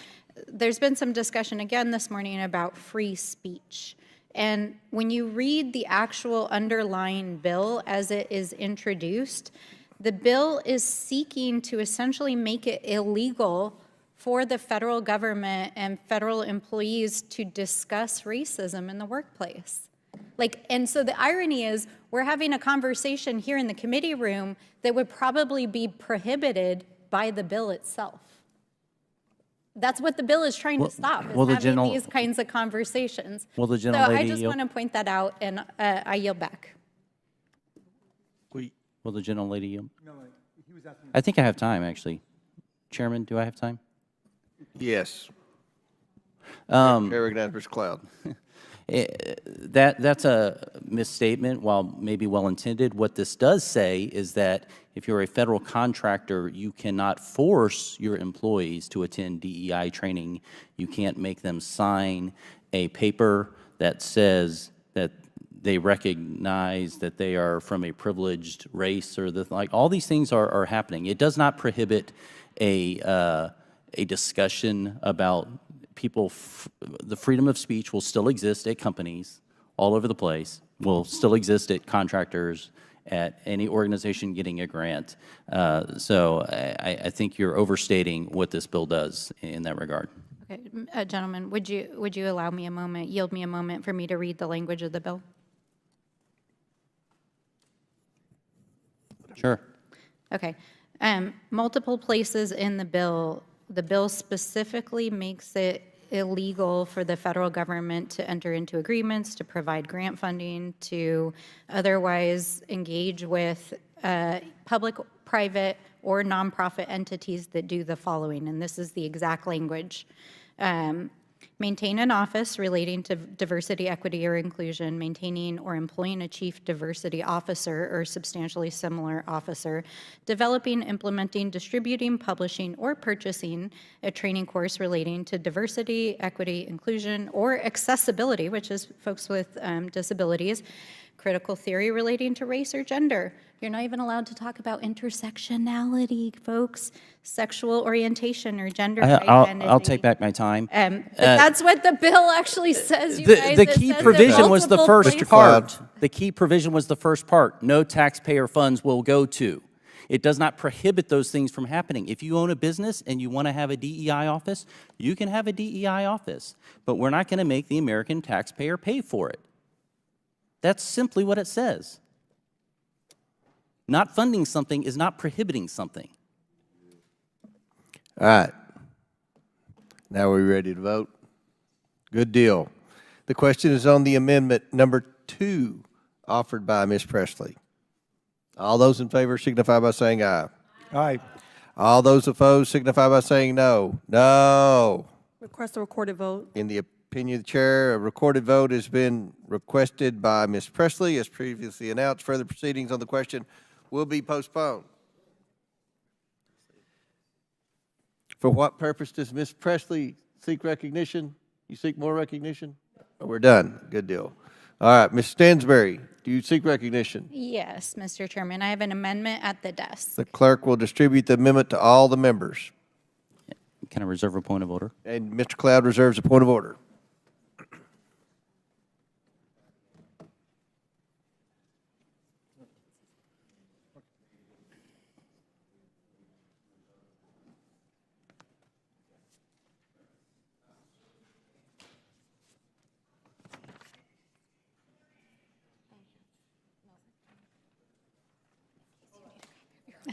there's been some discussion again this morning about free speech. And when you read the actual underlying bill as it is introduced, the bill is seeking to essentially make it illegal for the federal government and federal employees to discuss racism in the workplace. And so the irony is we're having a conversation here in the committee room that would probably be prohibited by the bill itself. That's what the bill is trying to stop, is having these kinds of conversations. Will the So gentlelady I just yield? want to point that out, and I yield back. Will the gentlelady yield? No, he was asking. I think I have time, actually. Chairman, do I have time? Yes. Recognize Mr. Cloud. That's a misstatement, while maybe well-intended. What this does say is that if you're a federal contractor, you cannot force your employees to attend DEI training. You can't make them sign a paper that says that they recognize that they are from a privileged race, or all these things are happening. It does not prohibit a discussion about people. The freedom of speech will still exist at companies all over the place, will still exist at contractors, at any organization getting a grant. So I think you're overstating what this bill does in that regard. Okay, gentlemen, would you allow me a moment, yield me a moment for me to read the language of the bill? Sure. Okay. Multiple places in the bill specifically makes it illegal for the federal government to enter into agreements, to provide grant funding, to otherwise engage with public-private or nonprofit entities that do the following, and this is the exact language. Maintain an office relating to diversity, equity, or inclusion, maintaining or employing a chief diversity officer or substantially similar officer, developing, implementing, distributing, publishing, or purchasing a training course relating to diversity, equity, inclusion, or accessibility, which is folks with disabilities, critical theory relating to race or gender. You're not even allowed to talk about intersectionality, folks, sexual orientation or gender identity. I'll take back my time. But that's what the bill actually says, you guys. The It key says it provision was the multiple first places. part. The key provision was the first part. No taxpayer funds will go to. It does not prohibit those things from happening. If you own a business and you want to have a DEI office, you can have a DEI office. But we're not going to make the American taxpayer pay for it. That's simply what it says. Not funding something is not prohibiting something. All right. Now we're ready to vote. Good deal. The question is on the amendment number 2 offered by Ms. Presley. All those in favor signify by saying aye. Aye. All those opposed signify by saying no. No. Request a recorded vote. In the opinion of the chair, a recorded vote has been requested by Ms. Presley. As previously announced, further proceedings on the question will be postponed. For what purpose does Ms. Presley seek recognition? You seek more recognition? Oh, we're done. Good deal. All right, Ms. Stansberry, do you seek recognition? Yes, Mr. Chairman, I have an amendment at the desk. The clerk will distribute the amendment to all the members. Can I reserve a point of order? And Mr. Cloud reserves a point of order.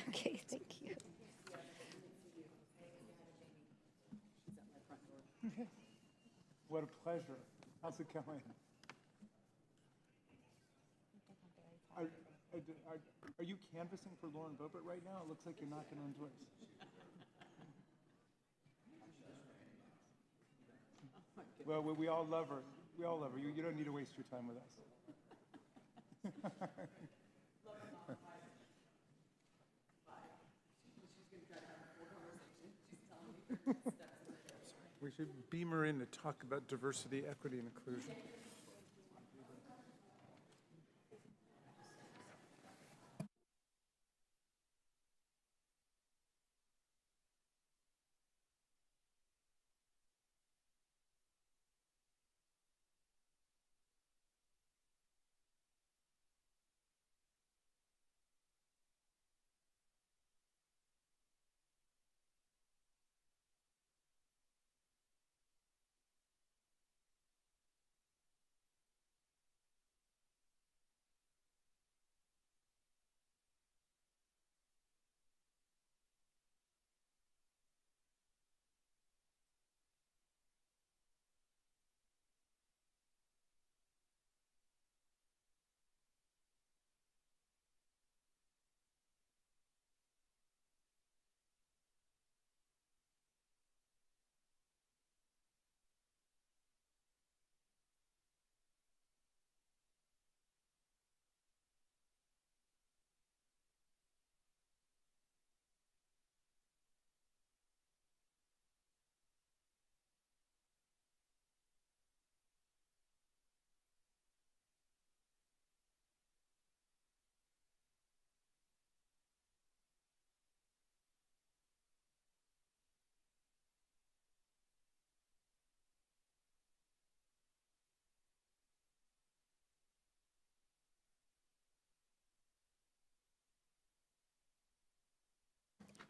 Okay, thank you. What a pleasure. How's it going? Are you canvassing for Lauren Boebert right now? It looks like you're knocking on doors. Well, we all love her. We all love her. You don't need to waste your time with us. We should beam her in to talk about diversity, equity, and inclusion.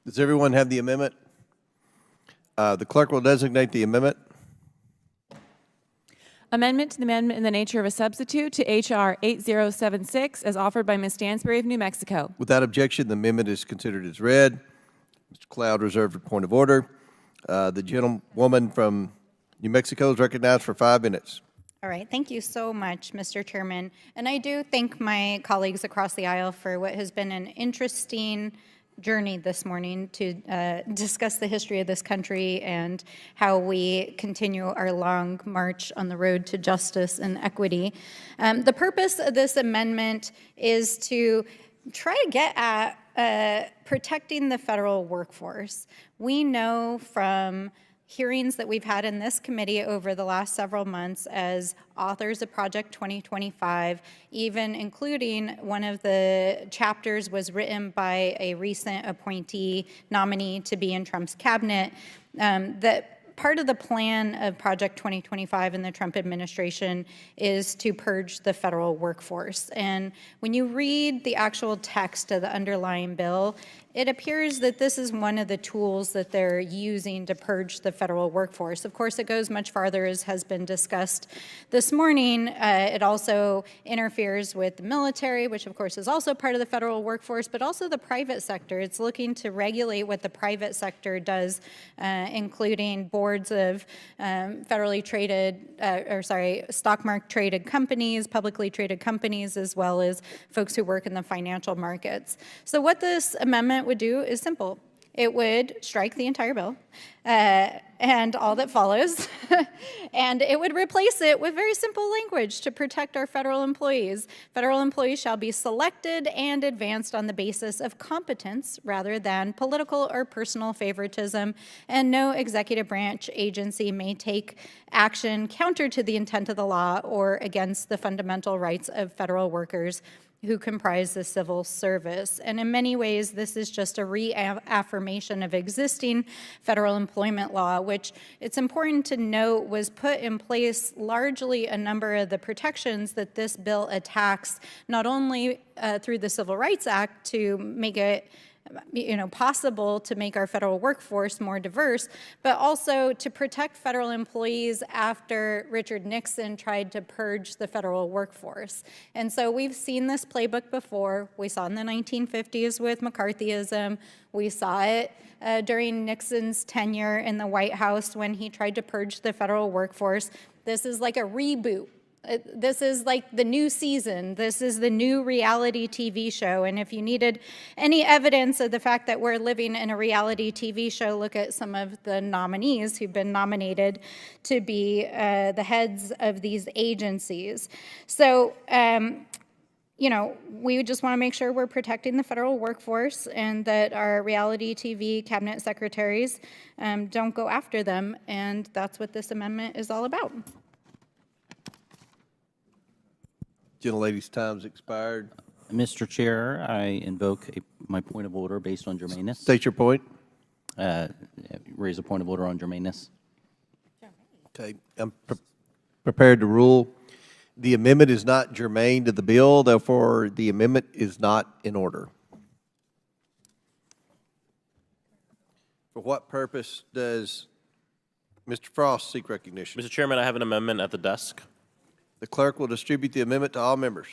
Does everyone have the amendment? The clerk will designate the amendment. Amendment to the amendment in the nature of a substitute to H.R. 8076 as offered by Ms. Stansberry of New Mexico. Without objection, the amendment is considered as read. Mr. Cloud reserved a point of order. The gentlewoman from New Mexico is recognized for 5 minutes. All right, thank you so much, Mr. Chairman. And I do thank my colleagues across the aisle for what has been an interesting journey this morning to discuss the history of this country and how we continue our long march on the road to justice and equity. The purpose of this amendment is to try to get at protecting the federal workforce. We know from hearings that we've had in this committee over the last several months as authors of Project 2025, even including one of the chapters was written by a recent appointee nominee to be in Trump's cabinet, that part of the plan of Project 2025 in the Trump administration is to purge the federal workforce. And when you read the actual text of the underlying bill, it appears that this is one of the tools that they're using to purge the federal workforce. Of course, it goes much farther, as has been discussed this morning. It also interferes with the military, which of course is also part of the federal workforce, but also the private sector. It's looking to regulate what the private sector does, including boards of federally traded, stock market traded companies, publicly traded companies, as well as folks who work in the financial markets. So what this amendment would do is simple. It would strike the entire bill and all that follows, and it would replace it with very simple language to protect our federal employees. Federal employees shall be selected and advanced on the basis of competence rather than political or personal favoritism, and no executive branch agency may take action counter to the intent of the law or against the fundamental rights of federal workers who comprise the civil service. And in many ways, this is just a reaffirmation of existing federal employment law, which it's important to note was put in place largely a number of the protections that this bill attacks, not only through the Civil Rights Act to make it possible to make our federal workforce more diverse, but also to protect federal employees after Richard Nixon tried to purge the federal workforce. And so we've seen this playbook before. We saw it in the 1950s with McCarthyism. We saw it during Nixon's tenure in the White House when he tried to purge the federal workforce. This is like a reboot. This is like the new season. This is the new reality TV show. And if you needed any evidence of the fact that we're living in a reality TV show, look at some of the nominees who've been nominated to be the heads of these agencies. So, we just want to make sure we're protecting the federal workforce and that our reality TV cabinet secretaries don't go after them. And that's what this amendment is all about. Gentlelady's time's expired. Mr. Chair, I invoke my point of order based on germaneness. State your point. Raise a point of order on germaneness. Okay, I'm prepared to rule. The amendment is not germane to the bill, therefore the amendment is not in order. For what purpose does Mr. Frost seek recognition? Mr. Chairman, I have an amendment at the desk. The clerk will distribute the amendment to all members.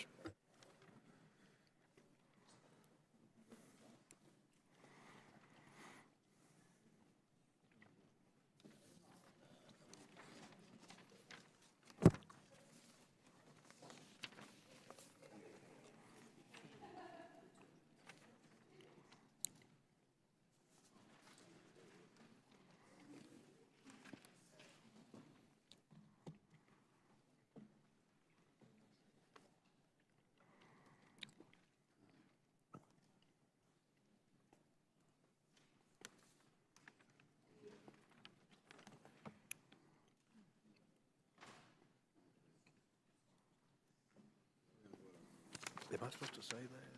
Am I supposed to say that?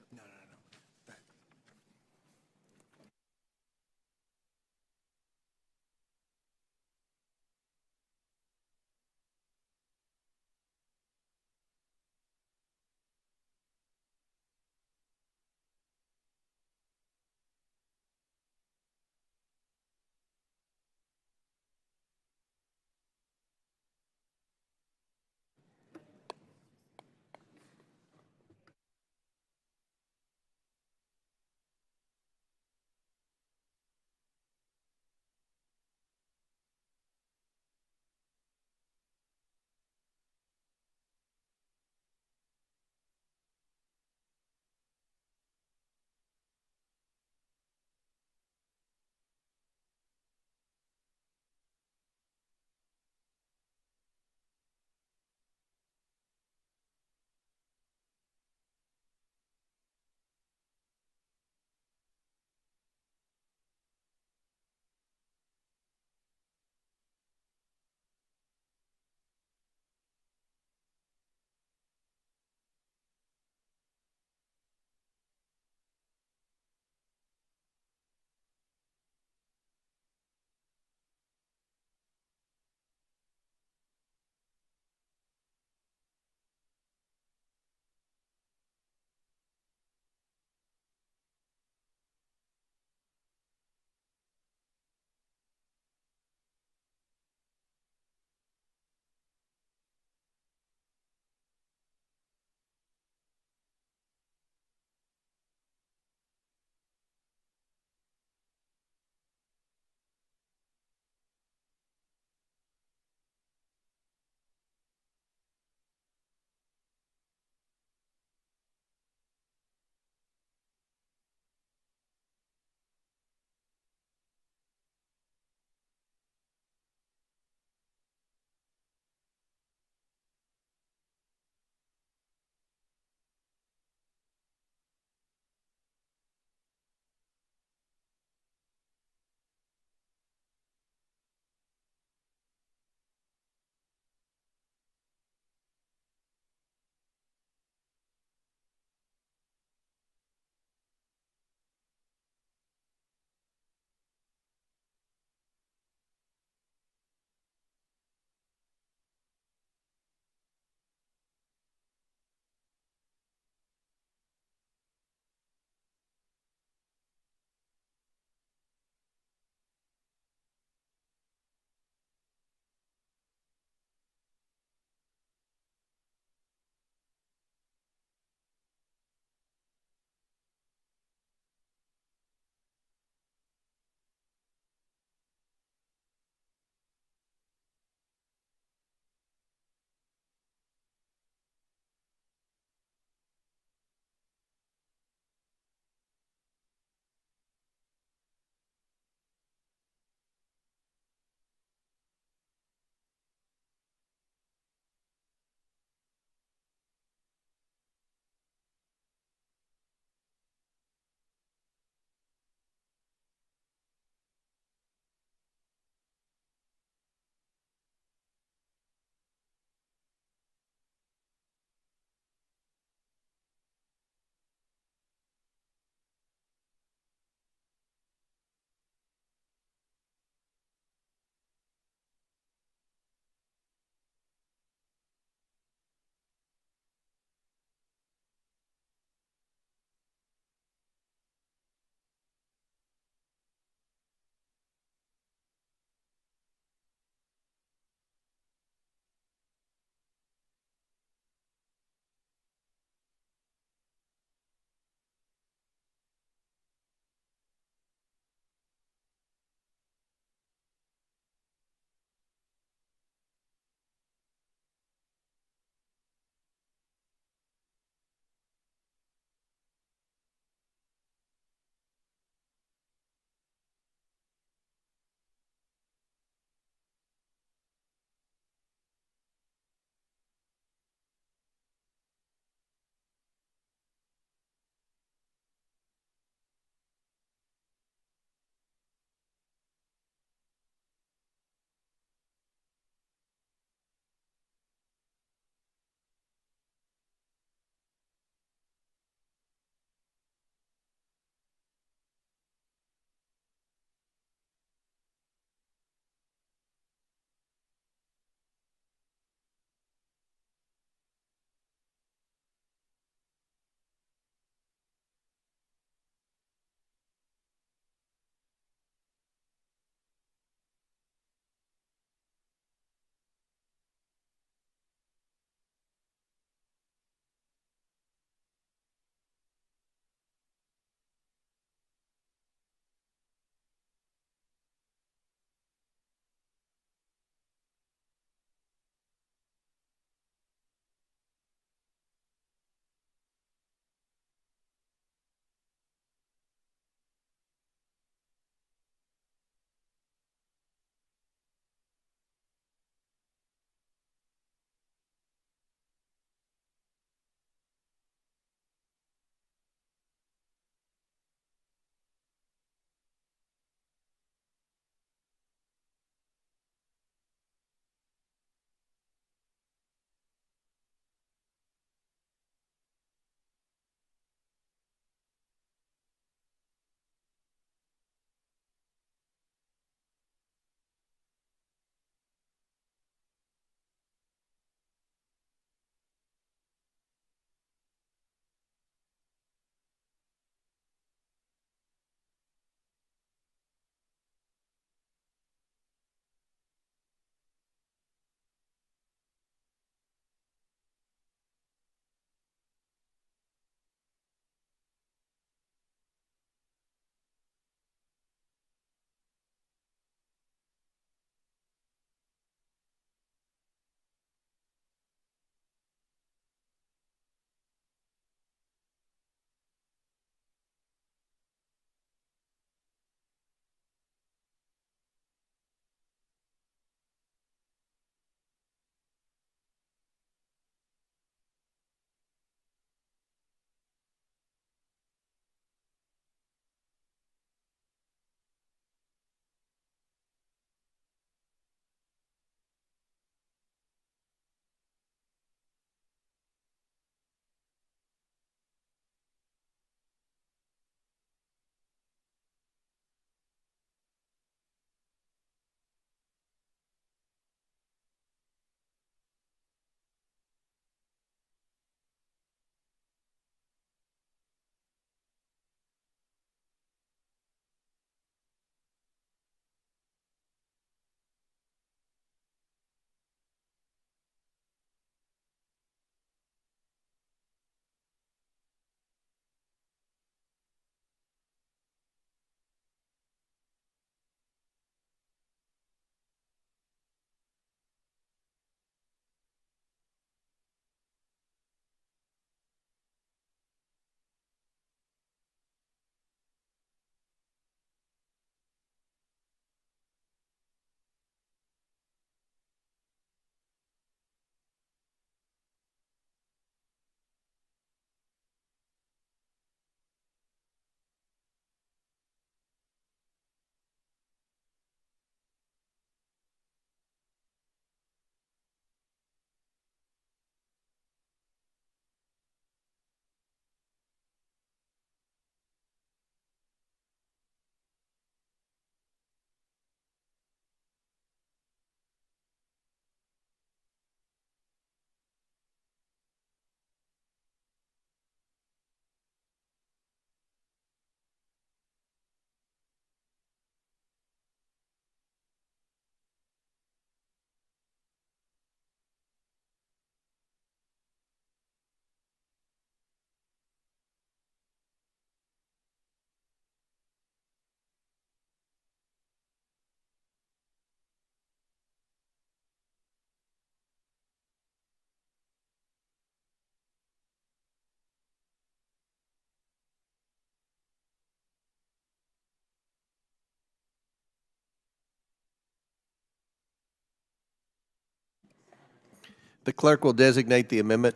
The clerk will designate the amendment.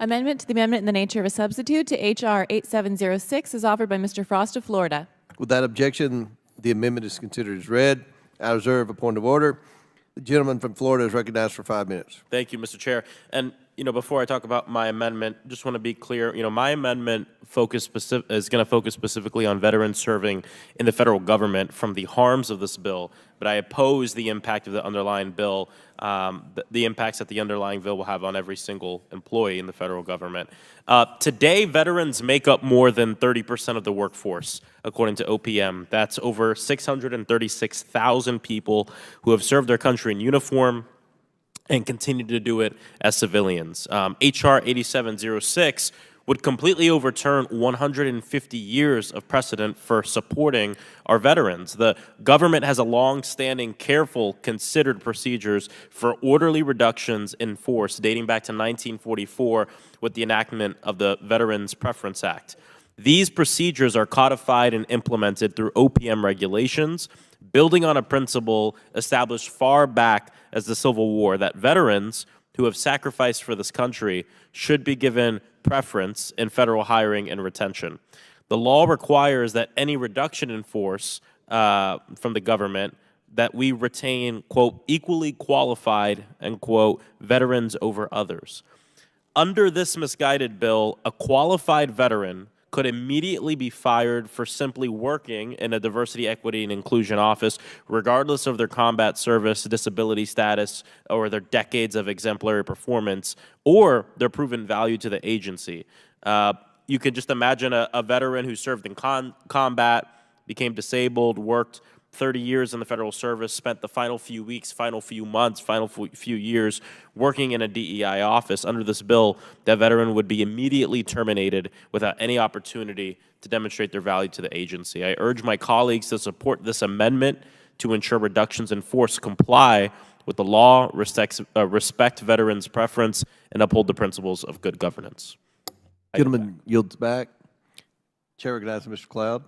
Amendment to the amendment in the nature of a substitute to H.R. 8706 is offered by Mr. Frost of Florida. Without objection, the amendment is considered as read. I reserve a point of order. The gentleman from Florida is recognized for 5 minutes. Thank you, Mr. Chair. And, before I talk about my amendment, just want to be clear, my amendment is going to focus specifically on veterans serving in the federal government from the harms of this bill, but I oppose the impact of the underlying bill, the impacts that the underlying bill will have on every single employee in the federal government. Today, veterans make up more than 30% of the workforce, according to OPM. That's over 636,000 people who have served their country in uniform and continue to do it as civilians. H.R. 8706 would completely overturn 150 years of precedent for supporting our veterans. The government has a long-standing, careful, considered procedures for orderly reductions in force dating back to 1944 with the enactment of the Veterans Preference Act. These procedures are codified and implemented through OPM regulations, building on a principle established far back as the Civil War, that veterans who have sacrificed for this country should be given preference in federal hiring and retention. The law requires that any reduction in force from the government, that we retain, quote, equally qualified, end quote, veterans over others. Under this misguided bill, a qualified veteran could immediately be fired for simply working in a diversity, equity, and inclusion office, regardless of their combat service, disability status, or their decades of exemplary performance, or their proven value to the agency. You could just imagine a veteran who served in combat, became disabled, worked 30 years in the federal service, spent the final few weeks, final few months, final few years working in a DEI office. Under this bill, that veteran would be immediately terminated without any opportunity to demonstrate their value to the agency. I urge my colleagues to support this amendment to ensure reductions in force comply with the law, respect veterans' preference, and uphold the principles of good governance. Gentleman yields back. Chair recognizes Mr. Cloud.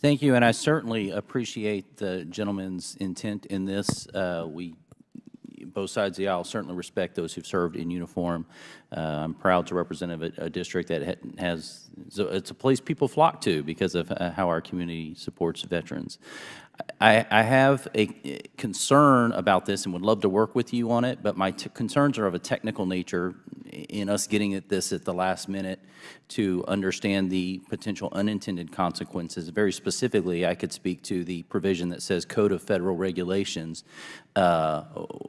Thank you, and I certainly appreciate the gentleman's intent in this. Both sides of the aisle certainly respect those who've served in uniform. I'm proud to represent a district that it's a place people flock to because of how our community supports veterans. I have a concern about this and would love to work with you on it, but my concerns are of a technical nature in us getting at this at the last minute to understand the potential unintended consequences. Very specifically, I could speak to the provision that says Code of Federal Regulations.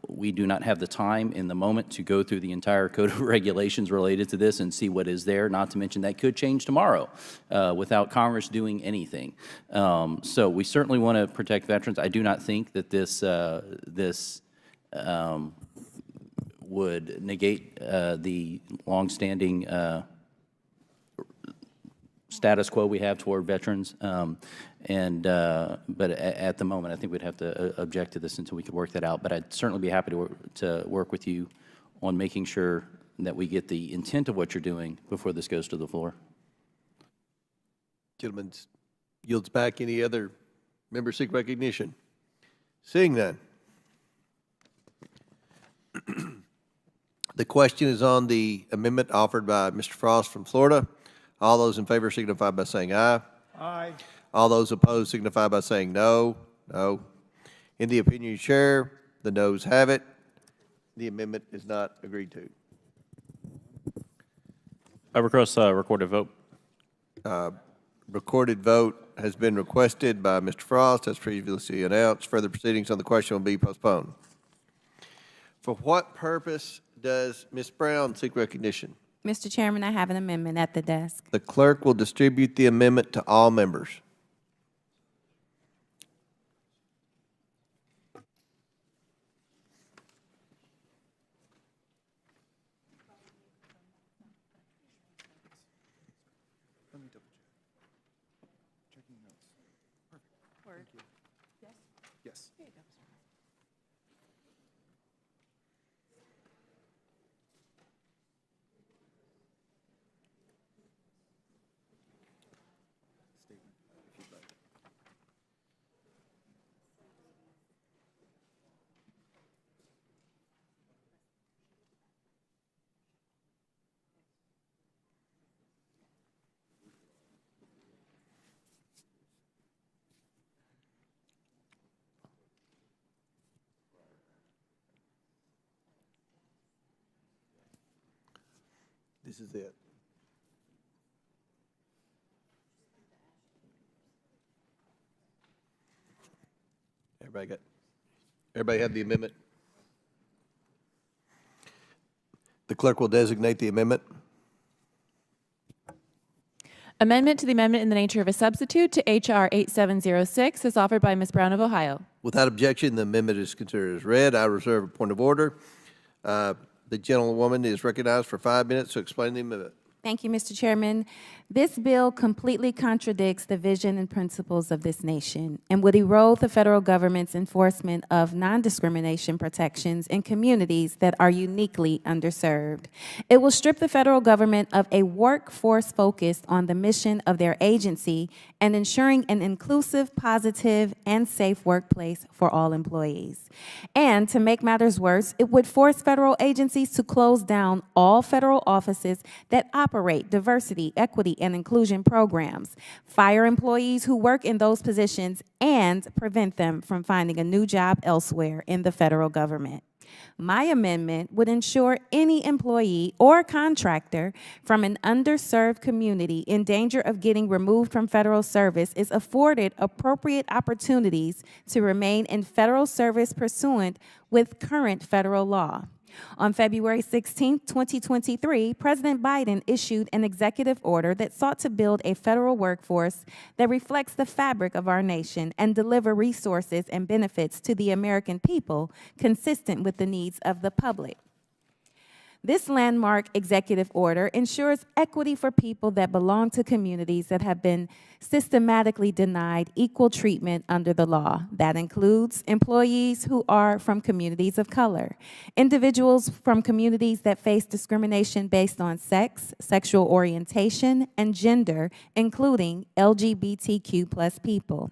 We do not have the time in the moment to go through the entire Code of Regulations related to this and see what is there, not to mention that could change tomorrow without Congress doing anything. So we certainly want to protect veterans. I do not think that this would negate the longstanding status quo we have toward veterans. But at the moment, I think we'd have to object to this until we could work that out. But I'd certainly be happy to work with you on making sure that we get the intent of what you're doing before this goes to the floor. Gentleman yields back. Any other members seek recognition? Seeing none. The question is on the amendment offered by Mr. Frost from Florida. All those in favor signify by saying aye. Aye. All those opposed signify by saying no. No. In the opinion of the chair, the noes have it. The amendment is not agreed to. I request a recorded vote. Recorded vote has been requested by Mr. Frost, as previously announced. Further proceedings on the question will be postponed. For what purpose does Ms. Brown seek recognition? Mr. Chairman, I have an amendment at the desk. The clerk will distribute the amendment to all members. Yes. This is it. Everybody have the amendment? The clerk will designate the amendment. Amendment to the amendment in the nature of a substitute to H.R. 8706 is offered by Ms. Brown of Ohio. Without objection, the amendment is considered as read. I reserve a point of order. The gentlewoman is recognized for 5 minutes to explain the amendment. Thank you, Mr. Chairman. This bill completely contradicts the vision and principles of this nation and would erode the federal government's enforcement of non-discrimination protections in communities that are uniquely underserved. It will strip the federal government of a workforce focused on the mission of their agency and ensuring an inclusive, positive, and safe workplace for all employees. And to make matters worse, it would force federal agencies to close down all federal offices that operate diversity, equity, and inclusion programs, fire employees who work in those positions, and prevent them from finding a new job elsewhere in the federal government. My amendment would ensure any employee or contractor from an underserved community in danger of getting removed from federal service is afforded appropriate opportunities to remain in federal service pursuant with current federal law. On February 16, 2023, President Biden issued an executive order that sought to build a federal workforce that reflects the fabric of our nation and deliver resources and benefits to the American people consistent with the needs of the public. This landmark executive order ensures equity for people that belong to communities that have been systematically denied equal treatment under the law. That includes employees who are from communities of color, individuals from communities that face discrimination based on sex, sexual orientation, and gender, including LGBTQ+ people,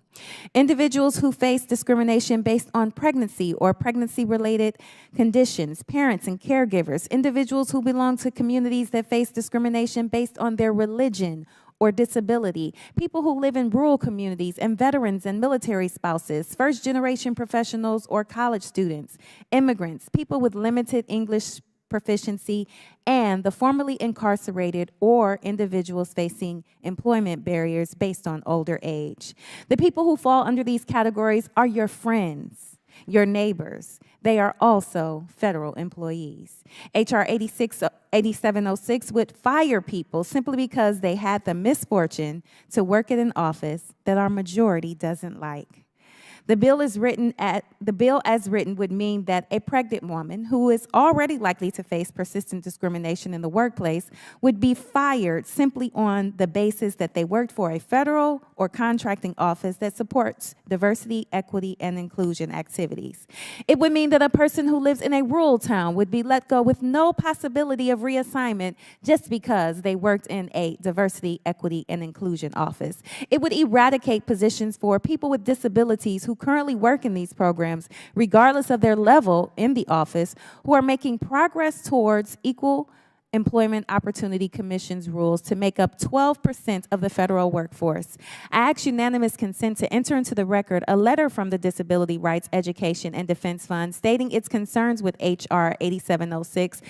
individuals who face discrimination based on pregnancy or pregnancy-related conditions, parents and caregivers, individuals who belong to communities that face discrimination based on their religion or disability, people who live in rural communities, and veterans and military spouses, first-generation professionals or college students, immigrants, people with limited English proficiency, and the formerly incarcerated or individuals facing employment barriers based on older age. The people who fall under these categories are your friends, your neighbors. They are also federal employees. H.R. 8706 would fire people simply because they had the misfortune to work at an office that our majority doesn't like. The bill as written would mean that a pregnant woman who is already likely to face persistent discrimination in the workplace would be fired simply on the basis that they worked for a federal or contracting office that supports diversity, equity, and inclusion activities. It would mean that a person who lives in a rural town would be let go with no possibility of reassignment just because they worked in a diversity, equity, and inclusion office. It would eradicate positions for people with disabilities who currently work in these programs, regardless of their level in the office, who are making progress towards Equal Employment Opportunity Commission's rules to make up 12% of the federal workforce. I ask unanimous consent to enter into the record a letter from the Disability Rights Education and Defense Fund stating its concerns with H.R. 8706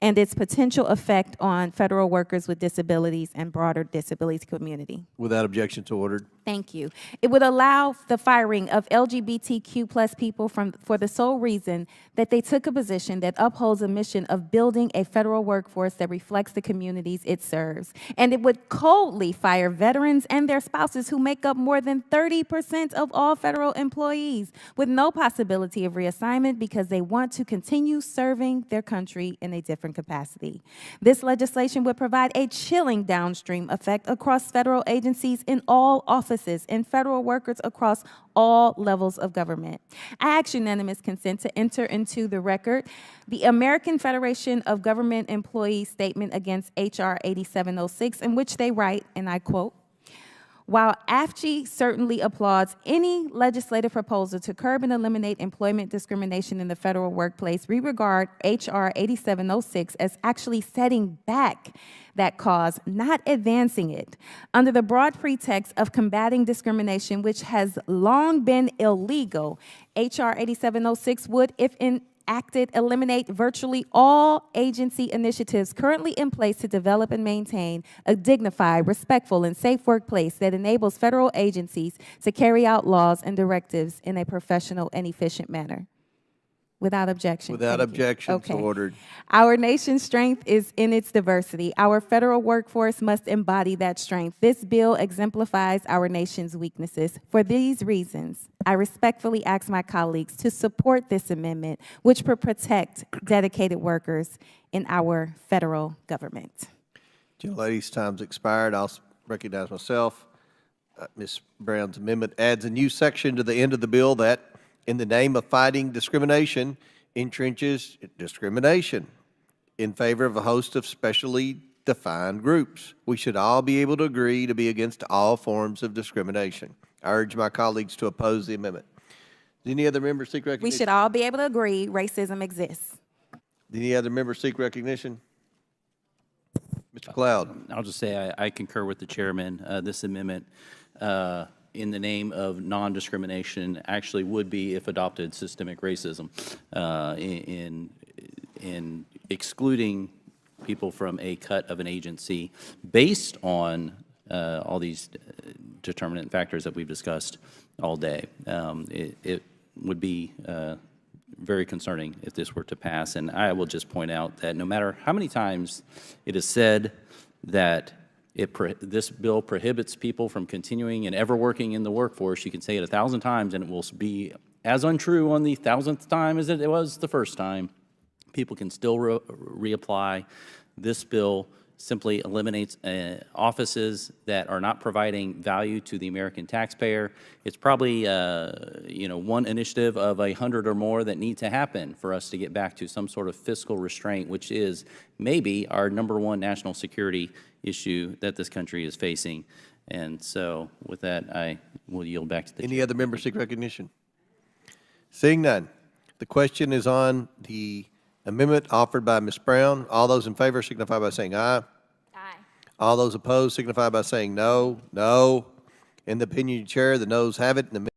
and its potential effect on federal workers with disabilities and broader disabilities community. Without objection, to ordered. Thank you. It would allow the firing of LGBTQ+ people for the sole reason that they took a position that upholds a mission of building a federal workforce that reflects the communities it serves. And it would coldly fire veterans and their spouses who make up more than 30% of all federal employees with no possibility of reassignment because they want to continue serving their country in a different capacity. This legislation would provide a chilling downstream effect across federal agencies in all offices and federal workers across all levels of government. I ask unanimous consent to enter into the record the American Federation of Government Employees statement against H.R. 8706, in which they write, and I quote, "While AFG certainly applauds any legislative proposal to curb and eliminate employment discrimination in the federal workplace, we regard H.R. 8706 as actually setting back that cause, not advancing it. Under the broad pretext of combating discrimination, which has long been illegal, H.R. 8706 would, if acted eliminate virtually all agency initiatives currently in place to develop and maintain a dignified, respectful, and safe workplace that enables federal agencies to carry out laws and directives in a professional and efficient manner. Without objection. Without Thank you. objection, so Okay. ordered. Our nation's strength is in its diversity. Our federal workforce must embody that strength. This bill exemplifies our nation's weaknesses. For these reasons, I respectfully ask my colleagues to support this amendment, which will protect dedicated workers in our federal government. Gentlelady's time's expired. I'll recognize myself. Ms. Brown's amendment adds a new section to the end of the bill that, in the name of fighting discrimination, entrenches discrimination in favor of a host of specially defined groups. We should all be able to agree to be against all forms of discrimination. I urge my colleagues to oppose the amendment. Does any other member seek recognition? We should all be able to agree racism exists. Do any other member seek recognition? Mr. Cloud. I'll just say I concur with the chairman. This amendment, in the name of non-discrimination, actually would be, if adopted, systemic racism in excluding people from a cut of an agency based on all these determinant factors that we've discussed all day. It would be very concerning if this were to pass. And I will just point out that no matter how many times it is said that this bill prohibits people from continuing and ever working in the workforce, you can say it 1,000 times and it will be as untrue on the 1,000th time as it was the first time. People can still reapply. This bill simply eliminates offices that are not providing value to the American taxpayer. It's probably one initiative of 100 or more that need to happen for us to get back to some sort of fiscal restraint, which is maybe our #1 national security issue that this country is facing. And so with that, I will yield back to the Any other members seek recognition? Seeing none, the question is on the amendment offered by Ms. Brown. All those in favor signify by saying aye. Aye. All those opposed signify by saying no. No. In the opinion of the chair, the noes have it. And the